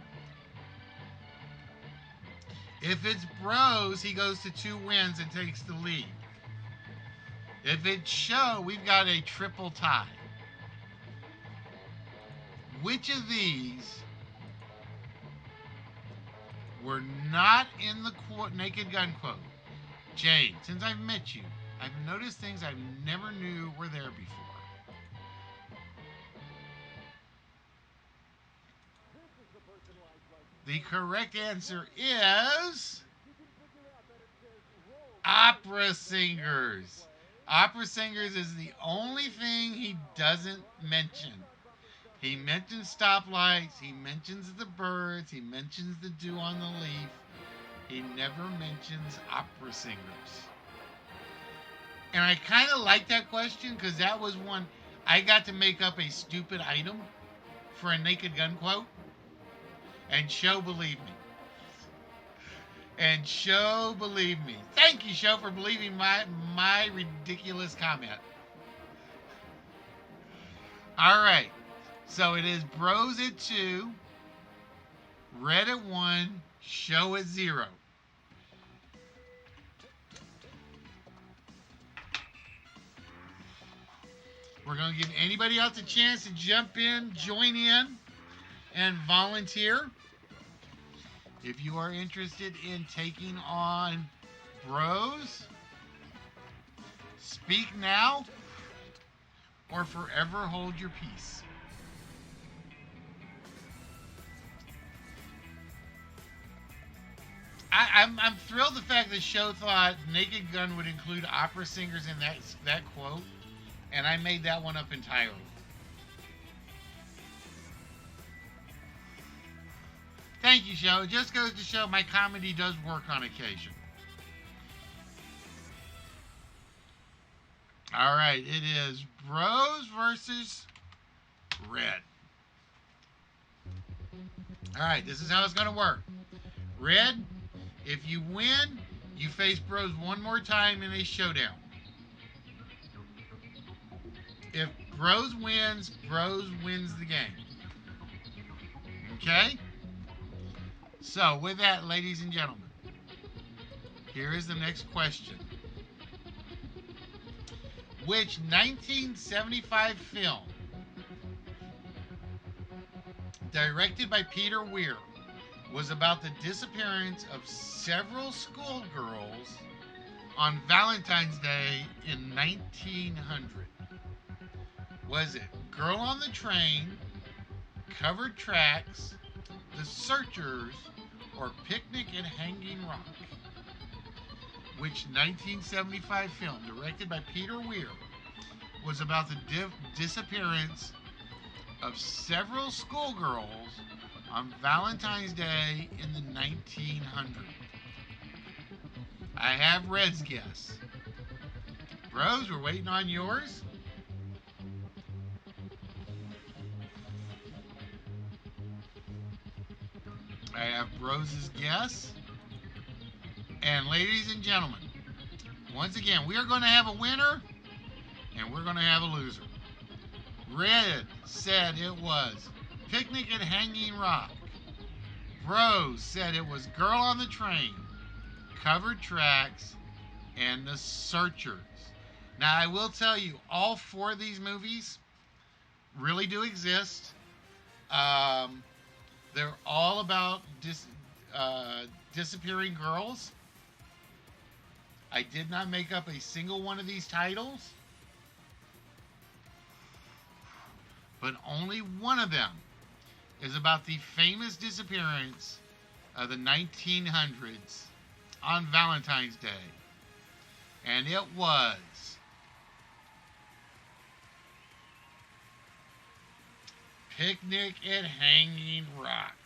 If it's Bros, he goes to 2 wins and takes the lead. If it's Show, we've got a triple tie. Which of these were not in the Naked Gun quote? Jade, since I've met you, I've noticed things I never knew were there before. The correct answer is opera singers. Opera singers is the only thing he doesn't mention. He mentions stoplights, he mentions the birds, he mentions the dew on the leaf. He never mentions opera singers. And I kind of like that question because that was one I got to make up a stupid item for a Naked Gun quote. And Show believed me. And Show believed me. Thank you, Show, for believing my ridiculous comment. All right. So it is Bros at 2, Red at 1, Show at 0. We're going to give anybody else a chance to jump in, join in, and volunteer. If you are interested in taking on Bros, speak now or forever hold your peace. I'm thrilled the fact that Show thought Naked Gun would include opera singers in that quote, and I made that one up entirely. Thank you, Show. It just goes to show my comedy does work on occasion. All right, it is Bros versus Red. All right, this is how it's going to work. Red, if you win, you face Bros one more time in a showdown. If Bros wins the game. Okay? So, with that, ladies and gentlemen, here is the next question. Which 1975 film, directed by Peter Weir, was about the disappearance of several schoolgirls on Valentine's Day in 1900? Was it Girl on the Train, Covered Tracks, The Searchers, or Picnic at Hanging Rock? Which 1975 film, directed by Peter Weir, was about the disappearance of several schoolgirls on Valentine's Day in the 1900s? I have Red's guess. Bros, we're waiting on yours. I have Bros' guess. And ladies and gentlemen, once again, we are going to have a winner and we're going to have a loser. Red said it was Picnic at Hanging Rock. Bros said it was Girl on the Train, Covered Tracks, and The Searchers. Now, I will tell you, all 4 of these movies really do exist. They're all about disappearing girls. I did not make up a single one of these titles, but only one of them is about the famous disappearance of the 1900s on Valentine's Day. And it was Picnic at Hanging Rock,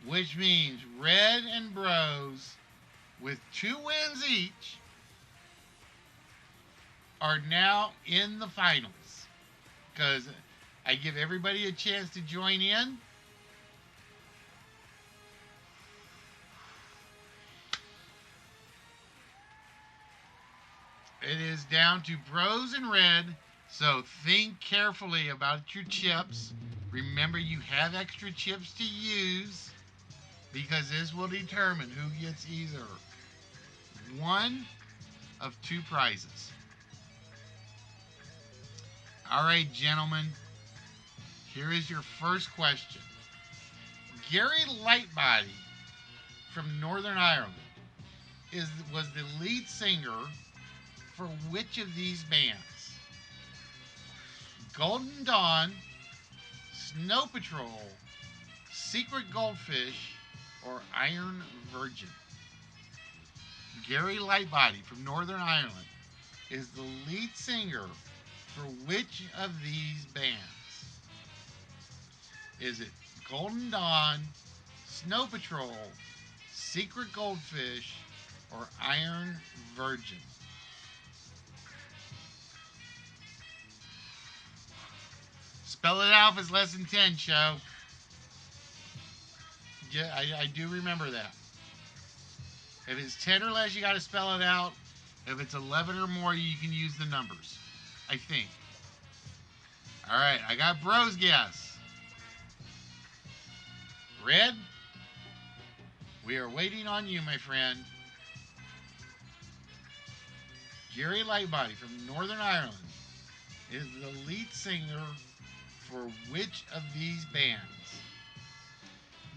which means Red and Bros, with 2 wins each, are now in the finals. Because I give everybody a chance to join in. It is down to Bros and Red, so think carefully about your chips. Remember, you have extra chips to use, because this will determine who gets either one of 2 prizes. All right, gentlemen, here is your first question. Gary Lightbody from Northern Ireland was the lead singer for which of these bands? Golden Dawn, Snow Patrol, Secret Goldfish, or Iron Virgin? Gary Lightbody from Northern Ireland is the lead singer for which of these bands? Is it Golden Dawn, Snow Patrol, Secret Goldfish, or Iron Virgin? Spell it out if it's less than 10, show. Yeah, I do remember that. If it's 10 or less, you got to spell it out. If it's 11 or more, you can use the numbers, I think. All right, I got Bros guess. Red, we are waiting on you, my friend. Gary Lightbody from Northern Ireland is the lead singer for which of these bands?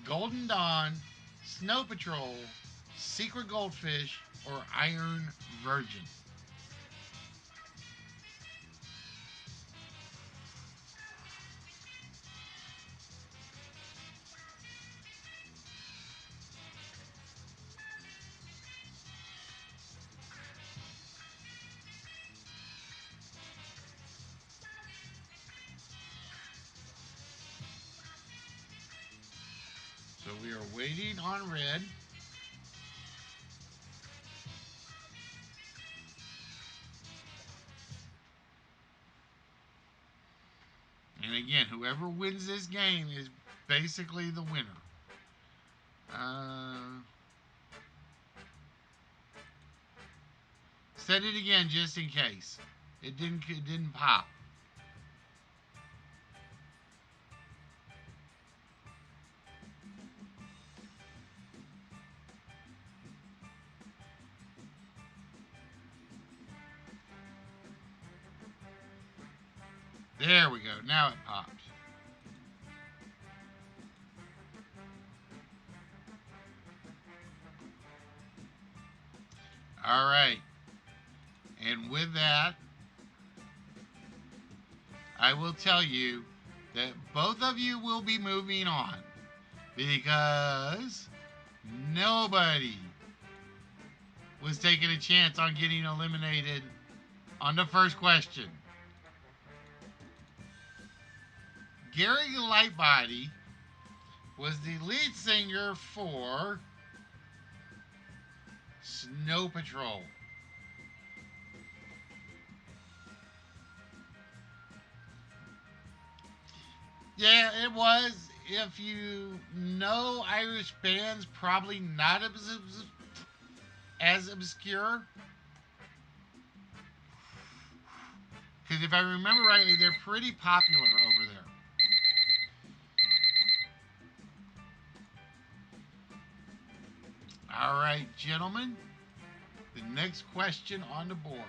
Golden Dawn, Snow Patrol, Secret Goldfish, or Iron Virgin? So we are waiting on Red. And again, whoever wins this game is basically the winner. Said it again just in case. It didn't pop. There we go. Now it popped. All right. And with that, I will tell you that both of you will be moving on, because nobody was taking a chance on getting eliminated on the first question. Gary Lightbody was the lead singer for Snow Patrol. Yeah, it was. If you know Irish bands, probably not as obscure. Because if I remember rightly, they're pretty popular over there. All right, gentlemen. The next question on the board.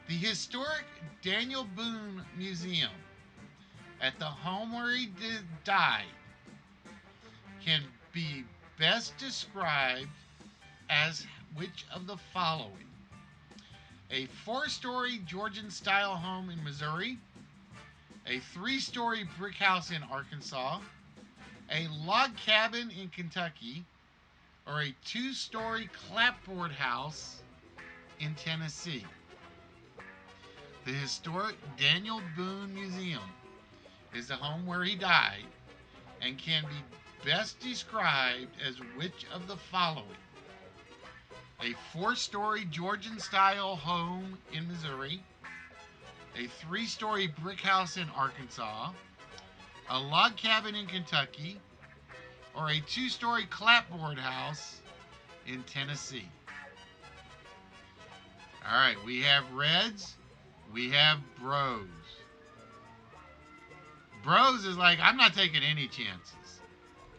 The historic Daniel Boone Museum at the home where he died can be best described as which of the following? A 4-story Georgian-style home in Missouri, a 3-story brick house in Arkansas, a log cabin in Kentucky, or a 2-story clapboard house in Tennessee. The historic Daniel Boone Museum is the home where he died and can be best described as which of the following? A 4-story Georgian-style home in Missouri, a 3-story brick house in Arkansas, a log cabin in Kentucky, or a 2-story clapboard house in Tennessee. All right, we have Reds, we have Bros. Bros is like, I'm not taking any chances.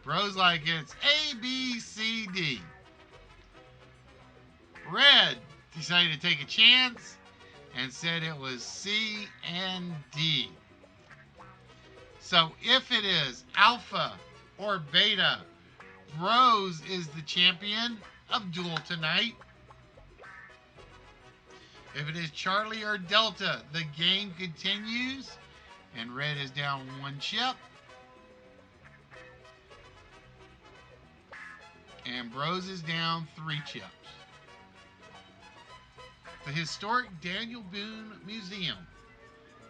Bros like it's A, B, C, D. Red decided to take a chance and said it was C and D. So if it is Alpha or Beta, Bros is the champion of Duel tonight. If it is Charlie or Delta, the game continues, and Red is down 1 chip. And Bros is down 3 chips. The historic Daniel Boone Museum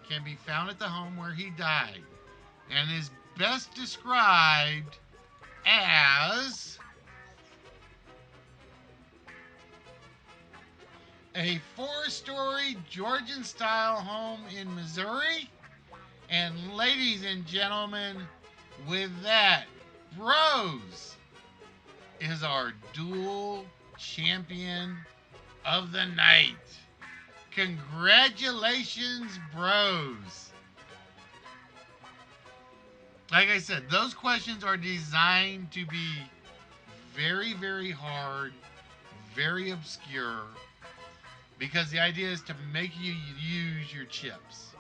can be found at the home where he died and is best described as a 4-story Georgian-style home in Missouri. And ladies and gentlemen, with that, Bros is our dual champion of the night. Congratulations, Bros. Like I said, those questions are designed to be very, very hard, very obscure, because the idea is to make you use your chips.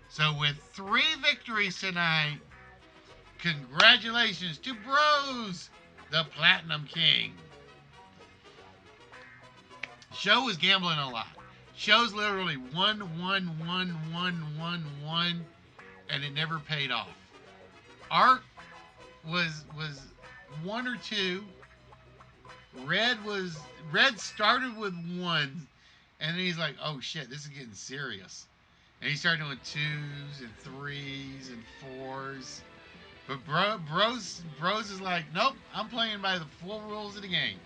So with 3 victories tonight, congratulations to Bros, the Platinum King. Show was gambling a lot. Show's literally 1, 1, 1, 1, 1, 1, and it never paid off. Art was 1 or 2. Red started with 1, and then he's like, oh shit, this is getting serious. And he started doing 2s and 3s and 4s. But Bros is like, nope, I'm playing by the full rules of the game.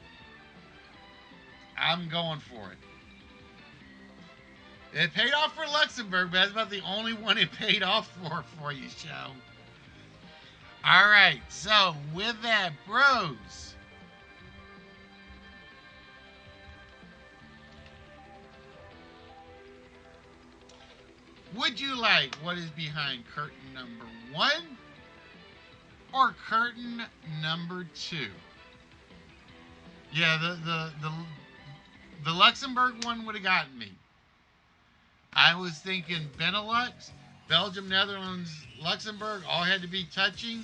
I'm going for it. It paid off for Luxembourg, but that's about the only one it paid off for you, Show. All right, so with that, Bros, would you like what is behind curtain number 1 or curtain number 2? Yeah, the Luxembourg one would have gotten me. I was thinking Benelux, Belgium, Netherlands, Luxembourg, all had to be touching.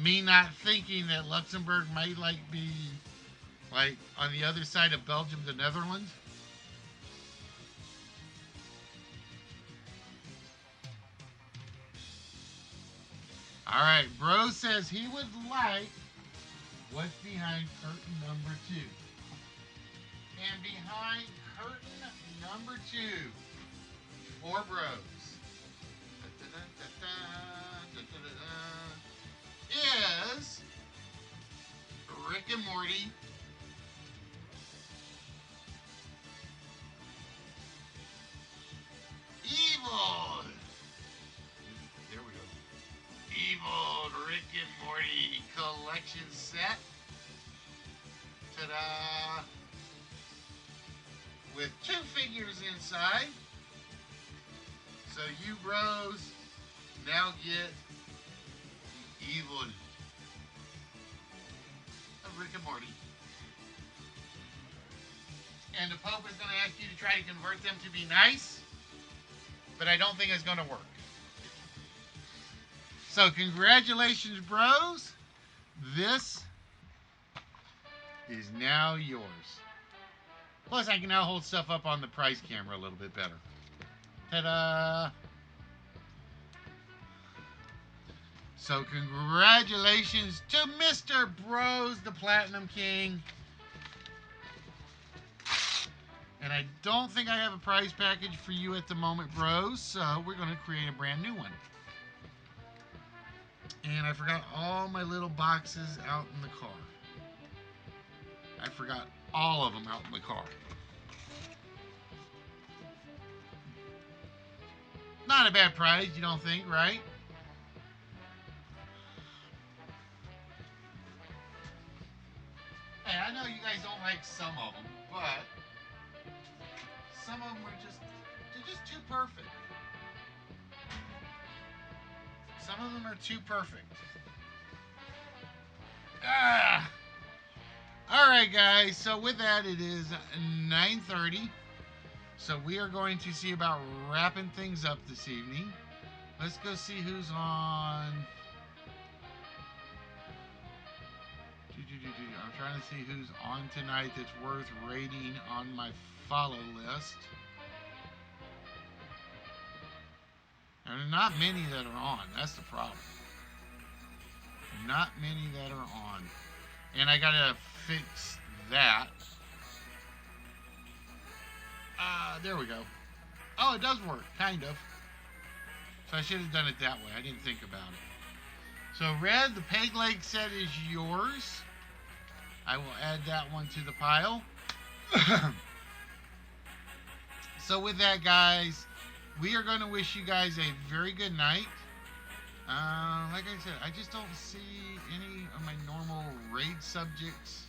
Me not thinking that Luxembourg might be on the other side of Belgium, the Netherlands. All right, Bro says he would like what's behind curtain number 2. And behind curtain number 2 for Bros is Rick and Morty. Evil. There we go. Evil Rick and Morty collection set. Ta-da! With 2 figures inside. So you Bros now get the evil of Rick and Morty. And the Pope is going to ask you to try to convert them to be nice, but I don't think it's going to work. So congratulations, bros. This is now yours. Plus, I can now hold stuff up on the price camera a little bit better. Ta-da! So congratulations to Mr. Bros, the Platinum King. And I don't think I have a prize package for you at the moment, Bros, so we're going to create a brand new one. And I forgot all my little boxes out in the car. I forgot all of them out in the car. Not a bad prize, you don't think, right? Hey, I know you guys don't like some of them, but some of them are they're just too perfect. Some of them are too perfect. Ah! Alright guys, so with that it is 9:30. So we are going to see about wrapping things up this evening. Let's go see who's on. I'm trying to see who's on tonight that's worth rating on my follow list. And there are not many that are on. That's the problem. Not many that are on. And I gotta fix that. There we go. Oh, it does work, kind of. So I should have done it that way. I didn't think about it. So Red, the peg leg set is yours. I will add that one to the pile. So with that, guys, we are going to wish you guys a very good night. Like I said, I just don't see any of my normal raid subjects,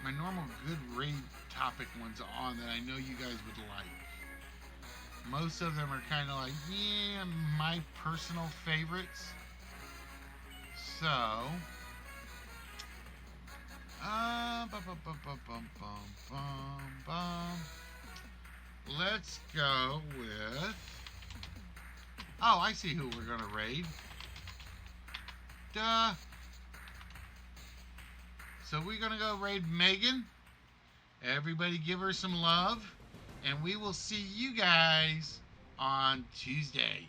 my normal good raid topic ones on that I know you guys would like. Most of them are kind of like, yeah, my personal favorites. So, let's go with, oh, I see who we're going to raid. Duh. So we're going to go raid Megan. Everybody give her some love. And we will see you guys on Tuesday.